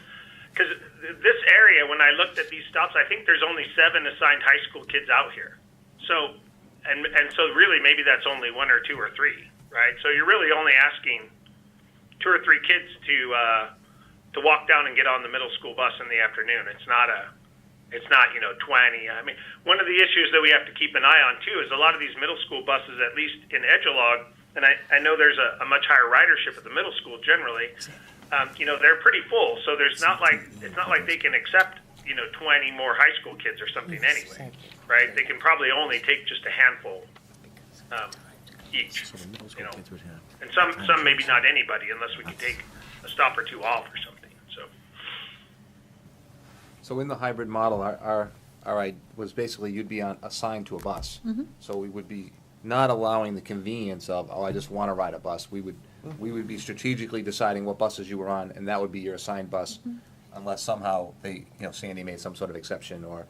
because this area, when I looked at these stops, I think there's only 7 assigned high school kids out here. So, and so really maybe that's only 1 or 2 or 3, right? So you're really only asking 2 or 3 kids to walk down and get on the middle school bus in the afternoon. It's not 20. One of the issues that we have to keep an eye on too is a lot of these middle school buses, at least in Edgelog, and I know there's a much higher ridership at the middle school generally. They're pretty full, so it's not like they can accept 20 more high school kids or something anyway, right? They can probably only take just a handful each, and some maybe not anybody, unless we can take a stop or 2 off or something. So in the hybrid model, our was basically you'd be assigned to a bus. So we would be not allowing the convenience of, I just want to ride a bus. We would be strategically deciding what buses you were on, and that would be your assigned bus, unless somehow Sandy made some sort of exception, or,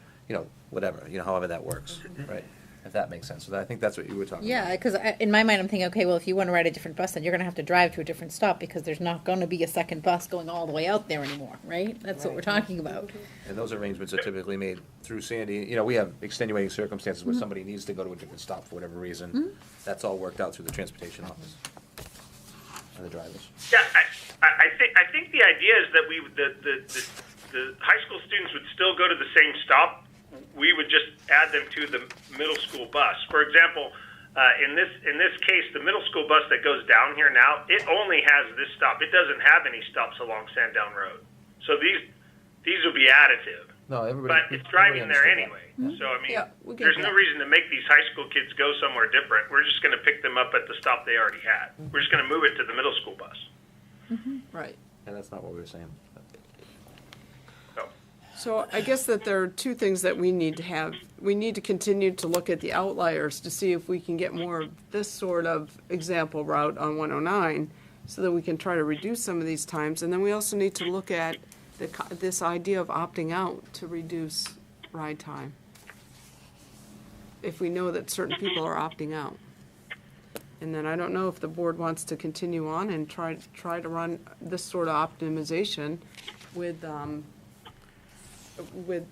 whatever, however that works, right? If that makes sense. So I think that's what you were talking about. Yeah, because in my mind, I'm thinking, okay, well, if you want to ride a different bus, then you're going to have to drive to a different stop, because there's not going to be a second bus going all the way out there anymore, right? That's what we're talking about. And those arrangements are typically made through Sandy. We have extenuating circumstances where somebody needs to go to a different stop for whatever reason. That's all worked out through the transportation office and the drivers. Yeah, I think the idea is that the high school students would still go to the same stop. We would just add them to the middle school bus. For example, in this case, the middle school bus that goes down here now, it only has this stop. It doesn't have any stops along Sandown Road. So these will be additive. No, but it's driving there anyway. So there's no reason to make these high school kids go somewhere different. We're just going to pick them up at the stop they already had. We're just going to move it to the middle school bus. Right. And that's not what we were saying. So I guess that there are 2 things that we need to have. We need to continue to look at the outliers to see if we can get more of this sort of example route on 109, so that we can try to reduce some of these times. And then we also need to look at this idea of opting out to reduce ride time, if we know that certain people are opting out. And then I don't know if the board wants to continue on and try to run this sort of optimization with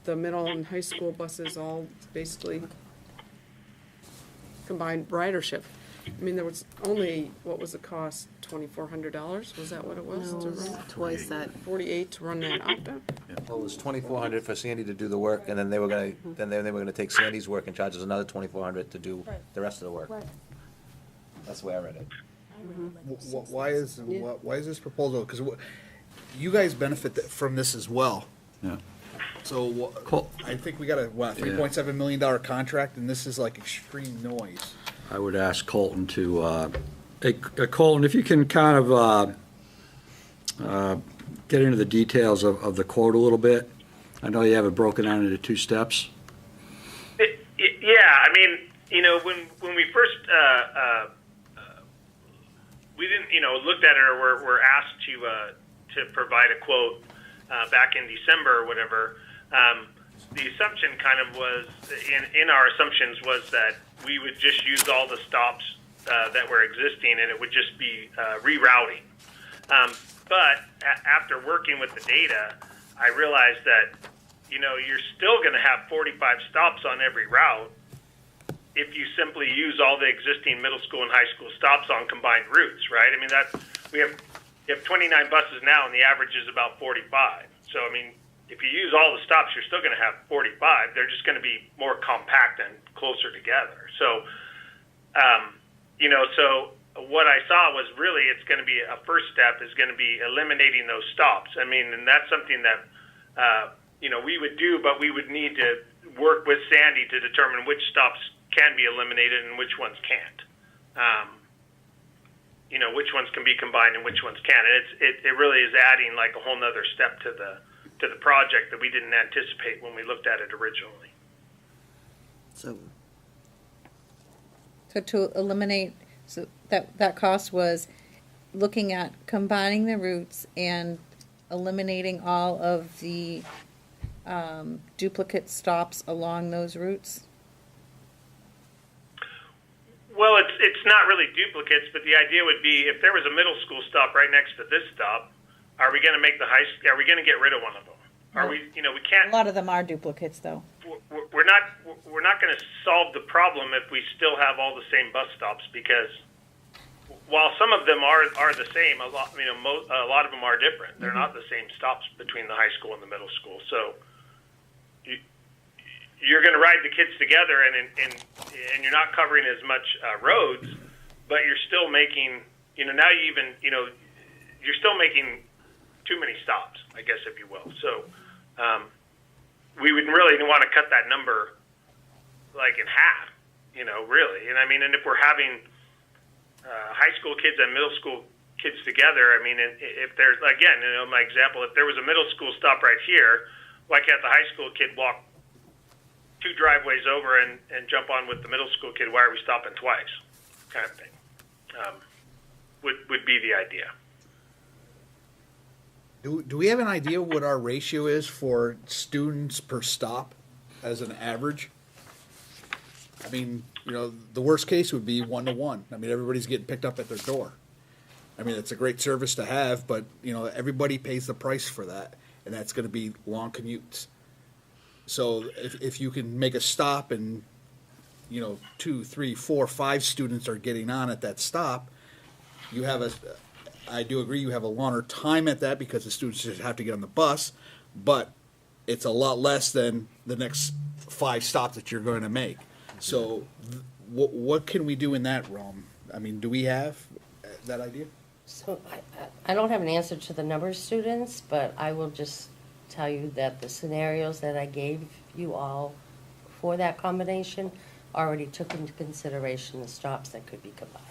the middle and high school buses all basically combined ridership. There was only, what was the cost, $2,400, was that what it was? No, to it was run? twice that. 48 to run that opt-out? Well, it was 2,400 for Sandy to do the work, and then they were gonna take Sandy's work and charge us another 2,400 to do the rest of the work. That's the way I read it. Why is this proposal? Because you guys benefit from this as well. Yeah. So I think we got a $3.7 million contract, and this is like extreme noise. I would ask Colton to, Colton, if you can kind of get into the details of the quote a little bit. I know you have it broken down into 2 steps. Yeah, I mean, when we first we didn't, looked at it or were asked to provide a quote back in December or whatever. The assumption kind of was, in our assumptions was that we would just use all the stops that were existing and it would just be rerouting. But after working with the data, I realized that, you're still going to have 45 stops on every route if you simply use all the existing middle school and high school stops on combined routes, right? I mean, you have 29 buses now and the average is about 45. So, I mean, if you use all the stops, you're still going to have 45. They're just going to be more compact and closer together. So, so what I saw was really it's going to be a first step is going to be eliminating those stops. I mean, and that's something that, we would do, but we would need to work with Sandy to determine which stops can be eliminated and which ones can't. Which ones can be combined and which ones can't. And it really is adding like a whole nother step to the project that we didn't anticipate when we looked at it originally. So to eliminate, so that cost was looking at combining the routes and eliminating all of the duplicate stops along those routes? Well, it's not really duplicates, but the idea would be if there was a middle school stop right next to this stop, are we going to make are we going to get rid of one of them? Are we, we can't. A lot of them are duplicates, though. We're not going to solve the problem if we still have all the same bus stops, because while some of them are the same, a lot of them are different. They're not the same stops between the high school and the middle school. So you're going to ride the kids together, and you're not covering as much roads, but you're still making, now you're still making too many stops, I guess, if you will. So we would really want to cut that number like in half, really. And I mean, and if we're having high school kids and middle school kids together, I mean, if there's, again, my example, if there was a middle school stop right here, why can't the high school kid walk 2 driveways over and jump on with the middle school kid? Why are we stopping twice? Kind of thing. Would be the idea. Do we have an idea what our ratio is for students per stop as an average? I mean, the worst case would be 1-to-1. I mean, everybody's getting picked up at their door. I mean, it's a great service to have, but, everybody pays the price for that, and that's going to be long commutes. So if you can make a stop and, 2, 3, 4, 5 students are getting on at that stop, I do agree you have a longer time at that because the students just have to get on the bus, but it's a lot less than the next 5 stops that you're going to make. So what can we do in that realm? I mean, do we have that idea? So I don't have an answer to the number of students, but I will just tell you that the scenarios that I gave you all for that combination already took into consideration the stops that could be combined.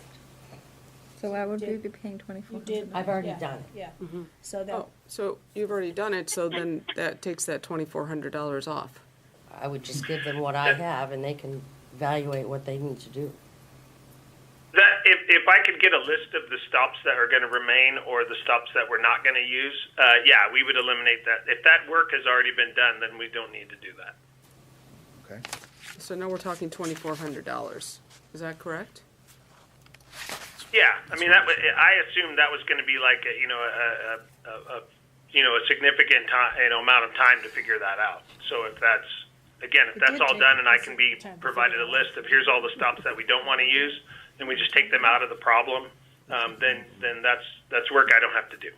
So why would we be paying $2,400? I've already done it. Yeah. Mm-hmm. So that. So you've already done it, so then that takes that $2,400 off. I would just give them what I have, and they can evaluate what they need to do. That if I could get a list of the stops that are going to remain or the stops that we're not going to use, we would eliminate that. If that work has already been done, then we don't need to do that. Okay. So now we're talking $2,400. Is that correct? Yeah, I mean I assumed that was going to be like a significant amount of time to figure that out. So if that's all done and I can be provided a list of here's all the stops that we don't want to use, and we just take them out of the problem, then that's work I don't have to do.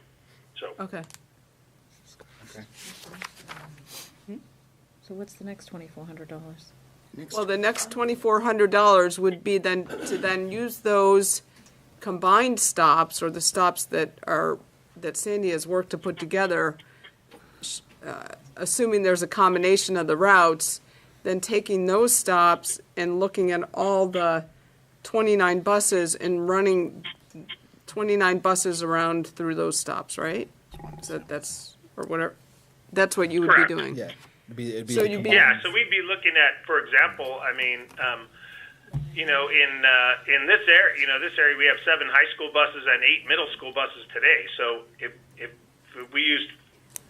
So Okay. So what's the next $2,400? Well, the next $2,400 would be then to then use those combined stops, or the stops that Sandy has worked to put together, assuming there's a combination of the routes, then taking those stops and looking at all the 29 buses and running 29 buses around through those stops, right? So that's, or whatever, that's what you would Correct. be doing. Yeah. It'd be So you'd be- yeah, so we'd be looking at, for example, I mean, in this area, this area we have 7 high school buses and 8 middle school buses today. So if we used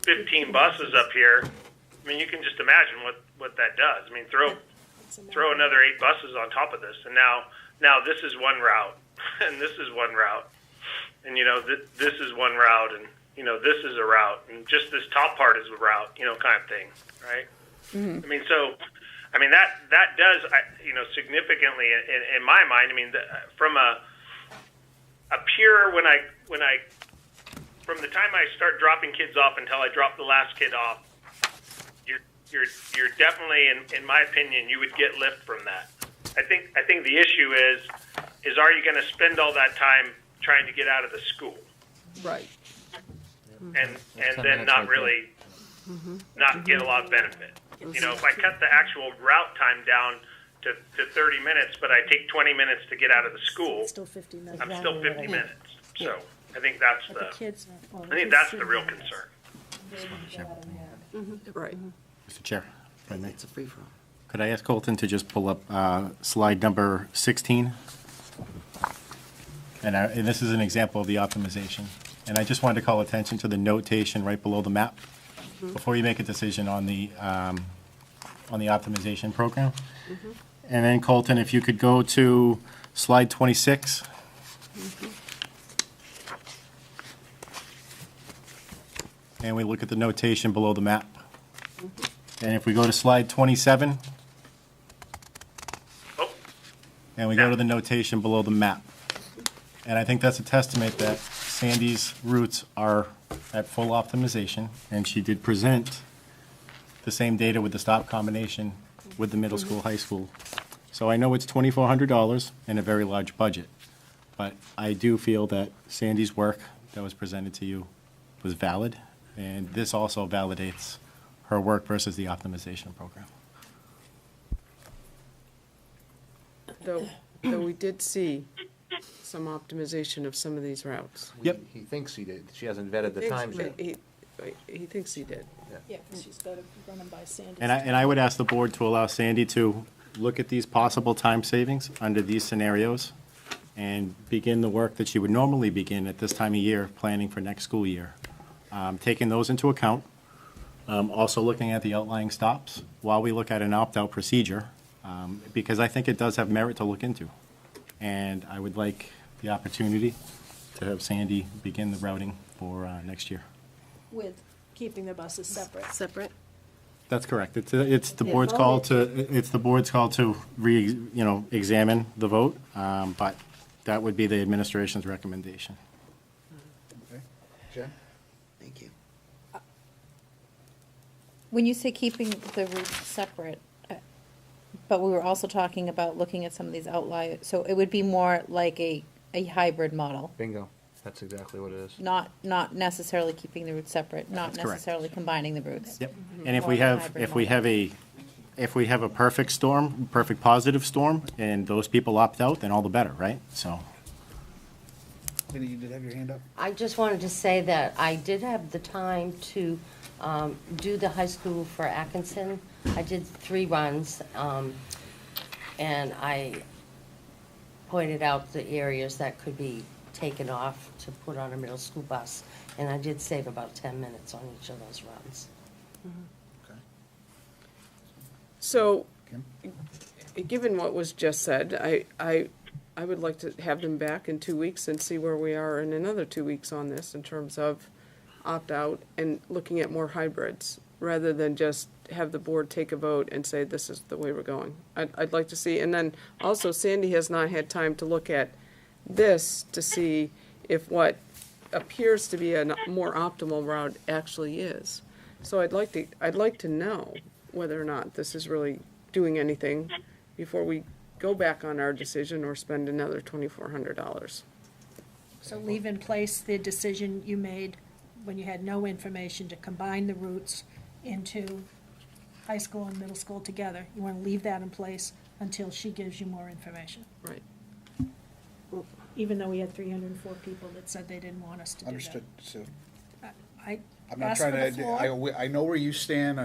15 buses up here, I mean, you can just imagine what that does. I mean, throw another 8 buses on top of this, and now this is one route, and this is one route, and this is one route, and this is a route, and just this top part is a route, kind of thing, right? Mm-hmm. I mean, that does, significantly in my mind. I mean, from a pure when I from the time I start dropping kids off until I drop the last kid off, you're definitely, in my opinion, you would get lift from that. I think the issue is are you going to spend all that time trying to get out of the school? Right. And then not really not get a lot of benefit. If I cut the actual route time down to 30 minutes, but I take 20 minutes to get out of the school, Still 50 minutes. I'm still 50 minutes. So I think that's But the kids, I think that's the real concern. Right. Mr. Chair, if I may. It's a free-for-all. Could I ask Colton to just pull up slide number 16? And this is an example of the optimization. And I just wanted to call attention to the notation right below the map before you make a decision on the optimization program. And then Colton, if you could go to slide 26. And we look at the notation below the map. And if we go to slide 27. And we go to the notation below the map. And I think that's a testament that Sandy's routes are at full optimization, and she did present the same data with the stop combination with the middle school, high school. So I know it's $2,400 and a very large budget, but I do feel that Sandy's work that was presented to you was valid, and this also validates her work versus the optimization program. Though we did see some optimization of some of these routes. Yep. He thinks he did. She hasn't vetted the times yet. He thinks he did. yeah, 'cause she's got to run them by Sandy. And I would ask the board to allow Sandy to look at these possible time savings under these scenarios and begin the work that she would normally begin at this time of year, planning for next school year. Taking those into account, also looking at the outlying stops while we look at an opt-out procedure, because I think it does have merit to look into. And I would like the opportunity to have Sandy begin the routing for next year. With keeping the buses separate. Separate? That's correct. It's the board's call to examine the vote, but that would be the administration's recommendation. Jen? Thank you. When you say keeping the routes separate, but we were also talking about looking at some of these outliers, so it would be more like a hybrid model, Bingo. That's exactly what it is. not necessarily keeping the routes separate, not That's correct. necessarily combining the routes. Yep. And if More we of a have, hybrid if we model. have a perfect storm, perfect positive storm, and those people opt out, then all the better, right? So, Vinnie, you did have your hand up? I just wanted to say that I did have the time to do the high school for Atkinson. I did 3 runs, and I pointed out the areas that could be taken off to put on a middle school bus. And I did save about 10 minutes on each of those runs. Okay. So, Kim? given what was just said, I would like to have them back in 2 weeks and see where we are in another 2 weeks on this in terms of opt-out and looking at more hybrids, rather than just have the board take a vote and say, this is the way we're going. I'd like to see, and then also Sandy has not had time to look at this to see if what appears to be a more optimal route actually is. So I'd like to know whether or not this is really doing anything before we go back on our decision or spend another $2,400. So leave in place the decision you made when you had no information to combine the routes into high school and middle school together. You want to leave that in place until she gives you more information. Right. Even though we had 304 people that said they didn't want us to do that. Understood, Sue. I I'm not asked trying for the to, floor. I know where you stand,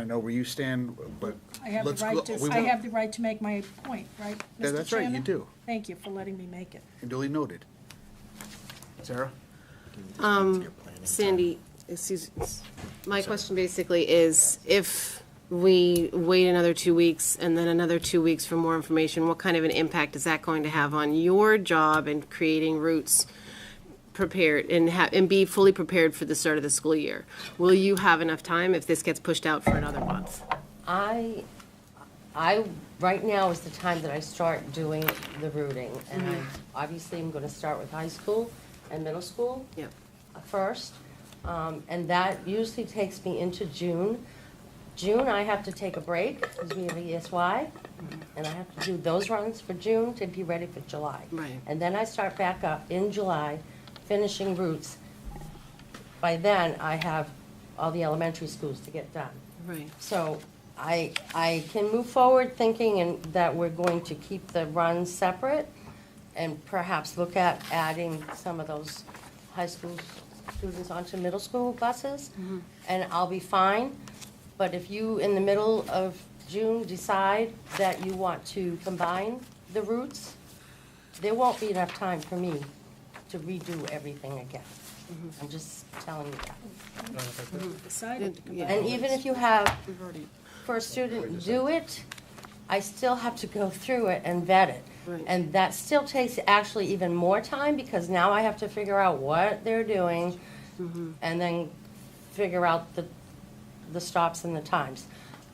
but I have let's the right go- to, we I won't- have the right to make my point, right, Mr. Yeah, that's right, you Chairman? do. Thank you for letting me make it. And duly noted. Sarah? Sandy, my question basically is, if we wait another 2 weeks and then another 2 weeks for more information, what kind of an impact is that going to have on your job in creating routes prepared and be fully prepared for the start of the school year? Will you have enough time if this gets pushed out for another month? I right now is the time that I start doing the routing, and I obviously am going to start with high school and middle school first, and that usually takes me into June. June, I have to take a break because we have ESY, and I have to do those runs for June to be ready for July. Right. And then I start back up in July, finishing routes. By then, I have all the elementary schools to get done. Right. So I can move forward thinking that we're going to keep the runs separate and perhaps look at adding some of those high school students onto middle school buses, and I'll be fine. But if you, in the middle of June, decide that you want to combine the routes, there won't be enough time for me to redo everything again. I'm just telling you that. Decided to combine. And even if you have, for a student, do it, I still have to go through it and vet it. Right. And that still takes actually even more time, because now I have to figure out what they're doing and then figure out the stops and the times.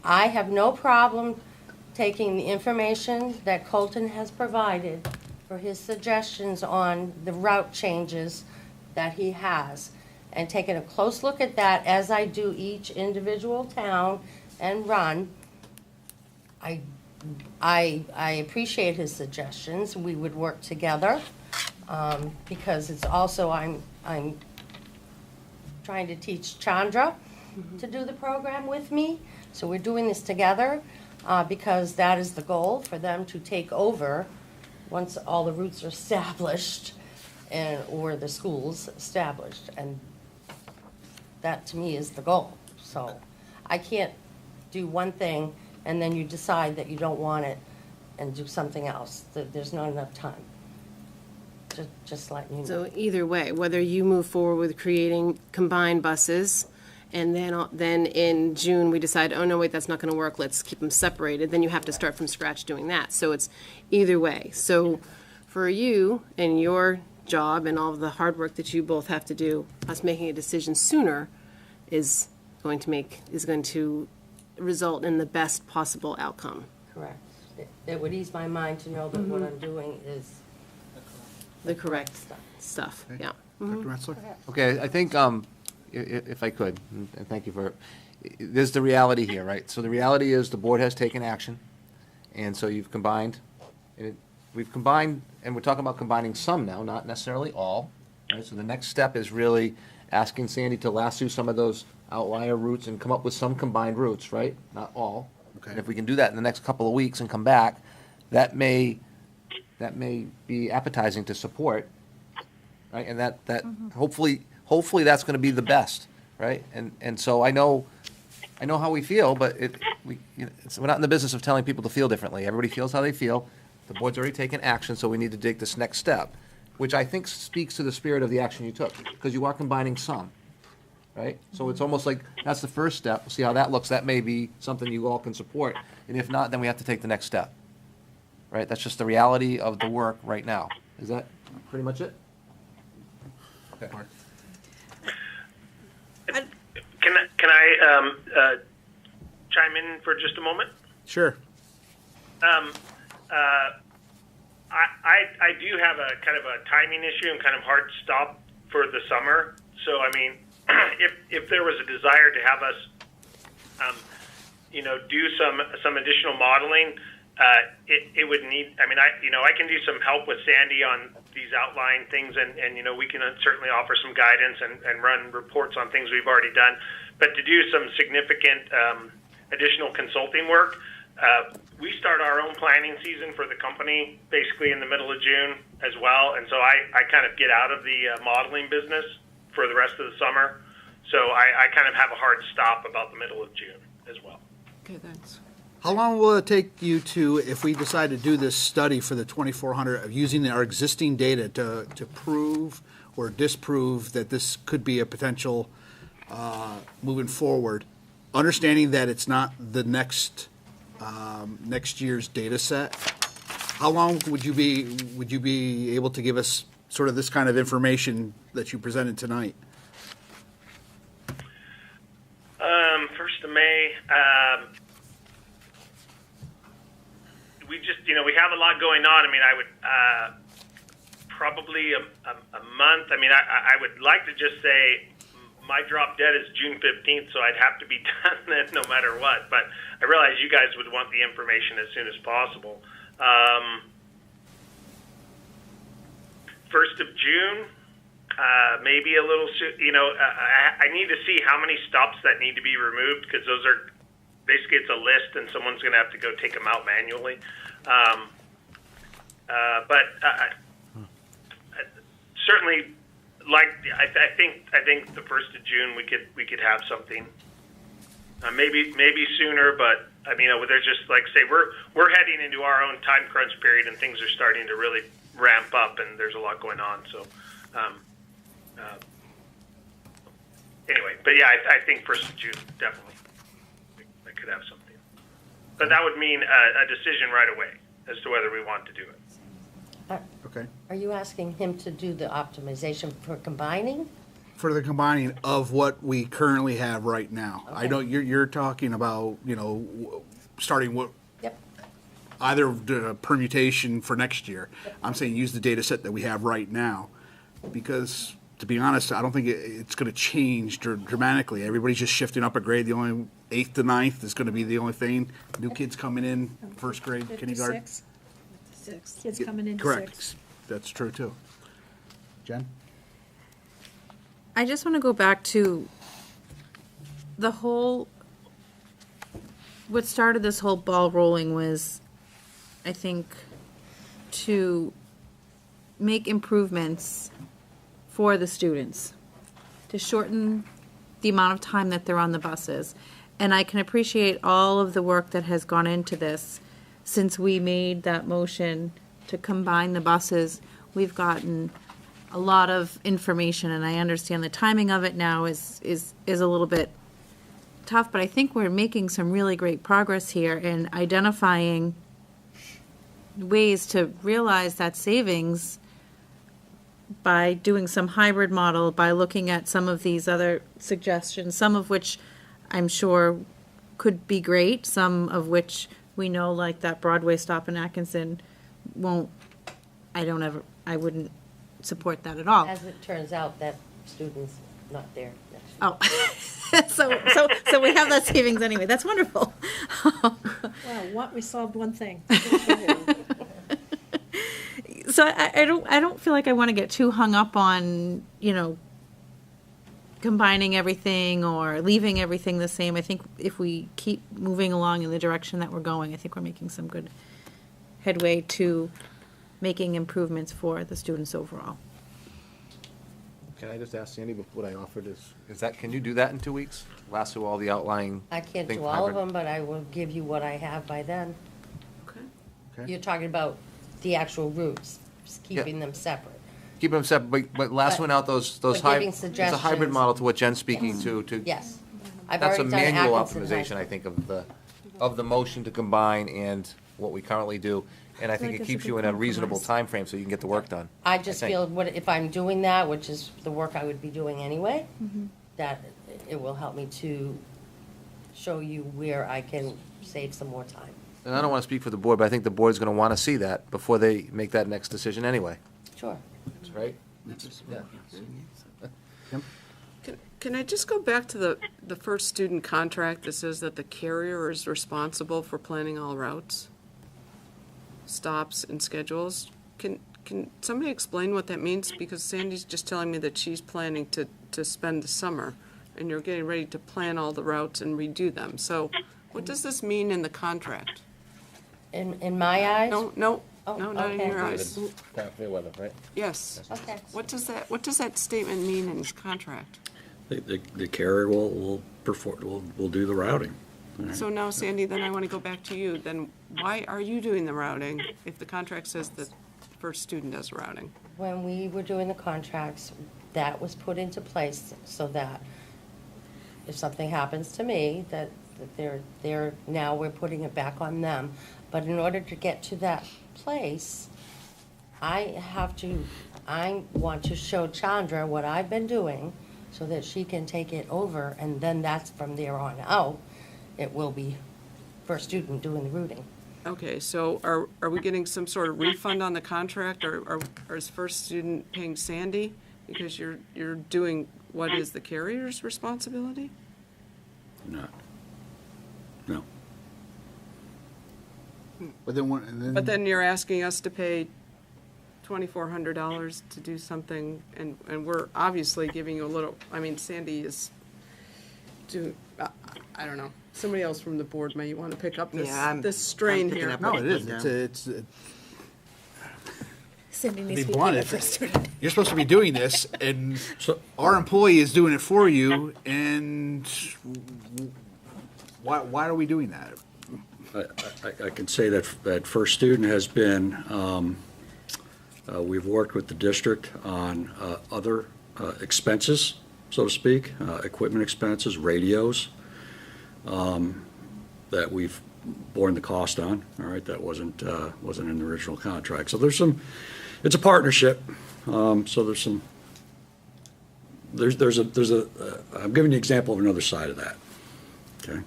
I have no problem taking the information that Colton has provided for his suggestions on the route changes that he has, and taking a close look at that as I do each individual town and run. I appreciate his suggestions. We would work together, because it's also, I'm trying to teach Chandra to do the program with me. So we're doing this together, because that is the goal, for them to take over once all the routes are established or the schools established. And that, to me, is the goal. So I can't do one thing and then you decide that you don't want it and do something else. There's not enough time. Just letting you know. So either way, whether you move forward with creating combined buses, and then in June, we decide, oh, no, wait, that's not going to work, let's keep them separated, then you have to start from scratch doing that. So it's either way. So for you and your job and all of the hard work that you both have to do, us making a decision sooner is going to result in the best possible outcome. Correct. It would ease my mind to know that what I'm doing is The correct stuff, yeah. Dr. Metzler? Okay, I think, if I could, and thank you for, there's the reality here, right? So the reality is the board has taken action, and so you've combined, we've combined, and we're talking about combining some now, not necessarily all, right? So the next step is really asking Sandy to lasso some of those outlier routes and come up with some combined routes, right? Not all. Okay. And if we can do that in the next couple of weeks and come back, that may be appetizing to support, right? And that hopefully that's going to be the best, right? And so I know how we feel, but we're not in the business of telling people to feel differently. Everybody feels how they feel. The board's already taken action, so we need to take this next step, which I think speaks to the spirit of the action you took, because you are combining some, right? So it's almost like that's the first step. We'll see how that looks. That may be something you all can support, and if not, then we have to take the next step. Right, that's just the reality of the work right now. Is that pretty much it? Okay. Can I chime in for just a moment? Sure. I do have a kind of a timing issue and kind of hard stop for the summer. So, I mean, if there was a desire to have us, do some additional modeling, it would need, I can do some help with Sandy on these outlying things, and we can certainly offer some guidance and run reports on things we've already done. But to do some significant additional consulting work, we start our own planning season for the company basically in the middle of June as well. And so I kind of get out of the modeling business for the rest of the summer. So I kind of have a hard stop about the middle of June as well. Okay, thanks. How long will it take you to, if we decide to do this study for the 2,400, of using our existing data to prove or disprove that this could be a potential moving forward, understanding that it's not the next year's data set? How long would you be able to give us sort of this kind of information that you presented tonight? 1st of May. We just, we have a lot going on. I mean, I would probably a month. I mean, I would like to just say my drop dead is June 15th, so I'd have to be done then no matter what. But I realize you guys would want the information as soon as possible. 1st of June, maybe a little soon. I need to see how many stops that need to be removed, because those are basically, it's a list, and someone's going to have to go take them out manually. But certainly, I think the 1st of June we could have something. Maybe sooner, but I mean, there's just, like say, we're heading into our own time crunch period, and things are starting to really ramp up, and there's a lot going on. So anyway, but yeah, I think 1st of June definitely I could have something, but that would mean a decision right away as to whether we want to do it. Okay. Are you asking him to do the optimization for combining? For the combining of what we currently have right now. I know you're talking about, starting what, Yep. either the permutation for next year. I'm saying use the data set that we have right now, because to be honest, I don't think it's going to change dramatically. Everybody's just shifting up a grade. The only 8th to 9th is going to be the only thing. New kids coming in, 1st grade, kindergarten. 6 kids coming into Correct. 6. That's true too. Jen? I just want to go back to the whole, what started this whole ball rolling was, I think, to make improvements for the students, to shorten the amount of time that they're on the buses. And I can appreciate all of the work that has gone into this. Since we made that motion to combine the buses, we've gotten a lot of information, and I understand the timing of it now is a little bit tough, but I think we're making some really great progress here in identifying ways to realize that savings by doing some hybrid model, by looking at some of these other suggestions, some of which I'm sure could be great, some of which we know, like that Broadway stop in Atkinson, I wouldn't support that at all. As it turns out, that student's not there next year. Oh, so we have that savings anyway. That's wonderful. Well, we solved one thing. So I don't feel like I want to get too hung up on, combining everything or leaving everything the same. I think if we keep moving along in the direction that we're going, I think we're making some good headway to making improvements for the students overall. Can I just ask Sandy, what I offered is that, can you do that in 2 weeks? Last through all the outlying? I can't think do all of hybrid? them, but I will give you what I have by then. Okay. You're talking about the actual routes, just keeping them separate. Keep them separate, but last one out, those but giving it's a hybrid suggestions. model to what Jen's speaking to. Yes. I've That's a already done manual Atkinson High optimization, I think, of the motion to combine and what we currently do. And I think it keeps you in a reasonable time frame so you can get the work done. I just think. feel if I'm doing that, which is the work I would be doing anyway, that it will help me to show you where I can save some more time. And I don't want to speak for the board, but I think the board's going to want to see that before they make that next decision anyway. Sure. Right? Yeah. Can I just go back to the first student contract that says that the carrier is responsible for planning all routes, stops, and schedules? Can somebody explain what that means? Because Sandy's just telling me that she's planning to spend the summer, and you're getting ready to plan all the routes and redo them. So what does this mean in the contract? In my eyes? No, not in your eyes. Kind of fair weather, right? Yes. Okay. What does that statement mean in this contract? The carrier will perform, will do the routing. All right? So now, Sandy, then I want to go back to you. Then why are you doing the routing if the contract says that the first student does routing? When we were doing the contracts, that was put into place so that if something happens to me, that they're now we're putting it back on them. But in order to get to that place, I want to show Chandra what I've been doing so that she can take it over, and then that's from there on out, it will be first student doing the routing. Okay, so are we getting some sort of refund on the contract, or is first student paying Sandy because you're doing what is the carrier's responsibility? No. But then you're asking us to pay $2,400 to do something, and we're obviously giving you a little, I mean, Sandy is I don't know. Somebody else from the board may want to pick up this strain here. No, it is. It's Cindy to needs be to be blunt, the first student. you're supposed to be doing this, and our employee is doing it for you, and why are we doing that? I can say that first student has been, we've worked with the district on other expenses, so to speak, equipment expenses, radios, that we've borne the cost on. All right, that wasn't in the original contract. So it's a partnership. So I'm giving you an example of another side of that. Okay.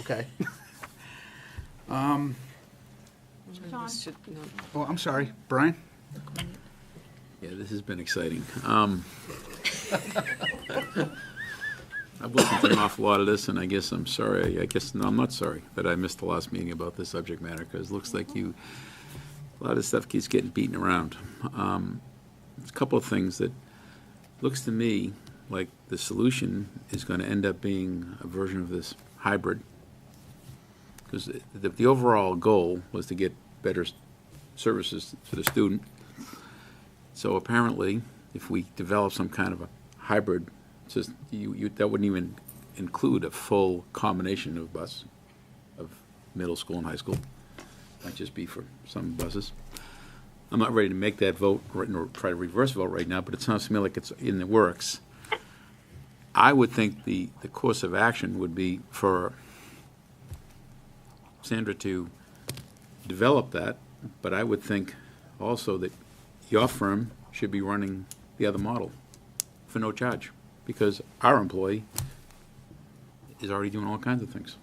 Okay. John. Oh, I'm sorry, Brian? Yeah, this has been exciting. I've listened to an awful lot of this, and I guess I'm sorry. No, I'm not sorry that I missed the last meeting about this subject matter, because it looks like a lot of stuff keeps getting beaten around. There's a couple of things that looks to me like the solution is going to end up being a version of this hybrid, because the overall goal was to get better services to the student. So apparently, if we develop some kind of a hybrid system, that wouldn't even include a full combination of bus, of middle school and high school. Might just be for some buses. I'm not ready to make that vote or try to reverse vote right now, but it sounds to me like it's in the works. I would think the course of action would be for Sandra to develop that, but I would think also that your firm should be running the other model for no charge, because our employee is already doing all kinds of things.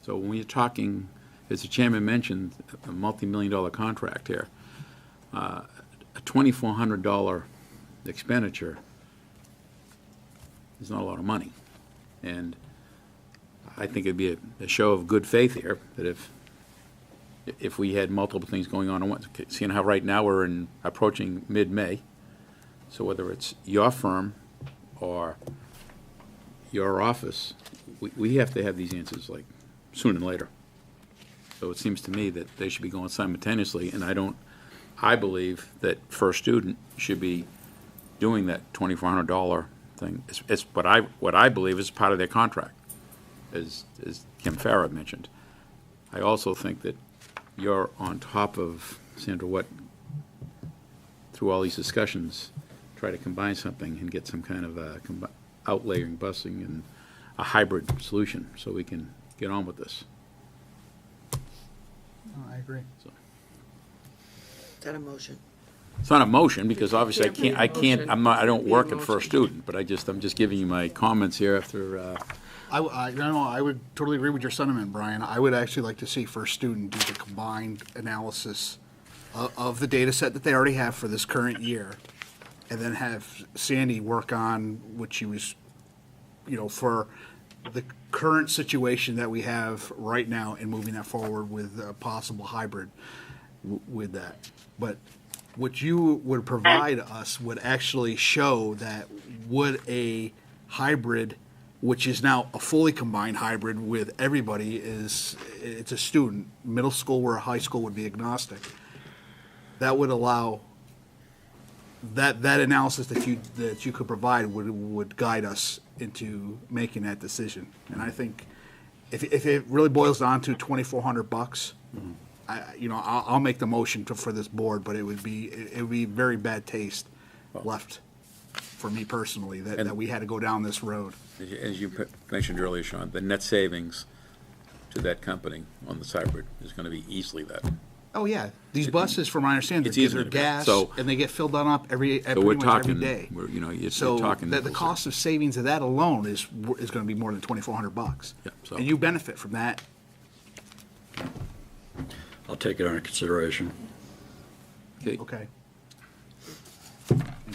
So when you're talking, as the chairman mentioned, a multi-million-dollar contract here, a $2,400 expenditure is not a lot of money. And I think it'd be a show of good faith here that if we had multiple things going on at once, seeing how right now we're approaching mid-May, so whether it's your firm or your office, we have to have these answers like sooner than later. So it seems to me that they should be going simultaneously, and I believe that first student should be doing that $2,400 thing. It's what I believe is part of their contract, as Kim Farah mentioned. I also think that you're on top of, Sandra, what, through all these discussions, try to combine something and get some kind of outlayering busing and a hybrid solution so we can get on with this. I agree. Is that a motion? It's not a motion, because obviously I don't work at motion. First Student, but I'm just giving you my comments here after I would totally agree with your sentiment, Brian. I would actually like to see First Student do the combined analysis of the data set that they already have for this current year, and then have Sandy work on what she was, for the current situation that we have right now and moving that forward with a possible hybrid with that. But what you would provide us would actually show that would a hybrid, which is now a fully combined hybrid with everybody, it's a student, middle school or high school would be agnostic. That would allow that analysis that you could provide would guide us into making that decision. And I think if it really boils down to $2,400, I'll make the motion for this board, but it would be very bad taste left for me personally that we had to go down this road. As you mentioned earlier, Sean, the net savings to that company on the hybrid is going to be easily that. Oh, yeah. These buses, from my understanding, these are gas, and they get filled up every day. You're talking the cost of savings of that alone is going to be more than $2,400. Yeah, so. And you benefit from that. I'll take it under consideration. Okay.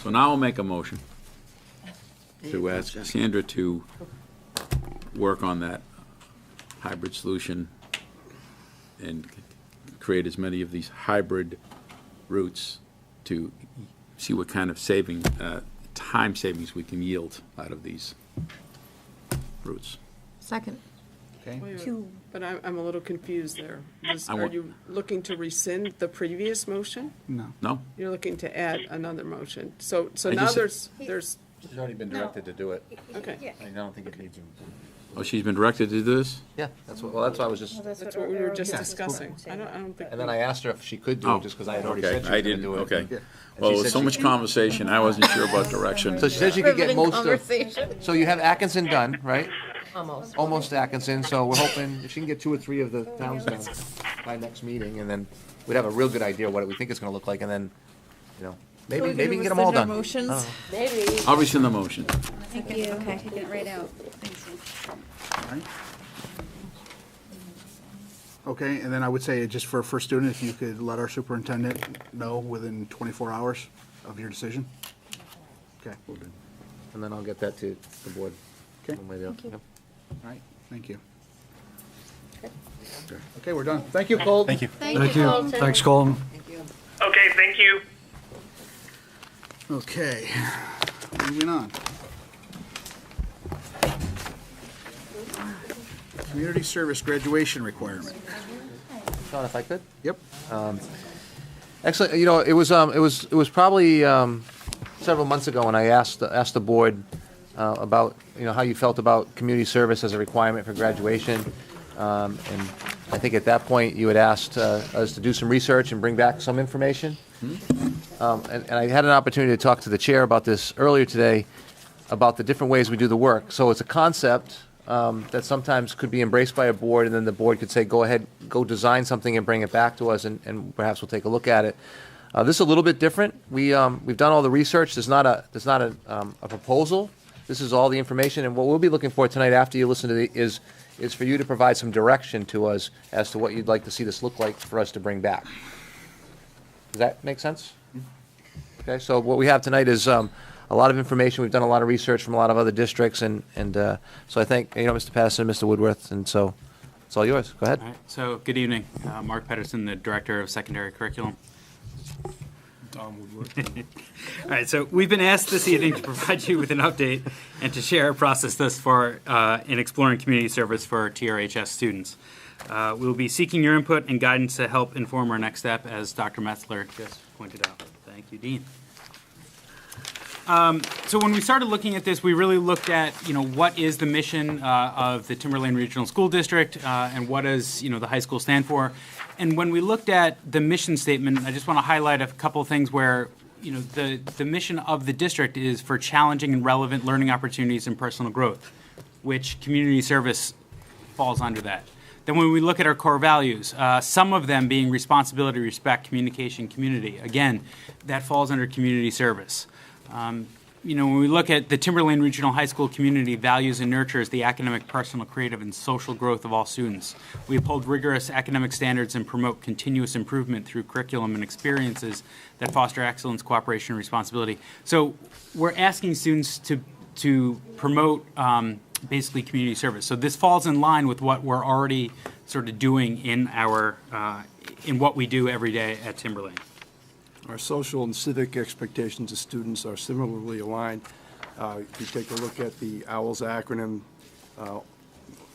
So now I'll make a motion to ask Sandra to work on that hybrid solution and create as many of these hybrid routes to see what kind of time savings we can yield out of these routes. Second. Okay. But I'm a little confused there. I Are want- you looking to rescind the previous motion? No. No? You're looking to add another motion. So I now just- there's, She's already been directed to do it. okay. I don't think it needs. Oh, she's been directed to do this? Yeah, that's what I was just. That's what we were just discussing. I don't think. And then I asked her if she could do it, just because I had already said she was I going to didn't, do it. okay. And Well, she with said so she- much conversation, I wasn't sure about direction. So she said she could get Riveting most of. conversation. So you have Atkinson done, right? Almost. Almost Atkinson, so we're hoping if she can get 2 or 3 of the towns done by next meeting, and then we'd have a real good idea what we think it's gonna look like, and then, maybe we can get them all done. Motions? Maybe. I'll rescind the motion. Thank you. Okay, taking it right out. Thanks. All right. Okay, and then I would say, just for First Student, if you could let our superintendent know within 24 hours of your decision. Okay. And then I'll get that to the board. Okay. One way or the other. Thank you. Yep. All right, thank you. Okay, we're done. Thank you, Cole. Thank you. Thank you, Colton. Thanks, Colin. Okay, thank you. Okay, moving on. Community service graduation requirement. Sean, if I could? Yep. Actually, it was probably several months ago when I asked the board about, how you felt about community service as a requirement for graduation. And I think at that point, you had asked us to do some research and bring back some information. And I had an opportunity to talk to the chair about this earlier today, about the different ways we do the work. So it's a concept that sometimes could be embraced by a board, and then the board could say, go ahead, go design something and bring it back to us, and perhaps we'll take a look at it. This is a little bit different. We've done all the research. There's not a proposal. This is all the information, and what we'll be looking for tonight after you listen to is for you to provide some direction to us as to what you'd like to see this look like for us to bring back. Does that make sense? Okay, so what we have tonight is a lot of information. We've done a lot of research from a lot of other districts, and so I thank Mr. Patterson, Mr. Woodworth, and so it's all yours. Go ahead. All right, so good evening. Mark Pedersen, the Director of Secondary Curriculum. All right, so we've been asked this evening to provide you with an update and to share our process thus far in exploring community service for TRHS students. We'll be seeking your input and guidance to help inform our next step, as Dr. Metzler just pointed out. Thank you, Dean. So when we started looking at this, we really looked at, what is the mission of the Timberlane Regional School District and what does, the high school stand for. And when we looked at the mission statement, I just want to highlight a couple of things where, the mission of the district is for challenging and relevant learning opportunities and personal growth, which community service falls under that. Then when we look at our core values, some of them being responsibility, respect, communication, community, again, that falls under community service. when we look at the Timberlane Regional High School community values and nurtures the academic, personal, creative, and social growth of all students. We uphold rigorous academic standards and promote continuous improvement through curriculum and experiences that foster excellence, cooperation, and responsibility. So we're asking students to promote basically community service. So this falls in line with what we're already sort of doing in what we do every day at Timberlane. Our social and civic expectations of students are similarly aligned. If you take a look at the OWLS acronym,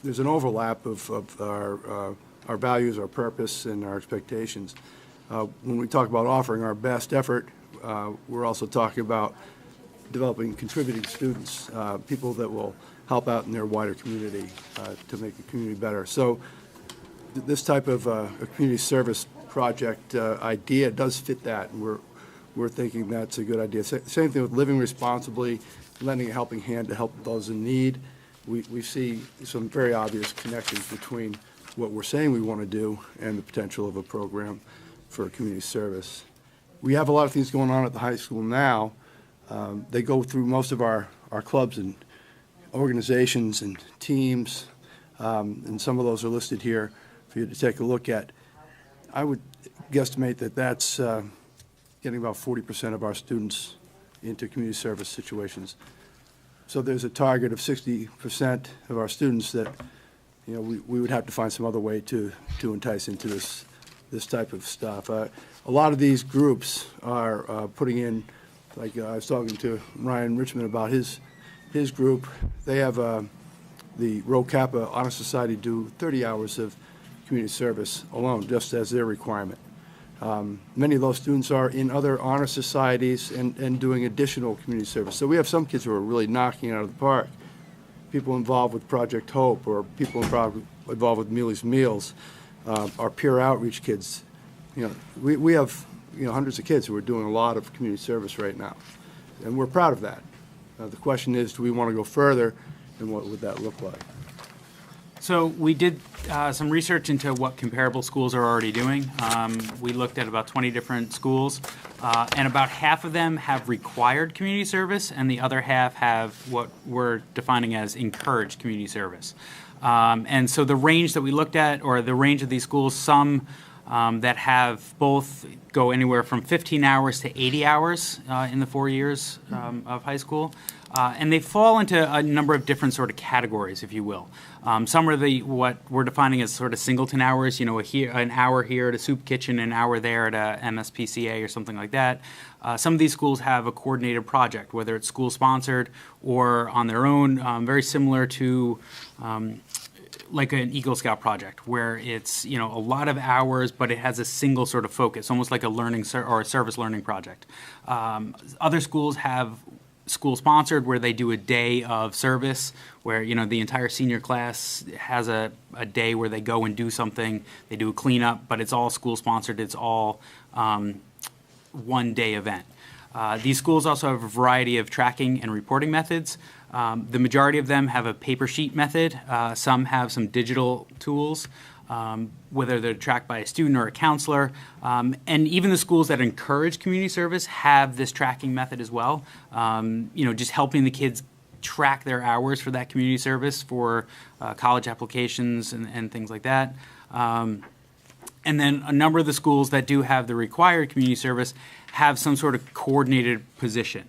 there's an overlap of our values, our purpose, and our expectations. When we talk about offering our best effort, we're also talking about developing contributing students, people that will help out in their wider community to make the community better. So this type of a community service project idea does fit that, and we're thinking that's a good idea. Same thing with living responsibly, lending a helping hand to help those in need. We see some very obvious connections between what we're saying we want to do and the potential of a program for community service. We have a lot of things going on at the high school now. They go through most of our clubs and organizations and teams, and some of those are listed here for you to take a look at. I would guesstimate that that's getting about 40% of our students into community service situations. So there's a target of 60% of our students that, we would have to find some other way to entice into this type of stuff. A lot of these groups are putting in, like I was talking to Ryan Richmond about his group. They have the Rho Kappa Honor Society do 30 hours of community service alone, just as their requirement. Many of those students are in other honor societies and doing additional community service. So we have some kids who are really knocking it out of the park. People involved with Project Hope, or people involved with Mealy's Meals, our peer outreach kids. We have hundreds of kids who are doing a lot of community service right now, and we're proud of that. The question is, do we want to go further, and what would that look like? So we did some research into what comparable schools are already doing. We looked at about 20 different schools, and about half of them have required community service, and the other half have what we're defining as encouraged community service. And so the range that we looked at, or the range of these schools, some that have both go anywhere from 15 hours to 80 hours in the 4 years of high school. And they fall into a number of different sort of categories, if you will. Some are what we're defining as sort of singleton hours, an hour here at a soup kitchen, an hour there at a MSPCA or something like that. Some of these schools have a coordinated project, whether it's school-sponsored or on their own, very similar to like an Eagle Scout project, where it's a lot of hours, but it has a single sort of focus, almost like a learning or a service learning project. Other schools have school-sponsored, where they do a day of service, where the entire senior class has a day where they go and do something. They do a cleanup, but it's all school-sponsored. It's all one-day event. These schools also have a variety of tracking and reporting methods. The majority of them have a paper sheet method. Some have some digital tools, whether they're tracked by a student or a counselor. And even the schools that encourage community service have this tracking method as well. Just helping the kids track their hours for that community service for college applications and things like that. And then a number of the schools that do have the required community service have some sort of coordinated position.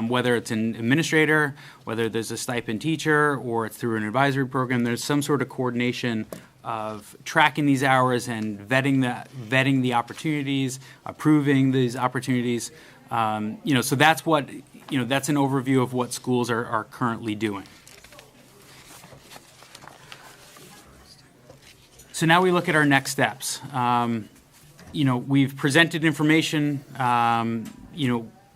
Whether it's an administrator, whether there's a stipend teacher, or it's through an advisory program, there's some sort of coordination of tracking these hours and vetting the opportunities, approving these opportunities. So that's what that's an overview of what schools are currently doing. So now we look at our next steps. We've presented information.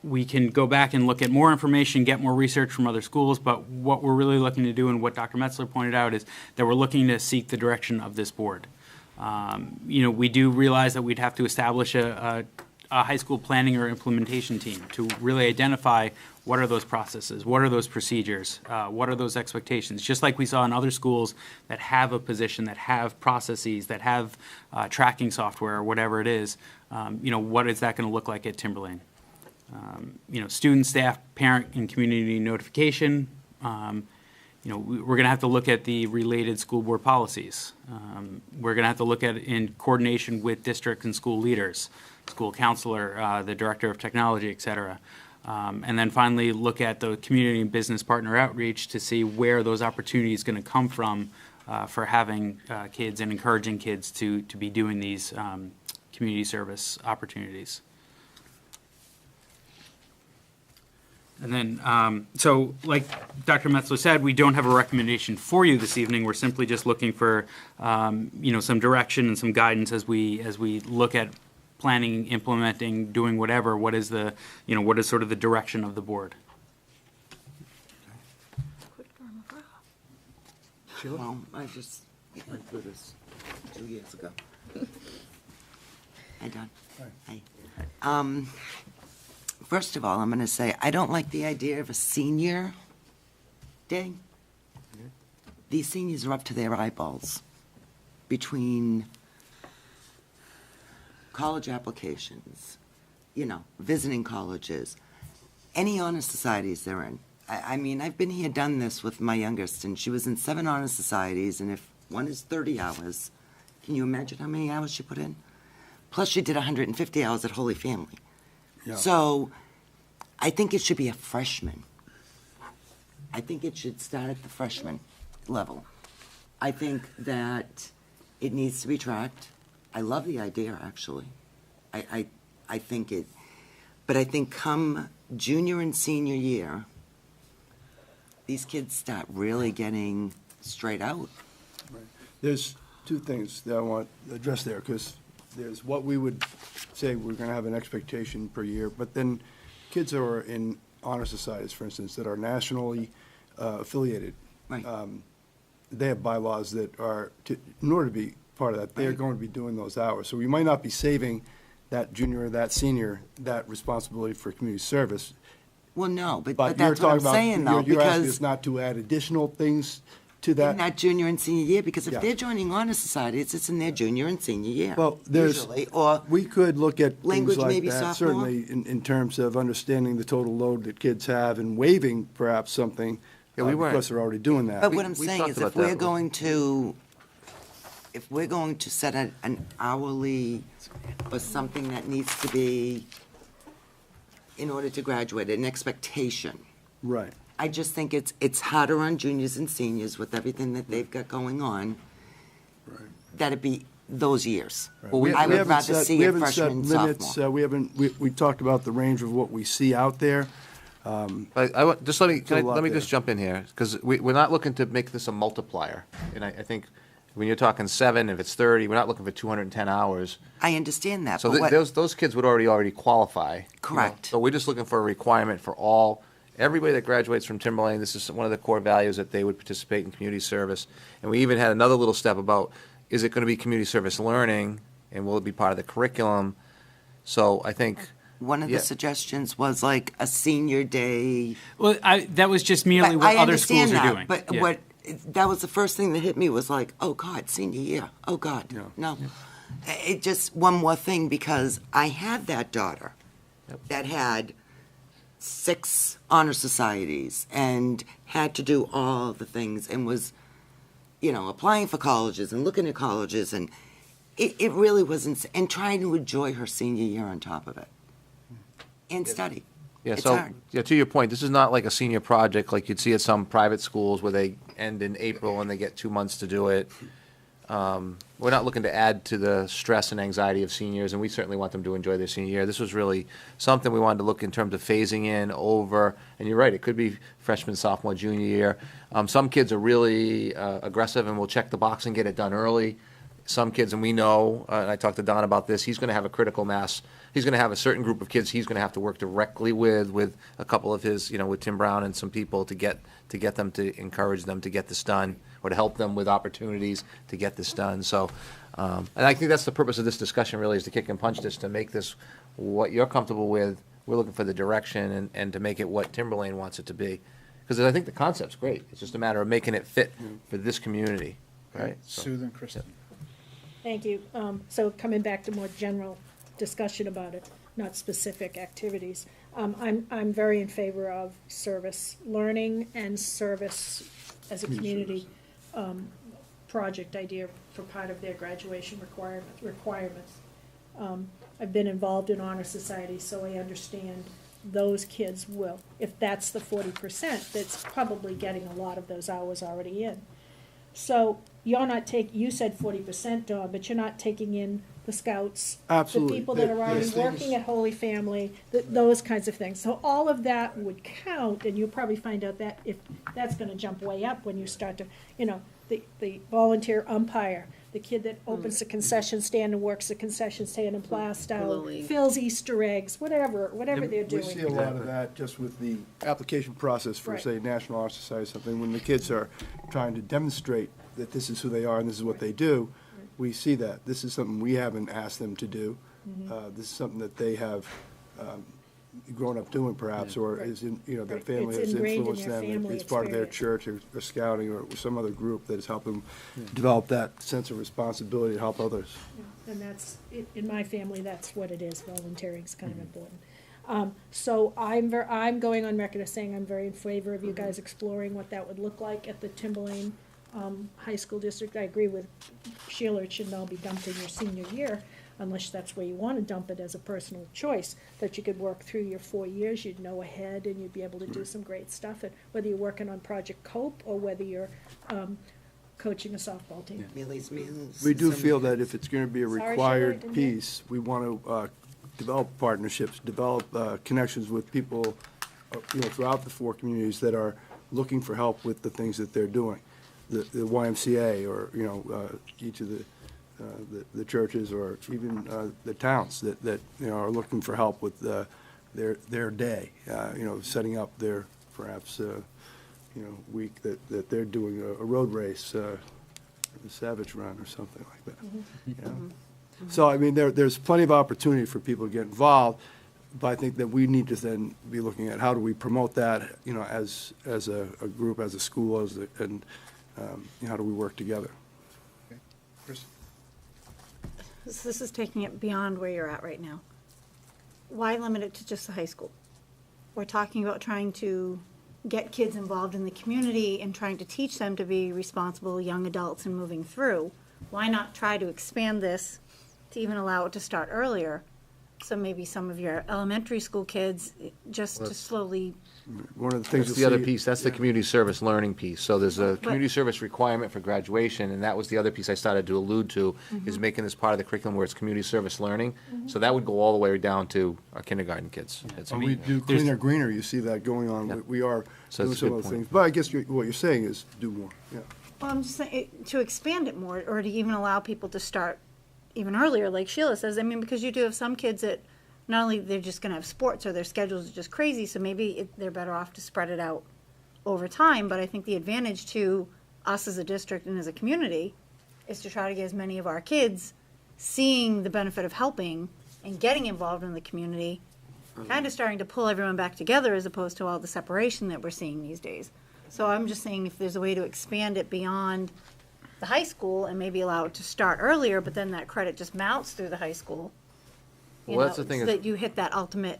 We can go back and look at more information, get more research from other schools, but what we're really looking to do, and what Dr. Metzler pointed out, is that we're looking to seek the direction of this board. We do realize that we'd have to establish a high school planning or implementation team to really identify what are those processes, what are those procedures, what are those expectations, just like we saw in other schools that have a position, that have processes, that have tracking software or whatever it is. What is that going to look like at Timberlane? Student, staff, parent, and community notification. We're going to have to look at the related school board policies. We're going to have to look at it in coordination with district and school leaders, school counselor, the director of technology, et cetera. And then finally, look at the community and business partner outreach to see where those opportunities are going to come from for having kids and encouraging kids to be doing these community service opportunities. And then, so like Dr. Metzler said, we don't have a recommendation for you this evening. We're simply just looking for, some direction and some guidance as we look at planning, implementing, doing whatever. What is the, what is sort of the direction of the board? Well, I just went through this 2 years ago. Hi, Don. Hi. First of all, I'm going to say, I don't like the idea of a senior day. These seniors are up to their eyeballs between college applications, visiting colleges, any honor societies they're in. I mean, I've been here, done this with my youngest, and she was in 7 honor societies, and if one is 30 hours, can you imagine how many hours she put in? Plus, she did 150 hours at Holy Family. Yeah. So, I think it should be a freshman. I think it should start at the freshman level. I think that it needs to be tracked. I love the idea, actually. I think it, but I think come junior and senior year, these kids start really getting straight out. Right. There's 2 things that I want to address there, because there's what we would say we're going to have an expectation per year, but then kids who are in honor societies, for instance, that are nationally affiliated, Right. They have bylaws that are, in order to be part of that, they're going to be doing those hours. So we might not be saving that junior or that senior that responsibility for community service. Well, no, but But you're that's what I'm talking about, saying, though, you're asking because us not to add additional things to that? in that junior and senior year, because if Yeah. they're joining honor societies, it's in their junior and senior year. Well, there's, usually, or we could look at things language like maybe that, sophomore. certainly in terms of understanding the total load that kids have and waiving perhaps something, Yeah, we weren't- because they're already doing that. But what I'm we saying talked is, about if we're that. going to set an hourly or something that needs to be in order to graduate, an expectation. Right. I just think it's harder on juniors and seniors with everything that they've got going on. Right. That it be those years. Well, we I would haven't rather set- see we a haven't set freshman, limits, sophomore. we talked about the range of what we see out there. Just let me, Still a lot let me there. just jump in here, because we're not looking to make this a multiplier. And I think when you're talking 7, if it's 30, we're not looking for 210 hours. I understand that, So but what, those kids would already qualify. you know. Correct. So we're just looking for a requirement for everybody that graduates from Timberlane. This is one of the core values, that they would participate in community service. And we even had another little step about, is it going to be community service learning, and will it be part of the curriculum? So I think, one of yeah. the suggestions was like a senior day. Well, that was just merely But what I other schools understand are that, doing. But Yeah. that was the first thing that hit me was like, oh God, senior year. Oh God, no. It just, one more thing, because I had that daughter that had 6 honor societies and had to do all the things and was, applying for colleges and looking at colleges, and it really wasn't, and trying to enjoy her senior year on top of it and study. yeah, It's so, hard. yeah, to your point, this is not like a senior project like you'd see at some private schools where they end in April and they get 2 months to do it. We're not looking to add to the stress and anxiety of seniors, and we certainly want them to enjoy their senior year. This was really something we wanted to look in terms of phasing in over, and you're right, it could be freshman, sophomore, junior year. Some kids are really aggressive and will check the box and get it done early. Some kids, and we know, and I talked to Don about this, he's going to have a critical mass. He's going to have a certain group of kids he's going to have to work directly with a couple of his, with Tim Brown and some people to get them, to encourage them to get this done, or to help them with opportunities to get this done. So, and I think that's the purpose of this discussion, really, is to kick and punch this, to make this what you're comfortable with. We're looking for the direction and to make it what Timberlane wants it to be. Because I think the concept's great. It's just a matter of making it fit for this community, right? So- Sue and Kristen. Thank you. So coming back to more general discussion about it, not specific activities. I'm very in favor of service learning and service as a community project idea for part of their graduation requirements. I've been involved in honor society, so I understand those kids will, if that's the 40%, that's probably getting a lot of those hours already in. So you're not you said 40%, Dawn, but you're not taking in the scouts, Absolutely. the people that are already There's things- working at Holy Family, those kinds of things. So all of that would count, and you'll probably find out that if that's gonna jump way up when you start to, the volunteer umpire, the kid that opens the concession stand and works the concession stand and Plastow, fills Easter eggs, whatever they're We see a doing. lot of that just with the application process for, Right. say, National Honor Society or something. When the kids are trying to demonstrate that this is who they are and this is what they do, we see that. This is something we haven't asked them to do. This is something that they have grown up doing perhaps, or is in, their Right. family It's has ingrained in influenced their them. family It's part of their church or scouting or some other group that has helped them develop that sense of responsibility to help others. And that's, in my family, that's what it is, volunteering is kind of important. So I'm going on record as saying I'm very in favor of you guys exploring what that would look like at the Timberlane High School District. I agree with Sheila, it shouldn't all be dumped in your senior year, unless that's where you want to dump it as a personal choice, that you could work through your 4 years, you'd know ahead, and you'd be able to do some great stuff, and whether you're working on Project Cope, or whether you're coaching a softball team. Millie's Mills. We do feel that if it's going to be a Sorry, Sheila, I required didn't piece, we want to develop partnerships, develop connections with people, throughout the 4 communities that are looking for help with the things that they're doing. The YMCA, or, each of the churches, or even the towns that are looking for help with their day, setting up their, perhaps, week that they're doing a road race, a Savage Run or something like that. So, I mean, there's plenty of opportunity for people to get involved, but I think that we need to then be looking at how do we promote that, as a group, as a school, and how do we work together? Chris? This is taking it beyond where you're at right now. Why limit it to just the high school? We're talking about trying to get kids involved in the community and trying to teach them to be responsible young adults and moving through. Why not try to expand this to even allow it to start earlier? So maybe some of your elementary school kids, just to slowly. One of the things That's the other piece, that's the community service learning piece. So there's a community service requirement for graduation, and that was the other piece I started to allude to, is making this part of the curriculum where it's community service learning. So that would go all the way down to our kindergarten kids. When we do Cleaner Greener, you see that going on. We are So doing that's a some good of those point. things. But I guess what you're saying is do more, yeah. Well, I'm just saying, to expand it more, or to even allow people to start even earlier, like Sheila says. I mean, because you do have some kids that not only they're just going to have sports, or their schedules are just crazy, so maybe they're better off to spread it out over time. But I think the advantage to us as a district and as a community is to try to get as many of our kids seeing the benefit of helping and getting involved in the community, kind of starting to pull everyone back together, as opposed to all the separation that we're seeing these days. So I'm just saying, if there's a way to expand it beyond the high school and maybe allow it to start earlier, but then that credit just mounts through the high school. Well, that's the thing So is- that you hit that ultimate.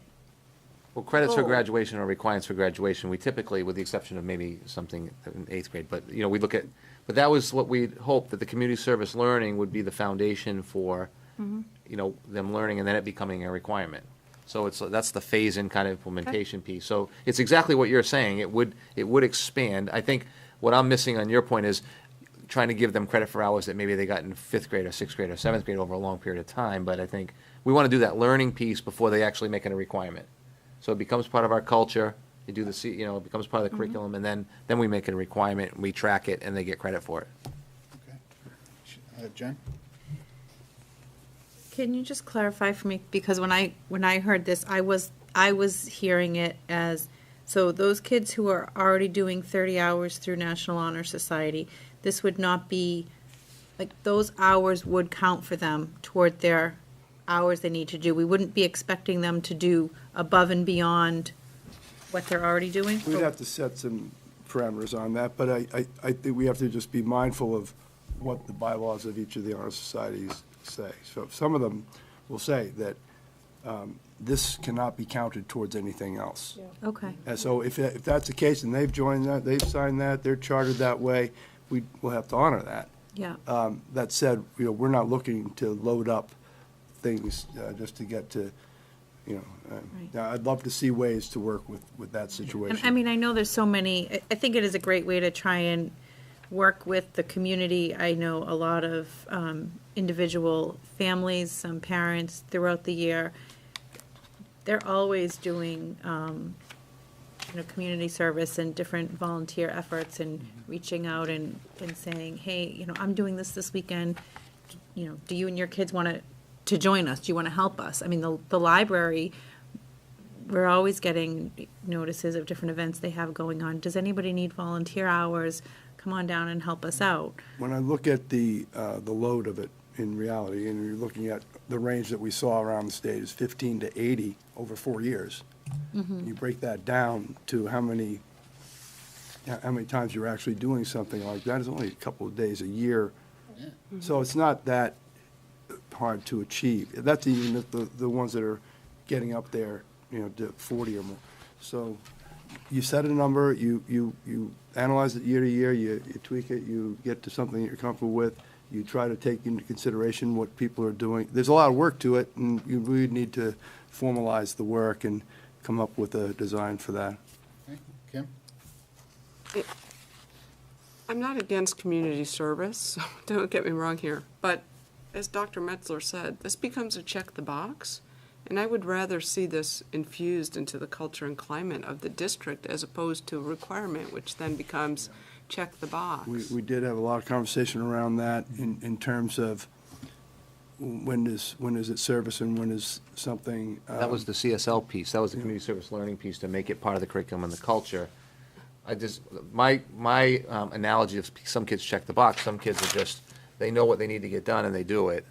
Well, credits for goal. graduation or requirements for graduation, we typically, with the exception of maybe something in 8th grade, but, we look at, but that was what we hoped, that the community service learning would be the foundation for, them learning, and then it becoming a requirement. So that's the phase-in kind of implementation piece. So it's exactly what you're saying. It would expand. I think what I'm missing on your point is trying to give them credit for hours that maybe they got in 5th grade or 6th grade or 7th grade over a long period of time. But I think we want to do that learning piece before they actually make it a requirement. So it becomes part of our culture. You do it becomes part of the curriculum, and then we make it a requirement, and we track it, and they get credit for it. Jen? Can you just clarify for me, because when I heard this, I was hearing it as, so those kids who are already doing 30 hours through National Honor Society, this would not be, like, those hours would count for them toward their hours they need to do. We wouldn't be expecting them to do above and beyond what they're already doing? We'd have to set some parameters on that, but I think we have to just be mindful of what the bylaws of each of the honor societies say. So some of them will say that this cannot be counted towards anything else. Okay. And so if that's the case, and they've joined that, they've signed that, they're chartered that way, we'll have to honor that. Yeah. That said, we're not looking to load up things just to get to, now I'd love to see ways to work with that situation. And I mean, I know there's so many, I think it is a great way to try and work with the community. I know a lot of individual families, some parents throughout the year, they're always doing, community service and different volunteer efforts and reaching out and saying, hey, I'm doing this weekend. Do you and your kids want to join us? Do you want to help us? I mean, the library, we're always getting notices of different events they have going on. Does anybody need volunteer hours? Come on down and help us out. When I look at the load of it in reality, and you're looking at the range that we saw around the state is 15 to 80 over 4 years. You break that down to how many times you're actually doing something like that. It's only a couple of days a year. So it's not that hard to achieve. That's even the ones that are getting up there, to 40 or more. So you set a number, you analyze it year to year, you tweak it, you get to something that you're comfortable with, you try to take into consideration what people are doing. There's a lot of work to it, and you really need to formalize the work and come up with a design for that. Kim? I'm not against community service, so don't get me wrong here, but as Dr. Metzler said, this becomes a check the box, and I would rather see this infused into the culture and climate of the district as opposed to a requirement, which then becomes check the box. We did have a lot of conversation around that in terms of when is it service and when is something. That was the CSL piece. That was the community service learning piece to make it part of the curriculum and the culture. My analogy of some kids check the box, some kids are just, they know what they need to get done and they do it.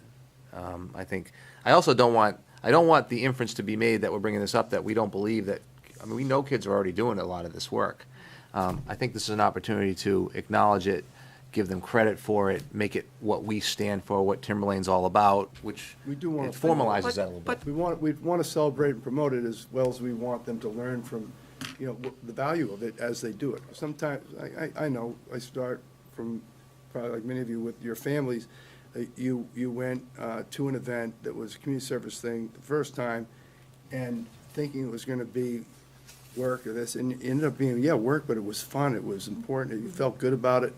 I also don't want the inference to be made that we're bringing this up that we don't believe that, we know kids are already doing a lot of this work. I think this is an opportunity to acknowledge it, give them credit for it, make it what we stand for, what Timberlane's all about, which We do want it to formalizes that a little bit. We want to celebrate and promote it as well as we want them to learn from, the value of it as they do it. Sometimes, I know, I start from, probably like many of you with your families, you went to an event that was a community service thing the first time and thinking it was going to be work or this, and it ended up being, work, but it was fun, it was important, you felt good about it,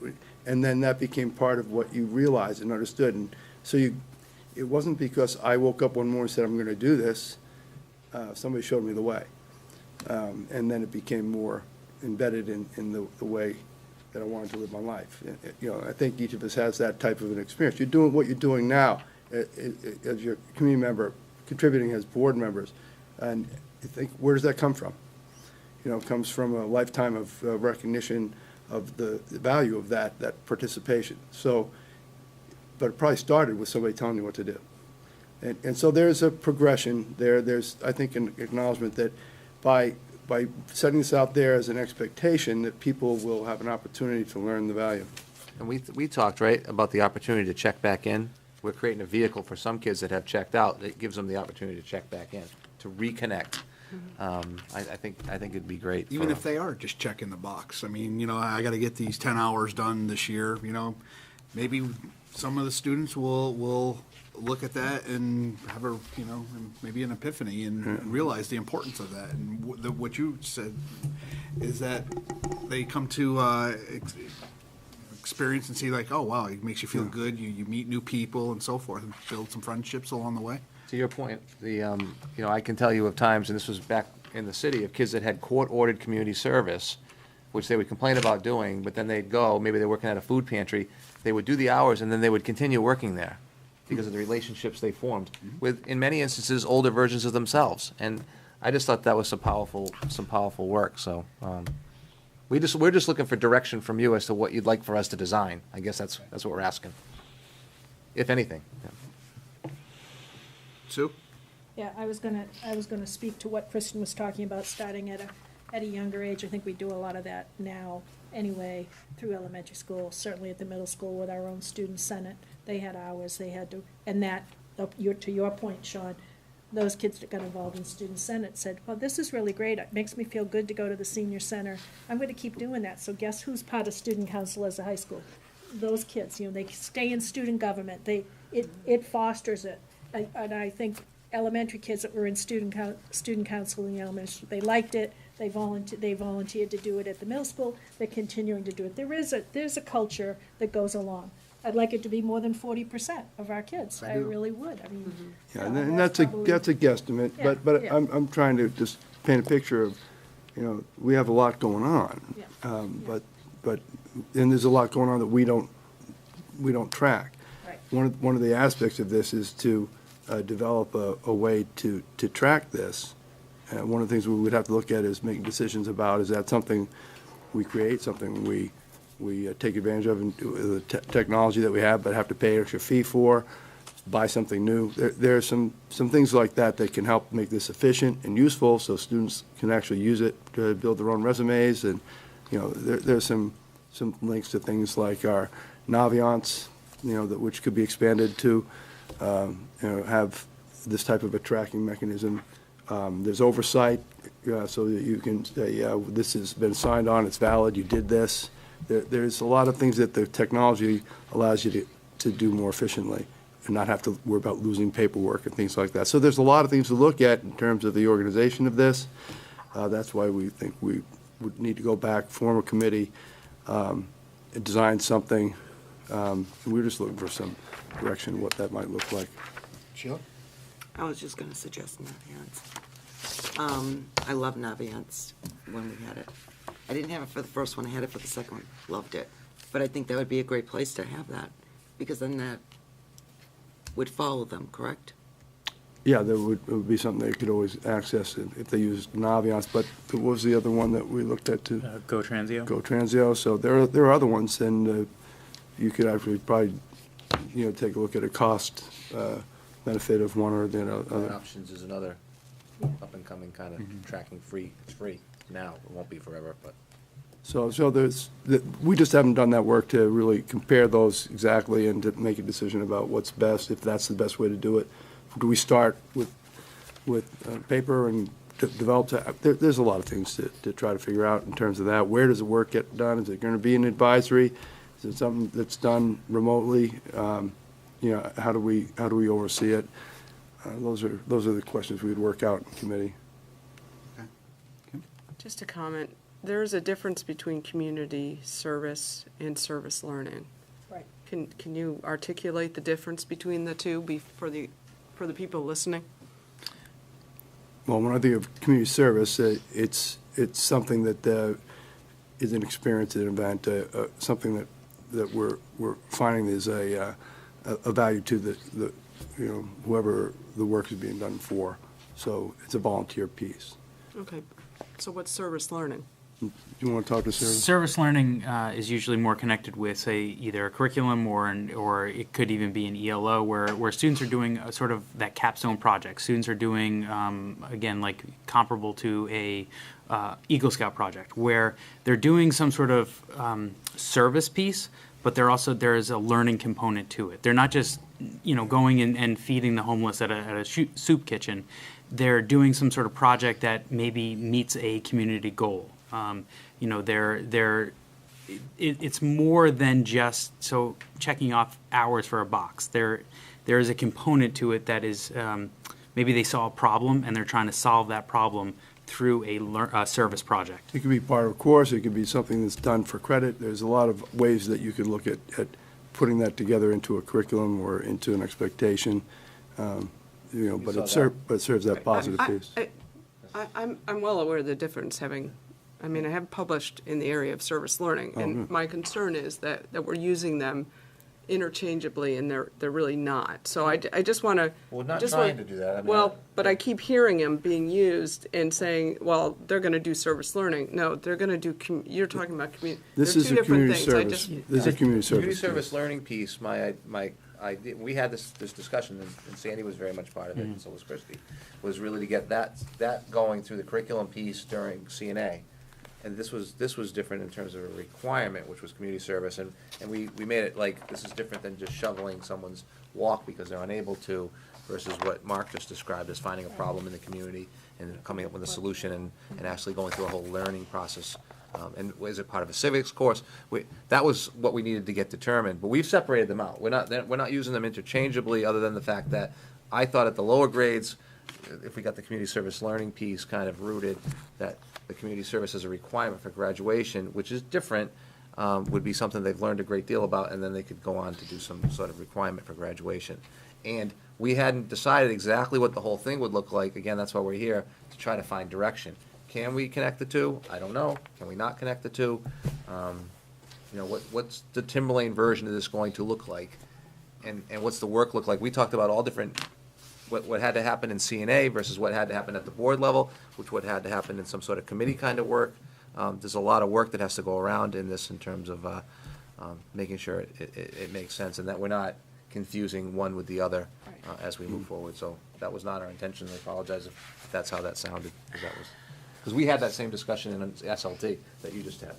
and then that became part of what you realized and understood. And so it wasn't because I woke up one morning and said, I'm going to do this. Somebody showed me the way. And then it became more embedded in the way that I wanted to live my life. I think each of us has that type of an experience. You're doing what you're doing now as your community member, contributing as board members, and you think, where does that come from? It comes from a lifetime of recognition of the value of that participation. So, but it probably started with somebody telling you what to do. And so there's a progression there. There's, I think, an acknowledgement that by setting this out there as an expectation that people will have an opportunity to learn the value. And we talked, right, about the opportunity to check back in. We're creating a vehicle for some kids that have checked out that gives them the opportunity to check back in, to reconnect. I think it'd be great. Even if they are just checking the box. I got to get these 10 hours done this year, maybe some of the students will look at that and have maybe an epiphany and realize the importance of that. And what you said is that they come to experience and see like, oh, wow, it makes you feel good. You meet new people and so forth and build some friendships along the way. To your point, I can tell you of times, and this was back in the city, of kids that had court-ordered community service, which they would complain about doing, but then they'd go, maybe they're working at a food pantry, they would do the hours, and then they would continue working there because of the relationships they formed with, in many instances, older versions of themselves. And I just thought that was some powerful work. So we're just looking for direction from you as to what you'd like for us to design. I guess that's what we're asking, if anything. Yeah. Sue? Yeah, I was gonna speak to what Kristen was talking about, starting at a younger age. I think we do a lot of that now anyway, through elementary school, certainly at the middle school with our own student senate. They had hours, they had to, and that, to your point, Sean, those kids that got involved in Student Senate said, well, this is really great. It makes me feel good to go to the senior center. I'm going to keep doing that. So guess who's part of student council as a high school? Those kids, they stay in student government. It fosters it. And I think elementary kids that were in student council in the elementary, they liked it. They volunteered to do it at the middle school. They're continuing to do it. There's a culture that goes along. I'd like it to be more than 40% of our kids. I really would. I mean, Yeah, and that's a guesstimate, Yeah, but yeah. I'm trying to just paint a picture of, we have a lot going on. Yeah. And there's a lot going on that we don't track. Right. One of the aspects of this is to develop a way to track this. One of the things we would have to look at is making decisions about, is that something we create, something we take advantage of in the technology that we have, but have to pay an extra fee for, buy something new. There are some things like that that can help make this efficient and useful, so students can actually use it to build their own resumes. And there's some links to things like our Naviance, which could be expanded to have this type of a tracking mechanism. There's oversight, so that you can say, this has been signed on, it's valid, you did this. There's a lot of things that the technology allows you to do more efficiently and not have to worry about losing paperwork and things like that. So there's a lot of things to look at in terms of the organization of this. That's why we think we would need to go back, form a committee, and design something. We're just looking for some direction, what that might look like. Sheila? I was just going to suggest Naviance. I love Naviance when we had it. I didn't have it for the first one, I had it for the second one, loved it. But I think that would be a great place to have that, because then that would follow them, correct? Yeah, there would be something they could always access if they used Naviance, but what was the other one that we looked at too? GoTransio. GoTransio, so there are other ones, and you could actually probably, take a look at a cost benefit of one or the other. Options is another up-and-coming kind of tracking free. It's free now, it won't be forever, but. So we just haven't done that work to really compare those exactly and to make a decision about what's best, if that's the best way to do it. Do we start with paper and develop, there's a lot of things to try to figure out in terms of that. Where does the work get done? Is it going to be an advisory? Is it something that's done remotely? How do we oversee it? Those are the questions we'd work out in committee. Just a comment, there's a difference between community service and service learning. Right. Can you articulate the difference between the two for the people listening? Well, when I think of community service, it's something that is an experience, an event, something that we're finding is a value to the whoever the work is being done for. So it's a volunteer piece. Okay, so what's service learning? Do you want to talk to Sarah? Service learning is usually more connected with, say, either a curriculum or it could even be an ELO where students are doing a sort of that capstone project. Students are doing, again, like comparable to a Eagle Scout project, where they're doing some sort of service piece, but there is a learning component to it. They're not just going and feeding the homeless at a soup kitchen. They're doing some sort of project that maybe meets a community goal. It's more than just checking off hours for a box. There is a component to it that is maybe they saw a problem and they're trying to solve that problem through a service project. It could be part of a course. It could be something that's done for credit. There's a lot of ways that you could look at putting that together into a curriculum or into an expectation. But it serves that positive piece. I'm well aware of the difference I have published in the area of service learning, and my concern is that we're using them interchangeably, and they're really not. So I just want to. We're not trying to do that. But I keep hearing them being used and saying, well, they're going to do service learning. No, they're going to do. You're talking about community. This is a community service. This is a community service. Community service learning piece. We had this discussion, and Sandy was very much part of it, and so was Christy. Was really to get that going through the curriculum piece during CNA. And this was different in terms of a requirement, which was community service, and we made it like this is different than just shoveling someone's walk because they're unable to. versus what Mark just described as finding a problem in the community and coming up with a solution and actually going through a whole learning process. And was it part of a civics course? That was what we needed to get determined, but we've separated them out. We're not using them interchangeably, other than the fact that I thought at the lower grades, if we got the community service learning piece kind of rooted, that the community service as a requirement for graduation, which is different, would be something they've learned a great deal about, and then they could go on to do some sort of requirement for graduation. And we hadn't decided exactly what the whole thing would look like. Again, that's why we're here, to try to find direction. Can we connect the two? I don't know. Can we not connect the two? What's the Timberlane version of this going to look like? And what's the work look like? We talked about all different, what had to happen in CNA versus what had to happen at the board level, what had to happen in some sort of committee kind of work. There's a lot of work that has to go around in this in terms of making sure it makes sense and that we're not confusing one with the other as we move forward. So that was not our intention. I apologize if that's how that sounded. Because we had that same discussion in SLT that you just had.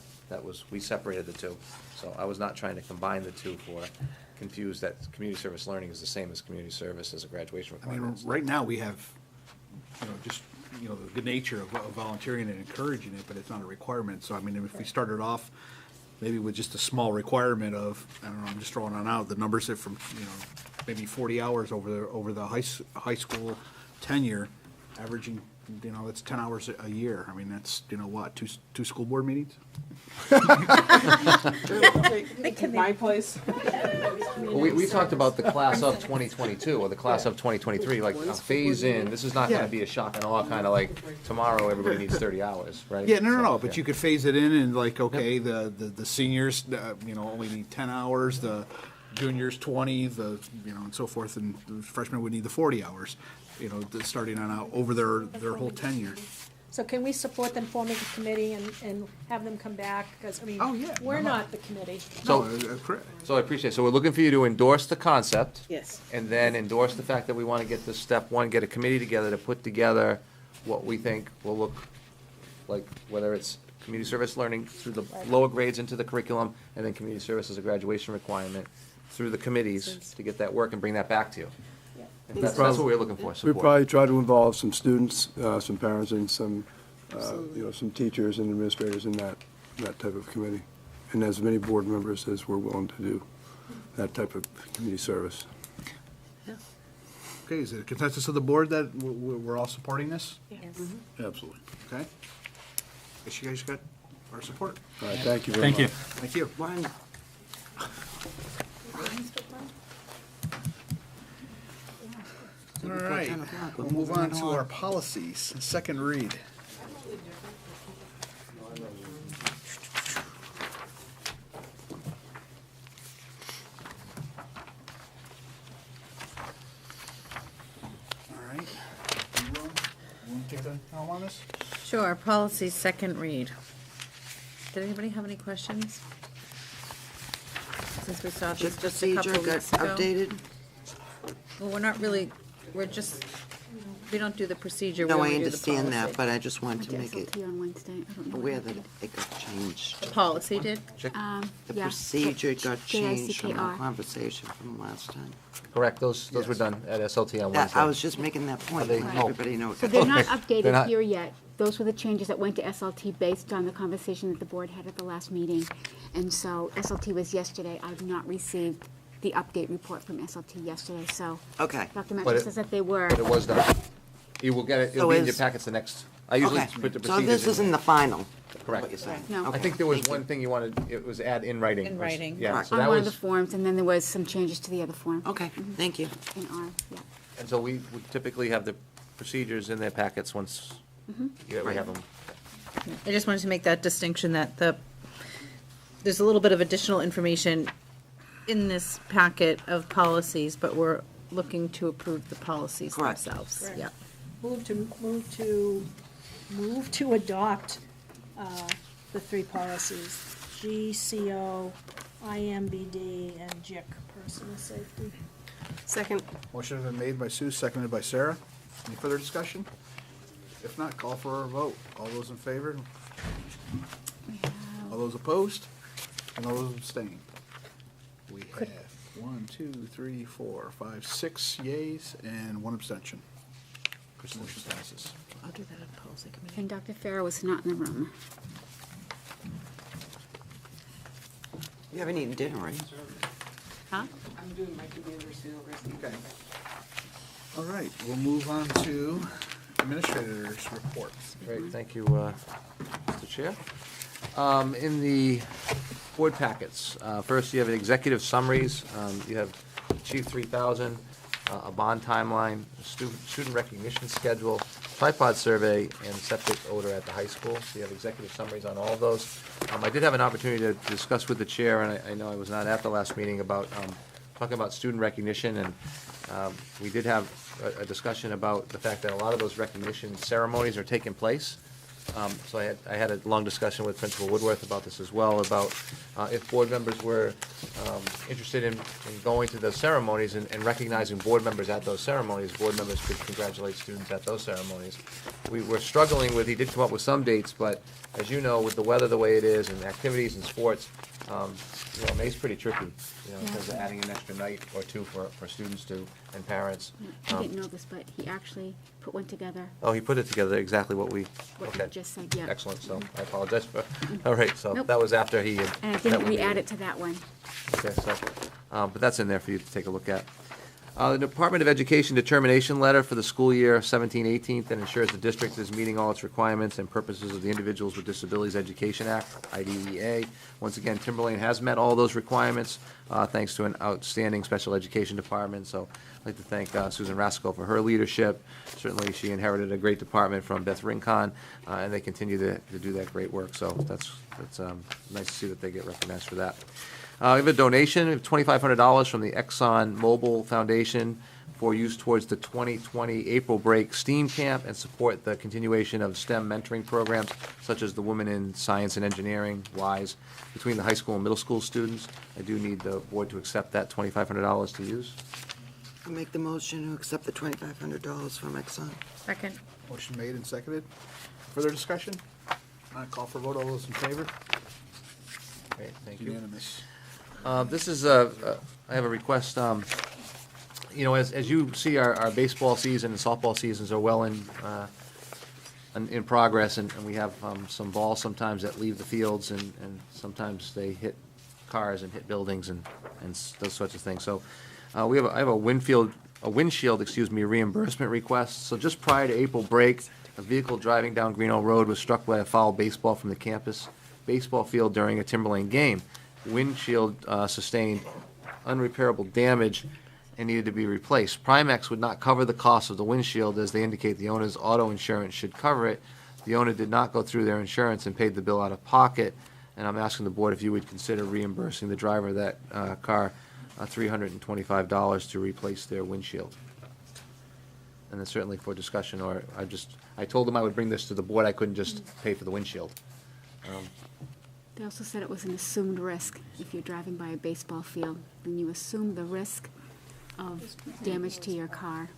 We separated the two. So I was not trying to combine the two for confuse that community service learning is the same as community service as a graduation I mean, requirement. right now, we have, just, the good nature of volunteering and encouraging it, but it's not a requirement. So, I mean, if we started off maybe with just a small requirement of, I don't know, I'm just throwing on out, the numbers are from, maybe 40 hours over the high school tenure, averaging, that's 10 hours a year. I mean, that's, what, two school board meetings? My place. We talked about the class of 2022 or the class of 2023, like a phase in. This is not going to be a shock and awe kind of like tomorrow everybody needs 30 hours, right? Yeah, no, So, but you could phase it in and like, okay, the seniors, only need 10 hours, the juniors 20, and so forth, and the freshmen would need the 40 hours, starting on out over their whole tenure. So can we support them forming a committee and have them come back? Because, we're not the committee. So, correct. So I appreciate it. So we're looking for you to endorse the concept. Yes. And then endorse the fact that we want to get this step one, get a committee together to put together what we think will look like, whether it's community service learning through the lower grades into the curriculum, and then community service as a graduation requirement through the committees to get that work and bring that back to you. That's what we're looking for, We support. probably try to involve some students, some parents, and some, some teachers and administrators in that type of committee. And as many board members as we're willing to do that type of community service. Okay, is it a consensus of the board that we're all supporting this? Yes. Absolutely. Okay. Guess you guys got our support. All right, thank you very much. Thank you. One, All right, we'll move on to our policies, second read. All right. You want to take the helm on this? Sure, policy second read. Did anybody have any questions? Since we saw this just a couple procedure got weeks ago. updated? Well, we're not really, we don't do the procedure, we No, I only do the understand that, policy. but I just wanted to Went make it SLT on Wednesday. I don't know what aware that happened. it got changed. The policy did? The Yeah. procedure got changed from our JICKR. conversation from last time. Correct, those were done at SLT on That- Wednesday. I was just making that point, they- letting oh. everybody know. So they're not They're updated not- here yet. Those were the changes that went to SLT based on the conversation that the board had at the last meeting. And so SLT was yesterday. I've not received the update report from SLT yesterday, so. Okay. Dr. But Metchell it- says that they were. But it was done. You will get it, it'll So be in your is- packets the next, I usually Okay, put the so procedures this in. isn't the final? Correct. What you're saying? No. I Okay, think there was thank you. one thing you wanted, it was add in writing. In writing. Yeah, so On that one of the was, forms, and then there was some changes to the other form. Okay, thank you. In R, yeah. and so we would typically have the procedures in their packets once we have them. I just wanted to make that distinction that there's a little bit of additional information in this packet of policies, but we're looking to approve the policies Correct. themselves. Correct. Yeah. Move to adopt the three policies, GCO, IMBD, and JIC, personal safety. Second. Motion has been made by Sue, seconded by Sarah. Any further discussion? If not, call for a vote. All those in favor? All those opposed? And all those abstaining? We have. 1, 2, 3, 4, 5, 6 yeas and 1 abstention. Motion passes. I'll do that at policy committee. And Dr. Farrow was not in the room. You haven't eaten dinner, right? Huh? I'm doing my computer still. Okay. All right, we'll move on to administrators' reports. Great, thank you, Mr. Chair. In the board packets, first you have executive summaries. You have Chief 3000, a bond timeline, a student recognition schedule, tripod survey, and septic odor at the high school. So you have executive summaries on all of those. I did have an opportunity to discuss with the chair, and I know I was not at the last meeting, about talking about student recognition, and we did have a discussion about the fact that a lot of those recognition ceremonies are taking place. So I had a long discussion with Principal Woodworth about this as well, about if board members were interested in going to those ceremonies and recognizing board members at those ceremonies, board members could congratulate students at those ceremonies. We were struggling with, he did come up with some dates, but as you know, with the weather the way it is and activities and sports, May's pretty tricky, in terms of adding an extra night or two for students and parents. I didn't know this, but he actually put one together. Oh, he put it together exactly what we, What you okay. just said, yeah. Excellent, so I apologize for, all right, so Nope. that was after he had. And I met didn't with me. re-add it to that one. Okay, so, but that's in there for you to take a look at. The Department of Education determination letter for the school year 17-18 that ensures the district is meeting all its requirements and purposes of the Individuals with Disabilities Education Act, IDEA. Once again, Timberlane has met all those requirements, thanks to an outstanding special education department. So I'd like to thank Susan Rasko for her leadership. Certainly, she inherited a great department from Beth Rincon, and they continue to do that great work. So that's nice to see that they get recognized for that. We have a donation of $2,500 from the Exxon Mobil Foundation for use towards the 2020 April Break STEAM Camp and support the continuation of STEM mentoring programs such as the Women in Science and Engineering, WISE, between the high school and middle school students. I do need the board to accept that $2,500 to use. I'll make the motion to accept the $2,500 from Exxon. Second. Motion made and seconded. Further discussion? Not call for vote. All those in favor? Great, thank you. Unanimous. This is, I have a request, as you see, our baseball season and softball seasons are well in progress, and we have some balls sometimes that leave the fields, and sometimes they hit cars and hit buildings and those sorts of things. So I have a windshield reimbursement request. So just prior to April break, a vehicle driving down Greeno Road was struck by a foul baseball from the campus baseball field during a Timberlane game. Windshield sustained unrepairable damage and needed to be replaced. Primex would not cover the cost of the windshield, as they indicate the owner's auto insurance should cover it. The owner did not go through their insurance and paid the bill out of pocket, and I'm asking the board if you would consider reimbursing the driver of that car $325 to replace their windshield. And then certainly for discussion, or I told them I would bring this to the board, I couldn't just pay for the windshield. They also said it was an assumed risk. If you're driving by a baseball field, then you assume the risk of damage to your car.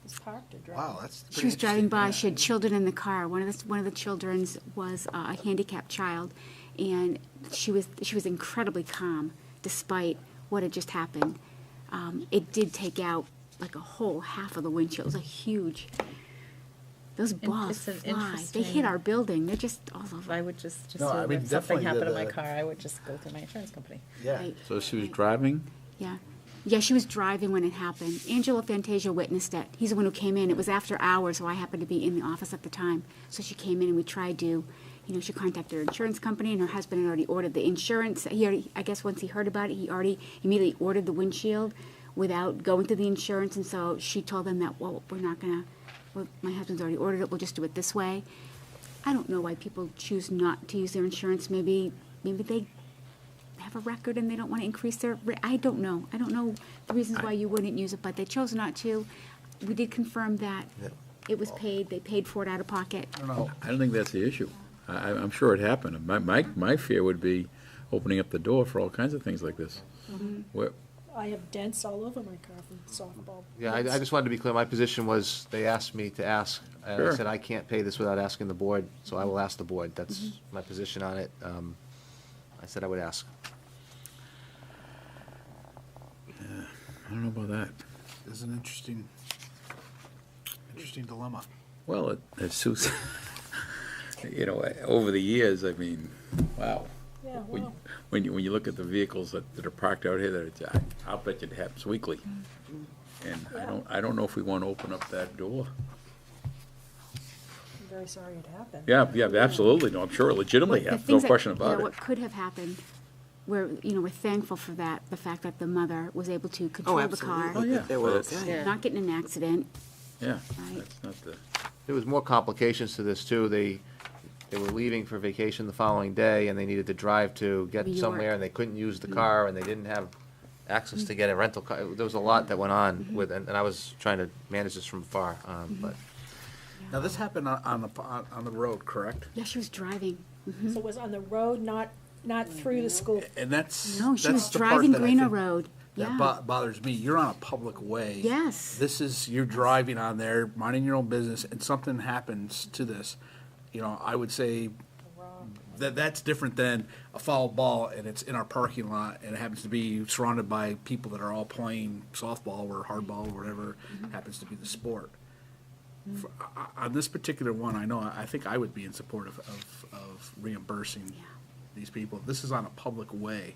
It's parked or driving. Wow, that's She was driving by, she had children in the car. One of the children's was a handicapped child, and she was incredibly calm despite what had just happened. It did take out like a whole half of the windshield. It was a huge. Those balls It's an fly. They hit our building. They're just all over. I would just No, I assume mean, if something definitely happened to the- my car, I would just go through my insurance company. Yeah. Right. So she was driving? Yeah. Yeah, she was driving when it happened. Angelo Fantasia witnessed it. He's the one who came in. It was after hours, so I happened to be in the office at the time. So she came in and we tried to, she contacted her insurance company, and her husband had already ordered the insurance. I guess once he heard about it, he already immediately ordered the windshield without going to the insurance, and so she told them that, well, my husband's already ordered it, we'll just do it this way. I don't know why people choose not to use their insurance. Maybe they have a record and they don't want to increase their, I don't know. I don't know the reasons why you wouldn't use it, but they chose not to. We did confirm that it was paid, they paid for it out of pocket. I don't know. I don't think that's the issue. I'm sure it happened. My fear would be opening up the door for all kinds of things like this. Where, I have dents all over my car from softball. Yeah, I just wanted to be clear, my position was, they asked me to ask, and I Sure. said, I can't pay this without asking the board, so I will ask the board. That's my position on it. I said I would ask. I don't know about that. It's an interesting dilemma. Well, it suits, over the years, I mean, wow. Yeah, When, well, when you look at the vehicles that are parked out here, I'll bet you it happens weekly. And I don't know if we want to open up that door. I'm very sorry it happened. Yeah, absolutely. No, I'm sure it legitimately The happens, no things that- question about What it. could have happened, we're thankful for that, the fact that the mother was able to control the car. absolutely. yeah. They were But it's- okay. Yeah. Not get in an accident. Yeah, Right. that's not the, There was more complications to this, too. They were leaving for vacation the following day, and they needed to drive to get New York. somewhere, and they couldn't use the car, and they didn't have access to get a rental car. There was a lot that went on with, and I was trying to manage this from afar, but. Now, this happened on the road, correct? Yeah, she was driving. So it was on the road, not through the school. And that's. No, she that's was the part driving that I Greener think Road. That Yeah. bothers me. You're on a public way. Yes. You're driving on there, minding your own business, and something happens to this. I would say that's different than a foul ball and it's in our parking lot and it happens to be surrounded by people that are all playing softball or hardball or whatever happens to be the sport. On this particular one, I think I would be in support of reimbursing these people. This is on a public way.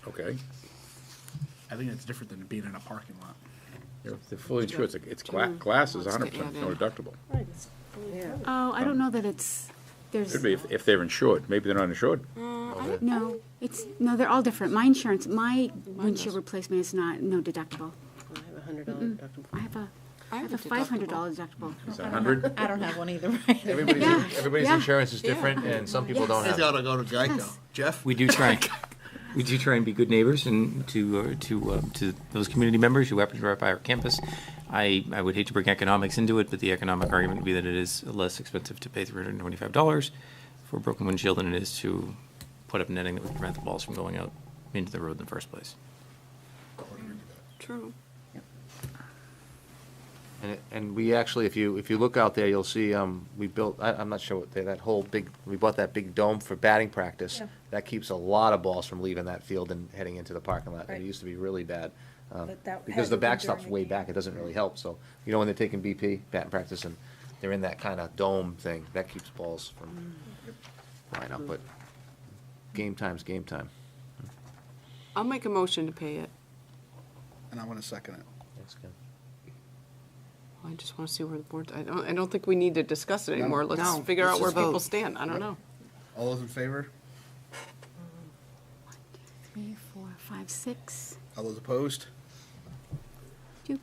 okay. I think it's different than being in a parking lot. If they're fully insured, glass is Wants to 100%, add no in. deductible. Right, it's fully covered. Oh, I don't know that it's, there's. Could be if they're insured. Maybe they're not insured. No, they're all different. My insurance, my windshield replacement is no deductible. I have a $100 deductible. I have a a $500 deductible. Is that 100? I don't have one either, right? Everybody's Yeah. insurance is different, and some people don't He's have. got to go to Geico. Yes. Jeff? We do try and be good neighbors and to those community members who happen to be right by our campus. I would hate to bring economics into it, but the economic argument would be that it is less expensive to pay $325 for a broken windshield than it is to put up netting that would prevent the balls from going out into the road in the first place. True. And we actually, if you look out there, you'll see, we built, I'm not sure what, we bought that big dome for batting practice. Yeah. That keeps a lot of balls from leaving that field and heading into the parking lot. Right. It used to be really bad. But that Because the hasn't been backstop's during way the back, it doesn't really help, so, when they're taking BP, batting practice, and they're in that kind of dome thing, that keeps balls from flying up, but game time's game time. I'll make a motion to pay it. And I want to second it. Thanks, Ken. I just want to see where the board, I don't think we need to discuss it anymore. Let's No, figure let's out where just vote. people stand. I don't know. All those in favor? 3, 4, 5, 6. All those opposed? 2.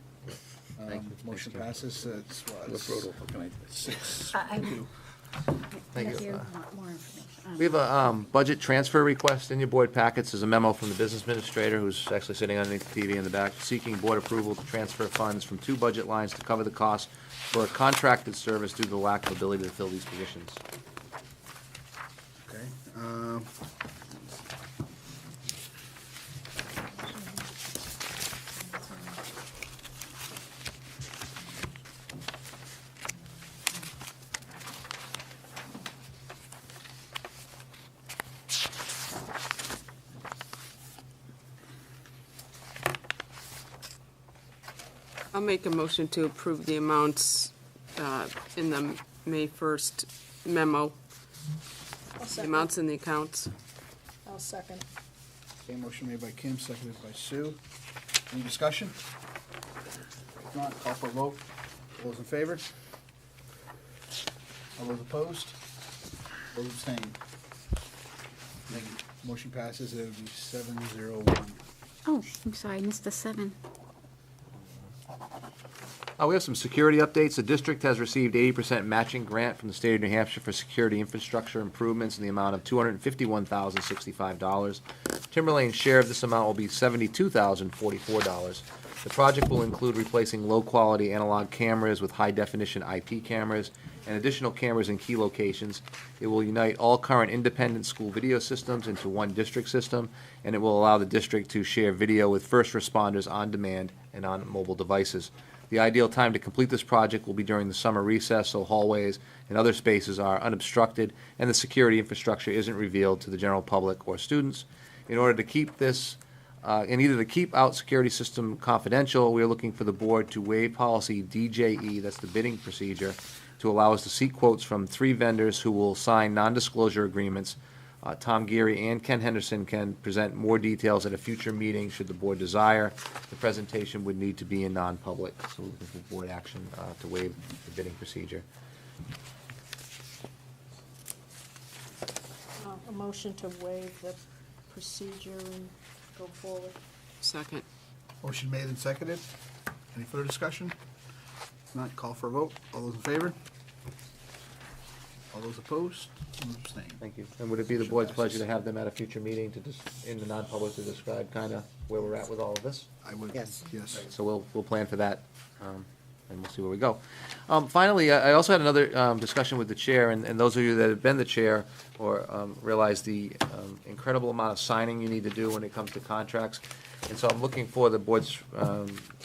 Motion passes. It's what? Look brutal. What can I- 6. Thank you. More information. We have a budget transfer request in your board packets. There's a memo from the business administrator, who's actually sitting underneath the TV in the back, seeking board approval to transfer funds from 2 budget lines to cover the cost for a contracted service due to the lack of ability to fill these positions. Okay. I'll make a motion to approve the amounts in the May 1st memo, I'll the second. amounts in the accounts. I'll second. Okay, motion made by Kim, seconded by Sue. Any discussion? If not, call for a vote. All those in favor? All those opposed? Those abstained? Thank you. Motion passes. It would be 7-0-1. Oh, I'm sorry, I missed the 7. We have some security updates. The district has received 80% matching grant from the state of New Hampshire for security infrastructure improvements in the amount of $251,065. Timberlane's share of this amount will be $72,044. The project will include replacing low-quality analog cameras with high-definition IP cameras and additional cameras in key locations. It will unite all current independent school video systems into one district system, and it will allow the district to share video with first responders on demand and on mobile devices. The ideal time to complete this project will be during the summer recess, so hallways and other spaces are unobstructed and the security infrastructure isn't revealed to the general public or students. In order to keep this And either to keep out security system confidential, we are looking for the board to waive policy DJE, that's the bidding procedure, to allow us to seek quotes from 3 vendors who will sign non-disclosure agreements. Tom Geary and Ken Henderson can present more details at a future meeting should the board desire. The presentation would need to be in non-public, so we're looking for board action to waive the bidding procedure. A motion to waive the procedure and go forward. Second. Motion made and seconded. Any further discussion? If not, call for a vote. All those in favor? All those opposed? Those abstained. Thank you. And would it be the board's pleasure to have them at a future meeting to in the non-public to describe kind of where we're at with all of this? I would. Yes. Yes. So we'll plan for that, and we'll see where we go. Finally, I also had another discussion with the chair, and those of you that have been the chair or realize the incredible amount of signing you need to do when it comes to contracts. And so I'm looking for the board's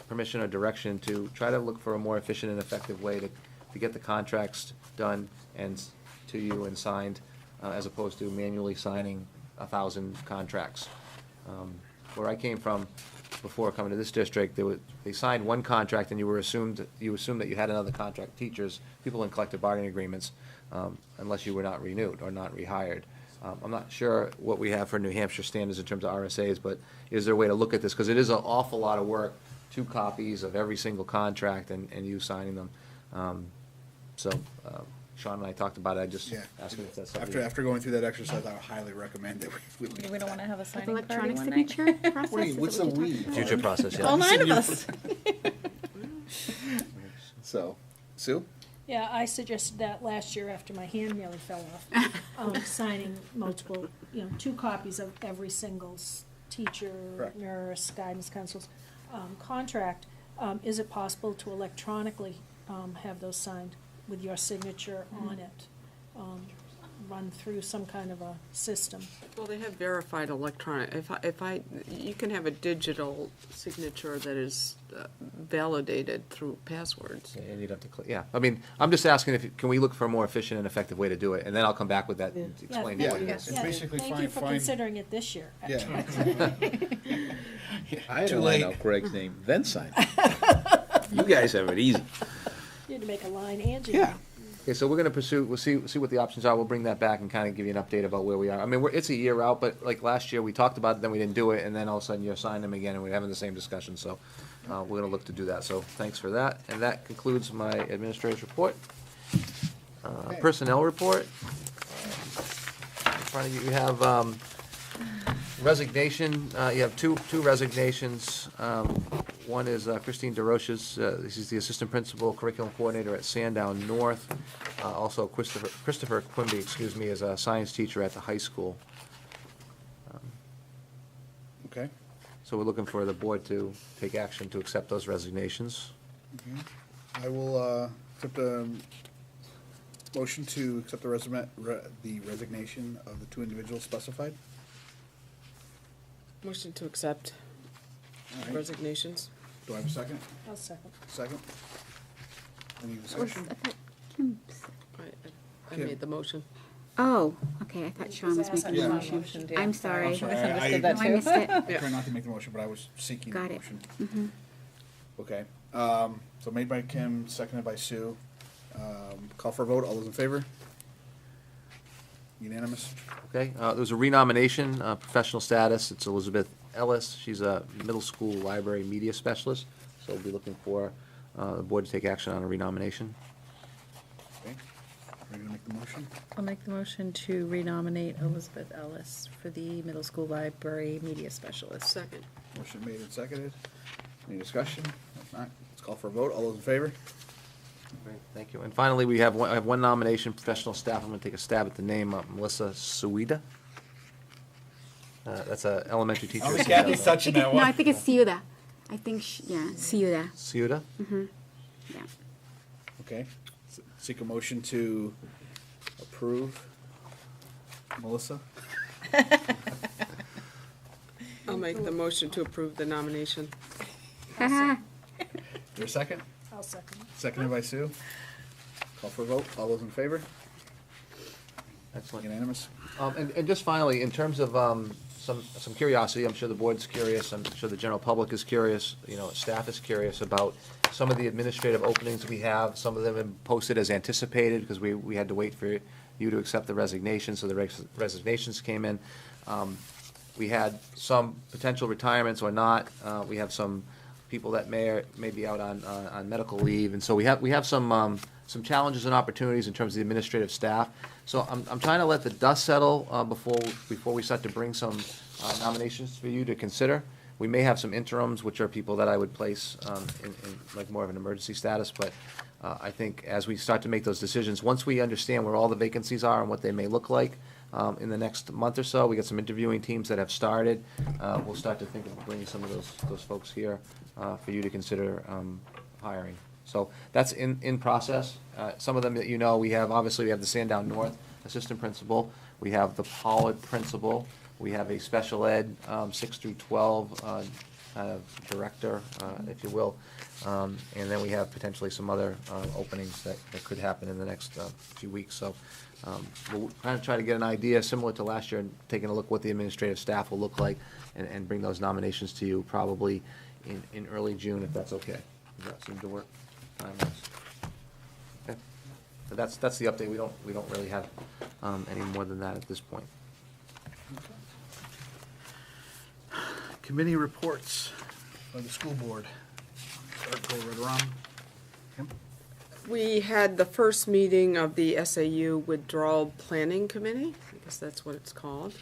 permission or direction to try to look for a more efficient and effective way to get the contracts done and to you and signed, as opposed to manually signing 1,000 contracts. Where I came from before coming to this district, they signed one contract and you assumed that you had another contract. Teachers, people in collective bargaining agreements, unless you were not renewed or not rehired. I'm not sure what we have for New Hampshire standards in terms of RSAs, but is there a way to look at this? Because it is an awful lot of work, 2 copies of every single contract and you signing them. So Sean and I talked about it. I just asked him if that's something. After going through that exercise, I would highly recommend that we We don't want to have a signing party Electronic one night? signature process? Wait, Is what's that a what you're we? talking about? Future process, yeah. All 9 of us. So, Sue? Yeah, I suggested that last year after my hand nearly fell off. Signing multiple, 2 copies of every single teacher, Correct. nurse, guidance counselors, contract. Is it possible to electronically have those signed with your signature on it? Run through some kind of a system. Well, they have verified electronic, you can have a digital signature that is validated through passwords. And you'd have to, I mean, I'm just asking can we look for a more efficient and effective way to do it? And then I'll come back with that and explain what it is. It's basically Thank you for considering it this year. Yeah. I had Too to late. line out Greg's name, then sign it. You guys have it easy. You had to make a line, Angie. Yeah. Okay, so we're gonna pursue, we'll see what the options are. We'll bring that back and kind of give you an update about where we are. I mean, it's a year out, but like last year, we talked about it, then we didn't do it, and then all of a sudden you assign them again, and we're having the same discussion, so we're gonna look to do that. So thanks for that, and that concludes my administrator's report. Personnel report. In front of you, you have resignation, you have two resignations. One is Christine DeRoche's, she's the assistant principal curriculum coordinator at Sandown North. Also Christopher Quimby, is a science teacher at the high school. Okay. So we're looking for the board to take action to accept those resignations. I will accept a motion to accept the resignation of the 2 individuals specified. Motion to accept All right. resignations. Do I have a second? I'll second. Second? Any discussion? I made the motion. Oh, okay, I thought Sean was making the Yeah. motion. I'm sorry. I'm sorry. I missed it. I try not to make the motion, but I was seeking the Got it. motion. Mhm. Okay, so made by Kim, seconded by Sue. Call for a vote, all those in favor? Unanimous? Okay, there was a renomination, professional status. It's Elizabeth Ellis. She's a middle school library media specialist. So we'll be looking for the board to take action on a renomination. Okay, ready to make the motion? I'll make the motion to renominate Elizabeth Ellis for the middle school library media specialist. Second. Motion made and seconded. Any discussion? If not, let's call for a vote. All those in favor? Great, thank you. And finally, I have one nomination, professional staff. I'm going to take a stab at the name, Melissa Suida. That's a elementary teacher. I think Kathy's touching that No, one. I think it's Ciuda. I think, Ciuda. Ciuda? Mm-hmm, yeah. Okay, seek a motion to approve Melissa. I'll make the motion to approve the nomination. Is there a second? I'll second. Seconded by Sue. Call for a vote. All those in favor? Excellent. Unanimous? And just finally, in terms of some curiosity. I'm sure the board's curious. I'm sure the general public is curious. You know, staff is curious about some of the administrative openings we have. Some of them have been posted as anticipated because we had to wait for you to accept the resignation, so the resignations came in. We had some potential retirements or not. We have some people that may be out on medical leave, and so we have some challenges and opportunities in terms of the administrative staff. So I'm trying to let the dust settle before we start to bring some nominations for you to consider. We may have some interims, which are people that I would place in like more of an emergency status, but I think as we start to make those decisions, once we understand where all the vacancies are and what they may look like in the next month or so, we got some interviewing teams that have started. We'll start to think of bringing some of those folks here for you to consider hiring. So that's in process. Some of them that you know, we have the Sandown North assistant principal, we have the Pollard principal, we have a special ed 6 through 12 director, if you will, and then we have potentially some other openings that could happen in the next few weeks. So we'll kind of try to get an idea similar to last year and taking a look what the administrative staff will look like and bring those nominations to you probably in early June, if that's okay. Does that seem to work? Okay. So that's the update. We don't really have any more than that at this point. Committee reports of the school board. Go right around. Kim? We had the first meeting of the SAU Withdrawal Planning Committee, I guess that's what it's called.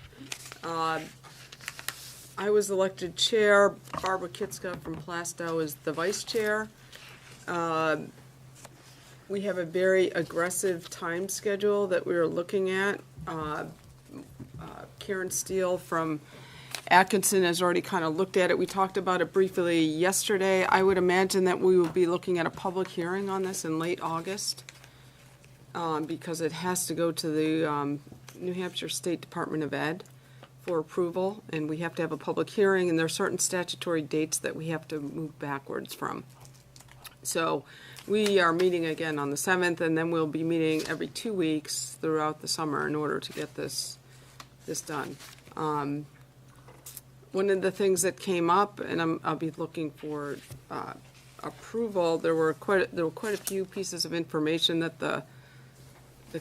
I was elected chair, Barbara Kitska from Plastow is the vice chair. We have a very aggressive time schedule that we are looking at. Karen Steele from Atkinson has already kind of looked at it. We talked about it briefly yesterday. I would imagine that we will be looking at a public hearing on this in late August because it has to go to the New Hampshire State Department of Ed for approval, and we have to have a public hearing, and there are certain statutory dates that we have to move backwards from. So we are meeting again on the 7th, and then we'll be meeting every 2 weeks throughout the summer in order to get this done. One of the things that came up, and I'll be looking for approval, there were quite a few pieces of information that the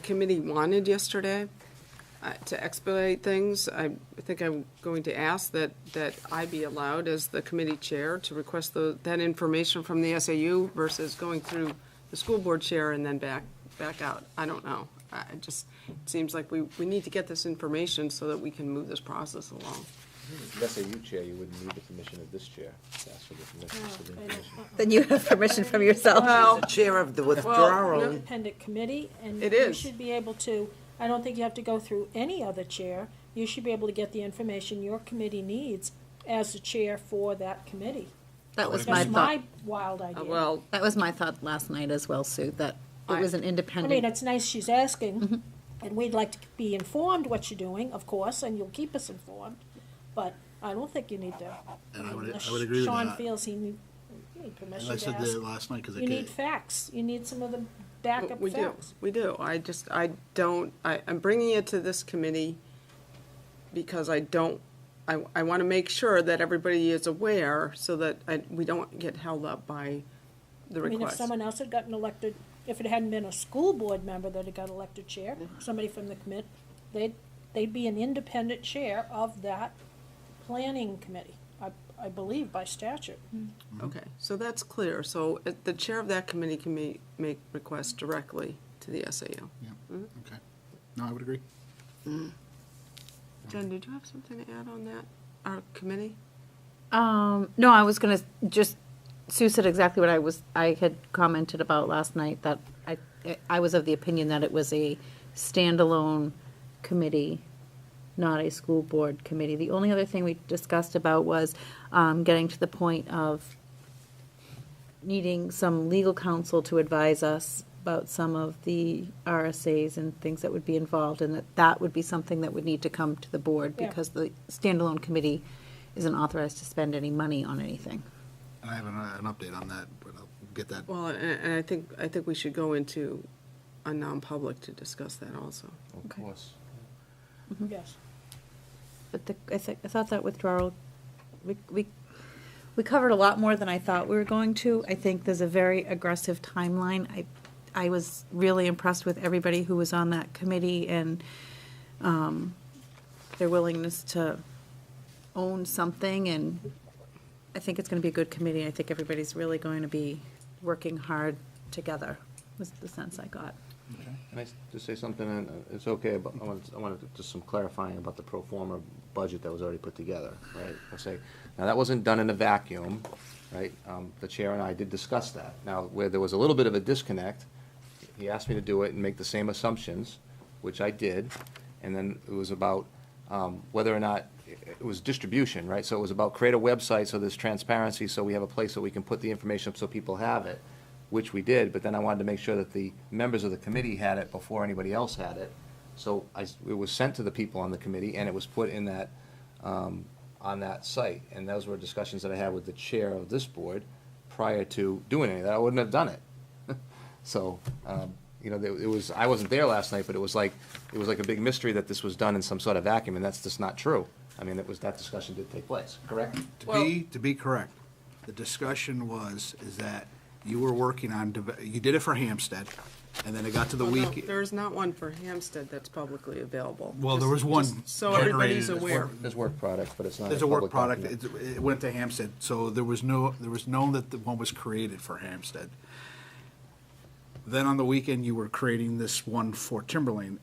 committee wanted yesterday to expedite things. I think I'm going to ask that I be allowed as the committee chair to request that information from the SAU versus going through the school board chair and then back out. I don't know. It seems like we need to get this information so that we can move this process along. The SAU chair, you wouldn't need the permission of this chair to ask for the permission. for the information. Then you have permission from yourself. Well, The chair of the withdrawal. Independent committee, and It you is. should be able to, I don't think you have to go through any other chair. You should be able to get the information your committee needs as the chair for that committee. That was my That's thought. my wild idea. well, That was my thought last night as well, Sue, that it was an I independent. mean, it's nice she's asking, and we'd like to be informed what you're doing, of course, and you'll keep us informed, but I don't think you need to. And I would unless agree with Sean that. feels you need permission And I to said ask. that last night because You need facts. You need some of the backup we do. facts. We do. I'm bringing it to this committee because I want to make sure that everybody is aware so that we don't get held up by the I mean, if request. someone else had gotten elected, if it hadn't been a school board member that had got elected chair, somebody from the commit, they'd be an independent chair of that planning committee, I believe by statute. Okay, so that's clear. So the chair of that committee can make requests directly to the SAU. Yeah, okay. No, I would agree. Jen, did you have something to add on that, our committee? No, I was gonna Sue said exactly what I had commented about last night, that I was of the opinion that it was a standalone committee, not a school board committee. The only other thing we discussed about was getting to the point of needing some legal counsel to advise us about some of the RSAs and things that would be involved, and that would be something that would need to come to the board, Yeah. because the standalone committee isn't authorized to spend any money on anything. And I have an update on that, but I'll get that. Well, and I think we should go into a non-public to discuss that also. Of course. Yes. but I thought that withdrawal, we covered a lot more than I thought we were going to. I think there's a very aggressive timeline. I was really impressed with everybody who was on that committee and their willingness to own something, and I think it's going to be a good committee. I think everybody's really going to be working hard together, was the sense I got. Can I just say something? And it's okay, but I wanted just some clarifying about the pro forma budget that was already put together, right? I'll say, now that wasn't done in a vacuum, right? The chair and I did discuss that. Now, where there was a little bit of a disconnect, he asked me to do it and make the same assumptions, which I did, and then it was about whether or not it was distribution, right? So it was about create a website so there's transparency, so we have a place that we can put the information up so people have it, which we did, but then I wanted to make sure that the members of the committee had it before anybody else had it. So it was sent to the people on the committee, and it was put in that, on that site. And those were discussions that I had with the chair of this board prior to doing any of that. I wouldn't have done it. So, you know, it was, I wasn't there last night, but it was like a big mystery that this was done in some sort of vacuum, and that's just not true. I mean, that discussion did take place, correct? To be correct, the discussion is that you were working on, you did it for Hampstead, and then it got to the week. No, there's not one for Hampstead that's publicly available. Well, there was one so everybody's generated. aware. There's work product, but it's not. There's a a work public product, document. it went to Hampstead, so there was known that the one was created for Hampstead. Then on the weekend, you were creating this one for Timberlane,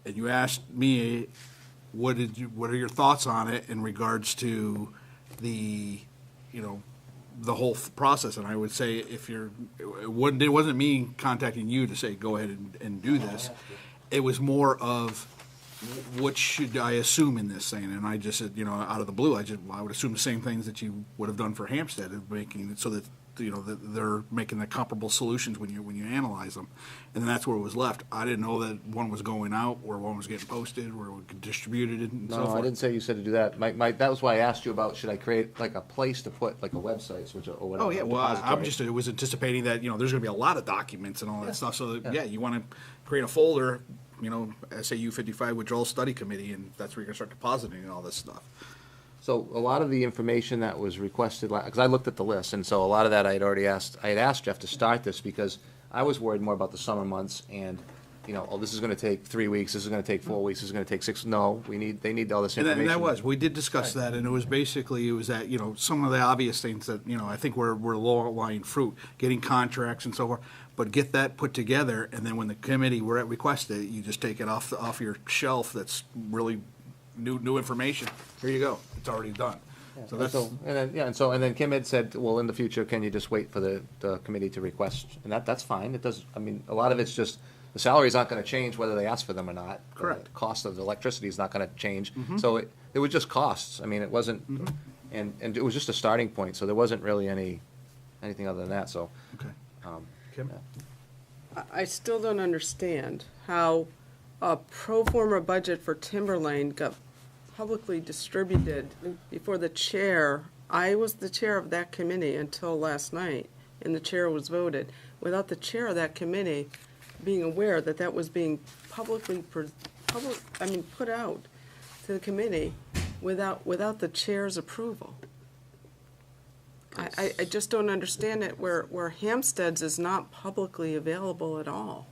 and you asked me, what are your thoughts on it in regards to the, you know, the whole process? And I would say, it wasn't me contacting you to say, go ahead and do this. It was more of, what should I assume in this thing? And I just said, you know, out of the blue, I would assume the same things that you would have done for Hampstead, of making it so that, you know, that they're making the comparable solutions when you analyze them. And then that's where it was left. I didn't know that one was going out, or one was getting posted, or distributed, and so No, forth. I didn't say you said to do that. That was why I asked you about, should I create like a place to put like a website, or whatever. Oh, yeah, well, depository. I was anticipating that, you know, there's gonna be a lot of documents and all that stuff, so that, yeah, you wanna create a folder, you know, SAU 55 Withdrawal Study Committee, and that's where you're gonna start depositing all this stuff. So a lot of the information that was requested, because I looked at the list, and so a lot of that I had asked Jeff to start this, because I was worried more about the summer months, and, you know, this is gonna take 3 weeks, this is gonna take 4 weeks, this is gonna take 6, no, they need all this And information. we did discuss that, and it was that, you know, some of the obvious things that, you know, I think were low-lying fruit, getting contracts and so forth, but get that put together, and then when the committee requested it, you just take it off your shelf. That's really new information. Here you go, it's already done. So that's, And then Kim had said, well, in the future, can you just wait for the committee to request? And that's fine. It does, I mean, a lot of it's just, the salaries aren't gonna change whether they ask for them or not. Correct. The cost of the electricity is not gonna change. Mhm. So it was just costs. I mean, it wasn't, and it was just a starting point, so there wasn't really anything other than that, so. Okay. Kim? I still don't understand how a pro forma budget for Timberlane got publicly distributed before the chair. I was the chair of that committee until last night, and the chair was voted. Without the chair of that committee being aware that that was being put out to the committee without the chair's approval. I just don't understand it, where Hampstead's is not publicly available at all.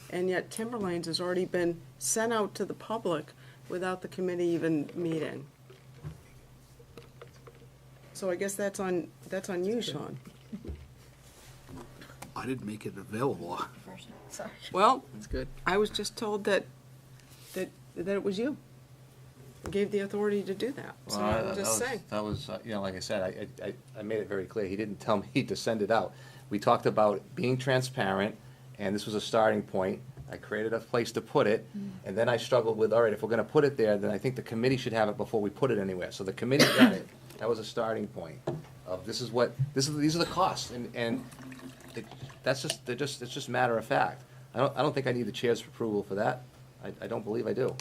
And yet Timberlane's has already been sent out to the public without the committee even meeting. So I guess that's on you, Sean. I didn't make it available. Sorry. Well, that's good. I was just told that it was you who gave the authority to do that. So I'm just saying. That was, you know, like I said, I made it very clear. He didn't tell me to send it out. We talked about being transparent, and this was a starting point. I created a place to put it, and then I struggled with, all right, if we're gonna put it there, then I think the committee should have it before we put it anywhere. So the committee got it. That was a starting point of these are the costs, and it's just matter of fact. I don't think I need the chair's approval for that. I don't believe I do.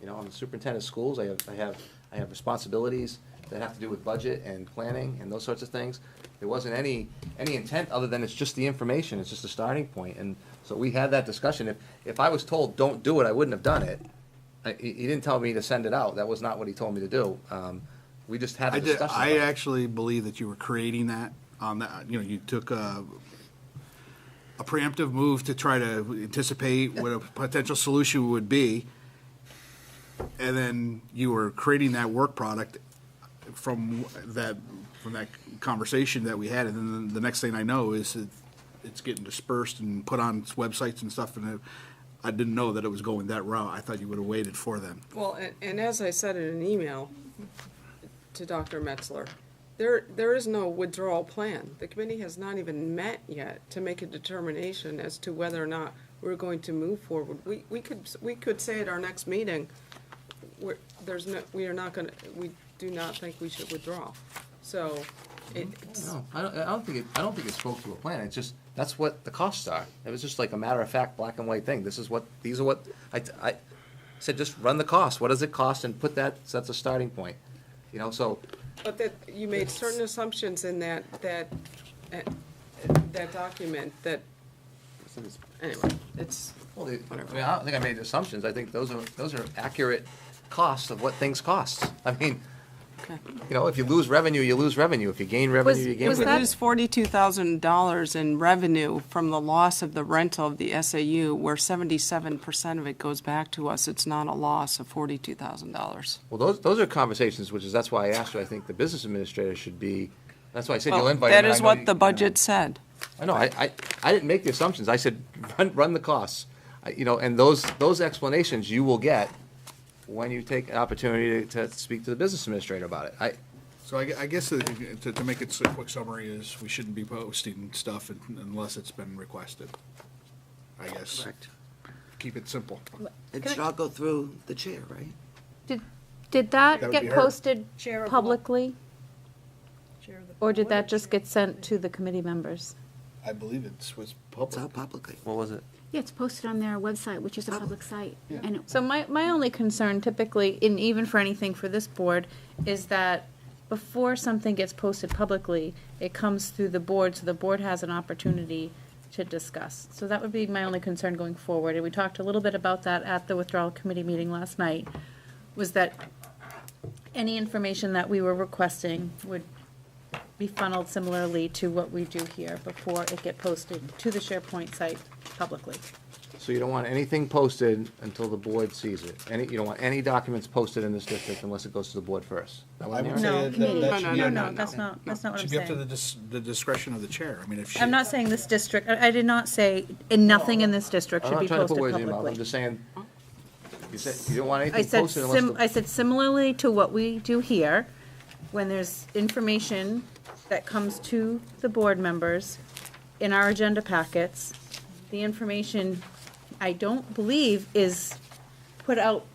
You know, I'm the superintendent of schools. I have responsibilities that have to do with budget and planning and those sorts of things. There wasn't any intent other than it's just the information. It's just a starting point. And so we had that discussion. If I was told don't do it, I wouldn't have done it. He didn't tell me to send it out. That was not what he told me to do. We just had a discussion. I about it. actually believe that you were creating that, you took a preemptive move to try to anticipate what a potential solution would be, and then you were creating that work product from that conversation that we had, and then the next thing I know is it's getting dispersed and put on websites and stuff, and I didn't know that it was going that route. I thought you would have waited for them. Well, and as I said in an email to Dr. Metzler, there is no withdrawal plan. The committee has not even met yet to make a determination as to whether or not we're going to move forward. We could say at our next meeting, we do not think we should withdraw. So it's. No, I don't think it spoke to a plan. It's just, that's what the costs are. It was just like a matter of fact, black and white thing. These are what, I said, just run the cost. What does it cost? And put that, so that's a starting point. So. But that, you made certain assumptions in that document that, anyway, it's Well, whatever. I don't think I made assumptions. I think those are accurate costs of what things cost. I mean, Okay. if you lose revenue, you lose revenue. If you gain revenue, you gain revenue. We lose $42,000 in revenue from the loss of the rental of the SAU, where 77% of it goes back to us. It's not a loss of $42,000. Well, those are conversations, that's why I asked you, I think the business administrator should be, that's why I said you'll invite him. That and I is know what you- the budget said. I know, I didn't make the assumptions. I said, run the costs. And those explanations you will get when you take an opportunity to speak to the business administrator about it. So I guess to make it a quick summary is we shouldn't be posting stuff unless it's been requested. I guess. Correct. Keep it simple. It should all go through the chair, right? Did That that would be get her. posted Chair of what? publicly? Chair of the Or did board that or just chair? get sent to the committee members? I believe it was It's public. all publicly. What was it? Yeah, it's posted on their website, which is a public site. And So my only concern typically, and even for anything for this board, is that before something gets posted publicly, it comes through the board, so the board has an opportunity to discuss. So that would be my only concern going forward, and we talked a little bit about that at the withdrawal committee meeting last night, was that any information that we were requesting would be funneled similarly to what we do here before it get posted to the SharePoint site publicly. So you don't want anything posted until the board sees it? You don't want any documents posted in this district unless it goes to the board first? Is that what I I'm would hearing? say committee. that should be. No, that's not what I'm Should be up to saying. the discretion of the chair. I mean, if she. I'm not saying this district, I did not say, nothing in this district I'm should not be trying to put posted words in your mouth. I'm publicly. just saying, you said you don't want I anything said, posted unless I said similarly to what we do here, when there's information that comes to the board members in our agenda packets, the information, I don't believe, is put out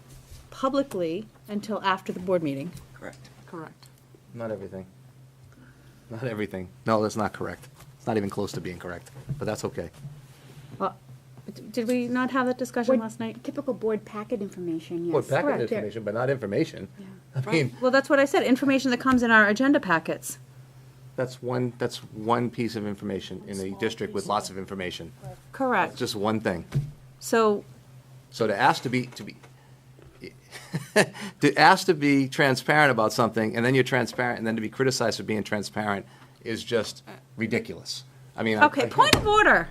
publicly until after the board meeting. Correct. Correct. Not everything. Not everything. No, that's not correct. It's not even close to being correct, but that's okay. Well, did we not have that discussion Board- last night? Typical board packet information, yes. Board packet Correct. information, but not information. I mean, Well, that's what I said, information that comes in our agenda packets. that's one piece of information in a district with lots of information. Correct. It's just one thing. So, So to ask to be to ask to be transparent about something, and then you're transparent, and then to be criticized for being transparent is just ridiculous. I mean, okay, point of order.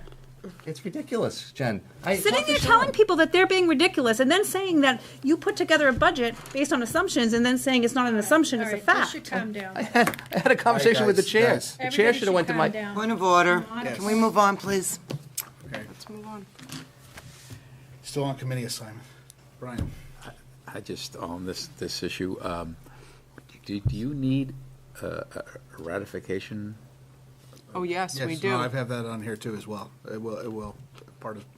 It's ridiculous, Jen. Sitting there telling people that they're being ridiculous and then saying that you put together a budget based on assumptions and then saying it's not an assumption, it's a All right, you fact. should calm down. I had a conversation with the chair. guys. The chair should have went to my. Point of order. Yes. Can we move on, please? Okay. Let's move on. Still on committee assignment. Brian. I just, on this issue, do you need a ratification? Oh, yes, we Yes, do. no, I've had that on here too as well. It will,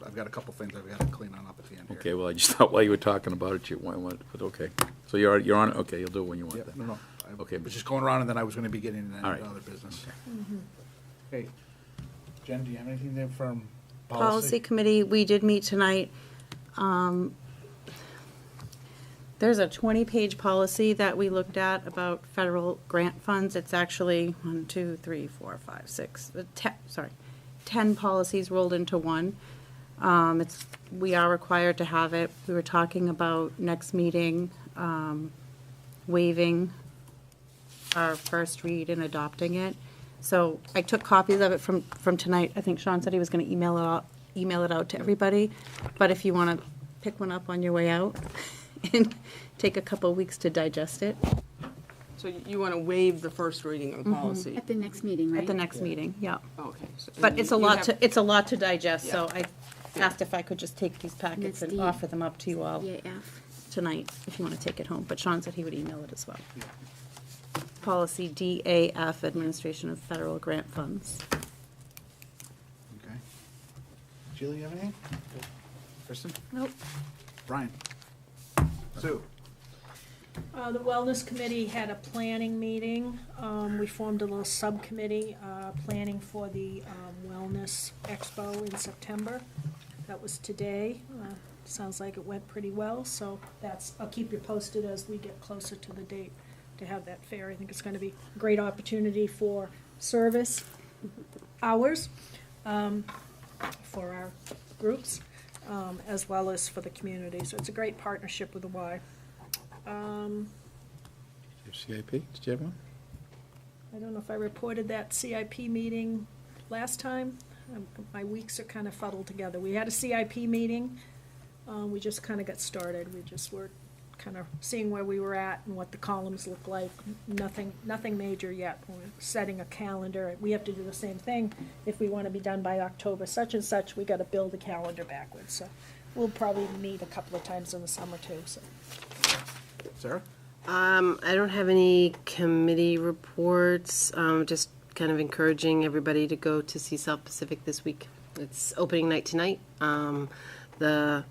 I've got a couple things I've got to clean on up at the end here. Okay, well, I just thought while you were talking about it, you went, but okay. So you're on it, okay, you'll do it when you want Yeah, that. no, I Okay. was just going around and then I was going to be getting into All right. other business. Okay. Jen, do you have anything there from Policy committee, we did meet tonight. There's a 20-page policy that we looked at about federal grant funds. It's actually 10 policies rolled into one. We are required to have it. We were talking about next meeting, waiving our first read and adopting it. So I took copies of it from tonight. I think Sean said he was gonna email it out to everybody. But if you wanna pick one up on your way out and take a couple weeks to digest it. So you want to waive the first reading of the policy? At the next meeting, right? At the next meeting, yeah. Okay. But it's a lot to digest, so I asked if I could just take these packets and offer them up to you all tonight, if you want to take it home. But Sean said he would email it as well. Policy DAF, Administration of Federal Grant Funds. Okay. Julie, you have anything? Kristen? Nope. Brian? Sue? The Wellness Committee had a planning meeting. We formed a little subcommittee, planning for the Wellness Expo in September. That was today. Sounds like it went pretty well, so I'll keep you posted as we get closer to the date to have that fair. I think it's gonna be a great opportunity for service hours, for our groups, as well as for the community. So it's a great partnership with the Y. Your CIP, did you have one? I don't know if I reported that CIP meeting last time. My weeks are kind of fuddled together. We had a CIP meeting. We just kind of got started. We just were kind of seeing where we were at and what the columns look like. Nothing major yet. We're setting a calendar. We have to do the same thing. If we want to be done by October such and such, we got to build a calendar backwards. So we'll probably meet a couple of times in the summer too. So. Sarah? I don't have any committee reports, just kind of encouraging everybody to go to see South Pacific this week. It's opening night tonight. The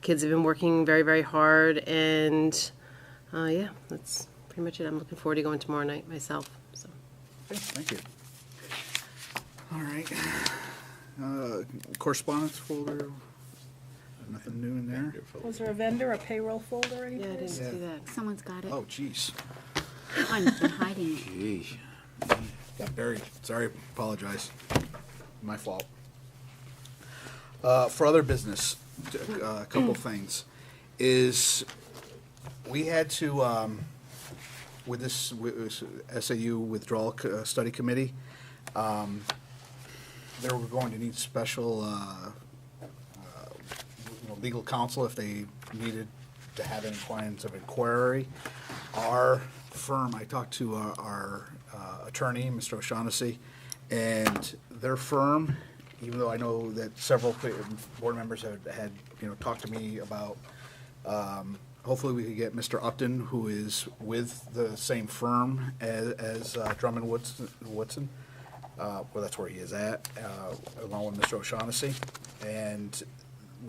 kids have been working very, very hard, and yeah, that's pretty much it. I'm looking forward to going tomorrow night myself. So. Okay, thank you. All right. Correspondence folder. Nothing new in there. Was there a vendor, a payroll folder, anything? Yeah, I didn't see that. Someone's got it. Oh, jeez. Someone's been hiding it. Jeez. Got buried. Sorry, apologize. My fault. For other business, a couple things. Is we had to, with this SAU withdrawal study committee, they were going to need special legal counsel if they needed to have any kinds of inquiry. Our firm, I talked to our attorney, Mr. O'Shaughnessy, and their firm, even though I know that several board members had talked to me about, hopefully we could get Mr. Upton, who is with the same firm as Drummond Woodson. Well, that's where he is at, along with Mr. O'Shaughnessy. And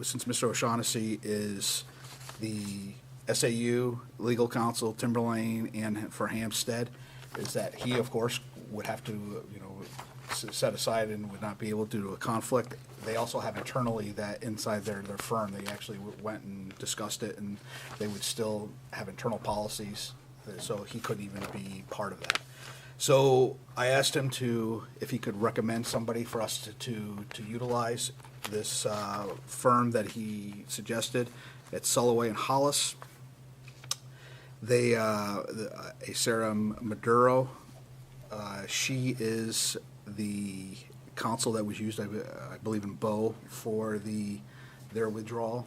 since Mr. O'Shaughnessy is the SAU legal counsel, Timberlane, and for Hampstead, is that he, of course, would have to, set aside and would not be able to do a conflict. They also have internally that inside their firm, they actually went and discussed it, and they would still have internal policies, so he couldn't even be part of that. So I asked him if he could recommend somebody for us to utilize. This firm that he suggested at Sulloway and Hollis. They, Sarah Maduro, she is the counsel that was used, I believe, in Bow for their withdrawal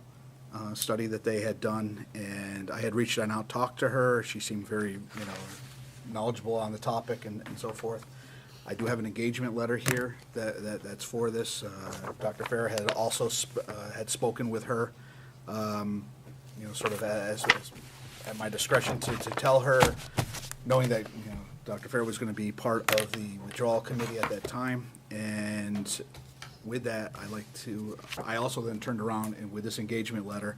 study that they had done. And I had reached out, talked to her. She seemed very, knowledgeable on the topic and so forth. I do have an engagement letter here that's for this. Dr. Farrer had also had spoken with her, sort of as at my discretion to tell her, knowing that Dr. Farrer was going to be part of the withdrawal committee at that time. And with that, I also then turned around and with this engagement letter,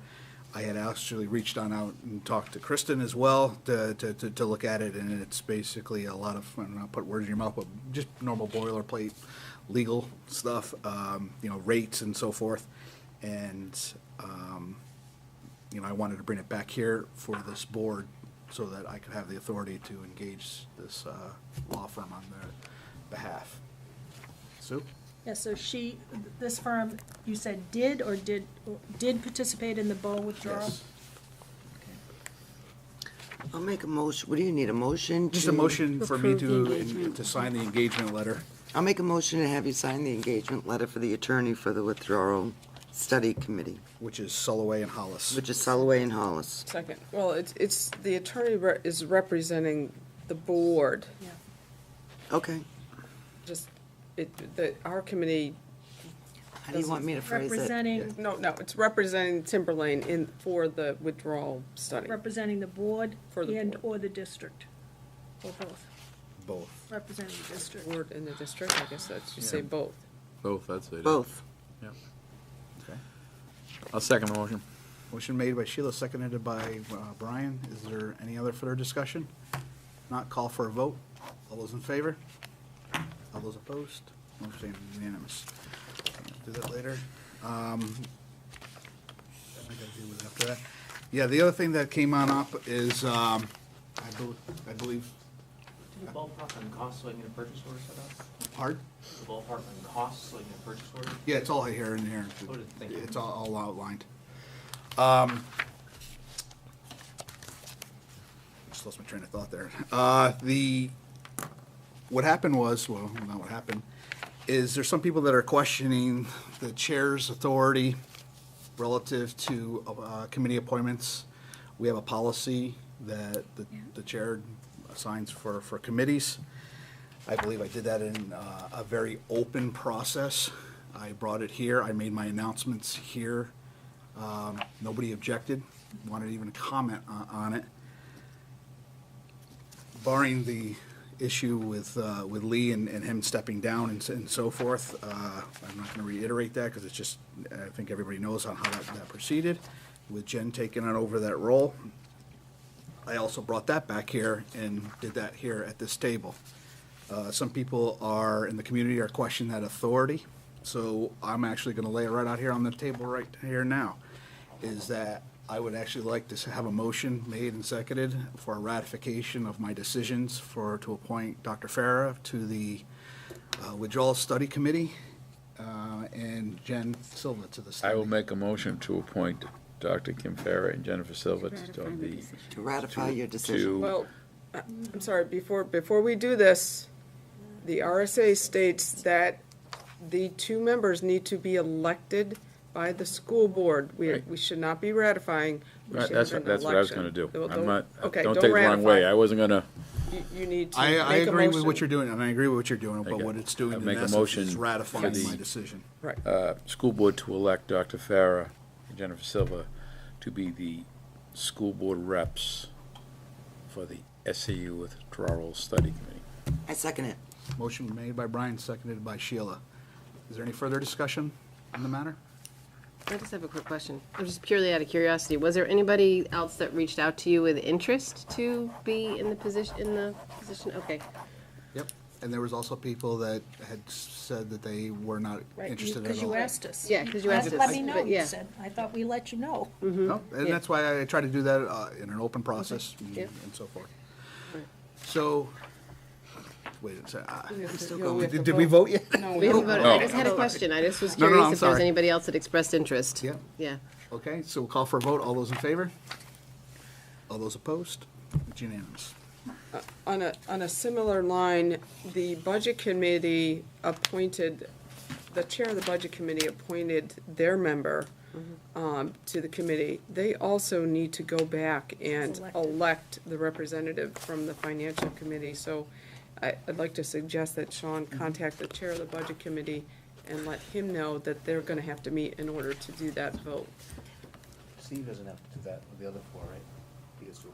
I had actually reached out and talked to Kristen as well to look at it, and it's basically a lot of, I don't know, put words in your mouth, but just normal boilerplate legal stuff, rates and so forth. And, I wanted to bring it back here for this board so that I could have the authority to engage this law firm on their behalf. Sue? Yeah, so this firm, you said did participate in the Bow withdrawal? Yes. I'll make a motion. What do you need, a motion? Just a motion for me Approve the engagement. to sign the engagement letter. I'll make a motion to have you sign the engagement letter for the attorney for the withdrawal study committee, Which is Sulloway and Hollis. which is Sulloway and Hollis. Second, well, it's, the attorney is representing the board. Yeah. Okay. Just, our committee. How do you want me to phrase it? Representing, No, it's representing Timberlane for the withdrawal study. representing the board For the and board. or the district, or both, Both. representing the district. Board and the district, I guess that's, you say both. Both, that's it. Both. Yep. Okay. I'll second the motion. Motion made by Sheila, seconded by Brian. Is there any other further discussion? Not, call for a vote. All those in favor? All those opposed? Motion unanimous. Do that later. I gotta deal with after that. Yeah, the other thing that came on up is, I believe, Do the ballpark on costs so I can get a purchase order set up? pardon? The ballpark on costs so I can get a purchase order? Yeah, it's all here in here. Oh, thank you. It's all outlined. Just lost my train of thought there. What happened was, well, not what happened, is there's some people that are questioning the chair's authority relative to committee appointments. We have a policy that the chair assigns for committees. I believe I did that in a very open process. I brought it here, I made my announcements here. Nobody objected, wanted to even comment on it. Barring the issue with Lee and him stepping down and so forth, I'm not going to reiterate that because it's just, I think everybody knows on how that proceeded, with Jen taking on over that role. I also brought that back here and did that here at this table. Some people in the community are questioning that authority, so I'm actually going to lay it right out here on the table right here now, is that I would actually like to have a motion made and seconded for a ratification of my decisions to appoint Dr. Farah to the Withdrawal Study Committee and Jen Silva to the study. I will make a motion to appoint Dr. Kim Farah and Jennifer Silva to ratify your decision. Well, I'm sorry, before we do this, the RSA states that the two members need to be elected by the school board. We should not be ratifying. We should That's have an what I was election. gonna do. Well, I'm not, okay, don't take it the wrong way. ratify. I wasn't gonna, You need to I make a agree with what motion. you're doing, and I agree with what you're doing, but Okay. what it's doing I'll in make a essence motion is for ratifying the- my decision. Right. school board to elect Dr. Farah and Jennifer Silva to be the school board reps for the SAU Withdrawal Study Committee. I second it. Motion made by Brian, seconded by Sheila. Is there any further discussion on the matter? I just have a quick question. I'm just purely out of curiosity. Was there anybody else that reached out to you with interest to be in the position, Okay. Yep. And there was also people that had said that they were not Right, interested at because all. you asked us. Yeah, 'cause you asked us, Let me know, but you yeah. said. I thought we let you know. No, and Yeah. that's why I try to do that in an open process Yeah. and so forth. Right. So, wait a second. We have to- still yeah, going. we have to Did we vote yet? No, We haven't voted. I Oh. just had a question. I just was No, no, curious I'm if there was sorry. anybody else that expressed interest. Yeah. Yeah. Okay, so we'll call for a vote. All those in favor? All those opposed? It's unanimous. On a similar line, the budget committee the chair of the budget committee appointed their member to the committee. They also need to go back and elect the representative from the financial committee. So I'd like to suggest that Sean contact the chair of the budget committee and let him know that they're gonna have to meet in order to do that vote. Steve doesn't have to do that with the other four, right? He gets to-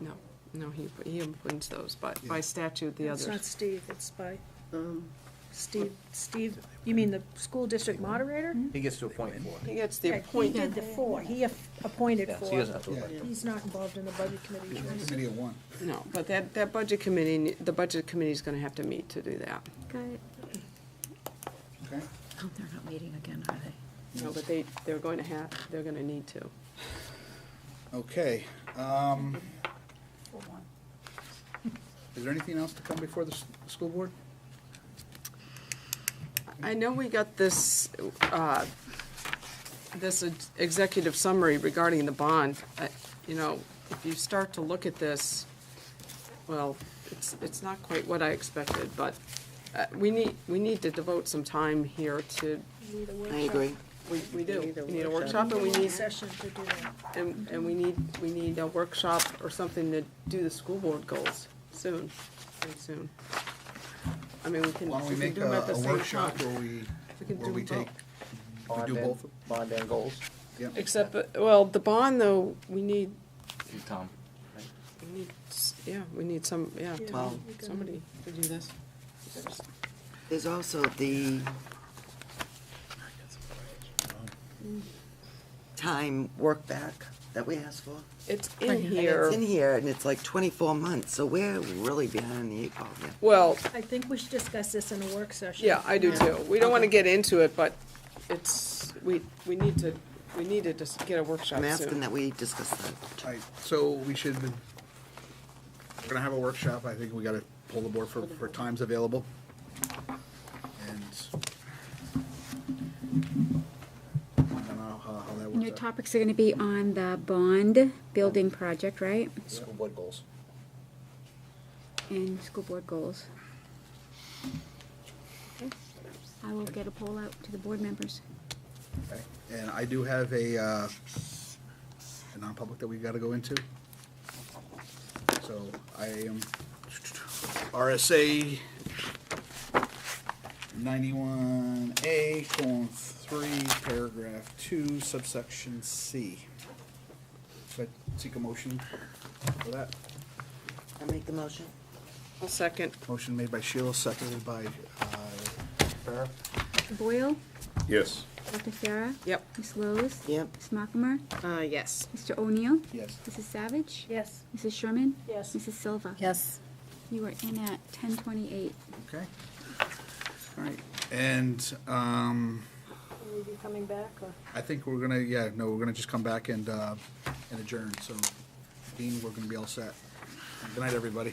No, he appoints those, but by statute, the It's others. not Steve, it's by, Steve, you mean the school district moderator? He gets to appoint four. He gets the Yeah, he appointment. did the four, he appointed Yeah, so four. he doesn't have to elect. He's not involved in the budget committee choice. Committee of one. No, but that budget committee, the budget committee's gonna have to meet to do that. Okay. Oh, they're not meeting again, are they? No, but they're gonna need to. Okay. Is there anything else to come before the school board? I know we got this, this executive summary regarding the bond. You know, if you start to look at this, well, it's not quite what I expected, but we need to devote some time here to. I agree. We do. We need a workshop, and we need, Session to do that. and we need a workshop or something to do the school board goals soon, very soon. I mean, we can, Why don't we we can make do them at the a same workshop time. where we can do take, both. we do both? Bond and goals. Yeah. Except, well, the bond, though, we need, Tom. we need some, Well- somebody to do this. There's also the time work back that we asked for. It's And in here. it's in here, and it's like 24 months, so we're really behind the 8 ball here. Well, I think we should discuss this in a work session. yeah, I do too. We don't want to get into it, but it's, we need to just get a workshop I'm soon. asking that we discuss that. Right, so we're gonna have a workshop, I think we gotta pull the board for times available. And I don't know how that And your works out. topics are gonna be on the bond building project, right? School board goals. And school board goals. I will get a poll out to the board members. Okay. And I do have a non-public that we gotta go into. So I am RSA 91A:3, paragraph 2, subsection C. So I seek a motion for that. I make the motion. I'll second. Motion made by Sheila, seconded by Farah. Mr. Boyle? Yes. Dr. Farah? Yep. Ms. Lois? Yep. Ms. Markhammer? Yes. Mr. O'Neill? Yes. Mrs. Savage? Yes. Mrs. Sherman? Yes. Mrs. Silva? Yes. You are in at 10:28. Okay. All right. And Will we be coming back, or? I think we're gonna, we're gonna just come back and adjourn. So, Dean, we're gonna be all set. Good night, everybody.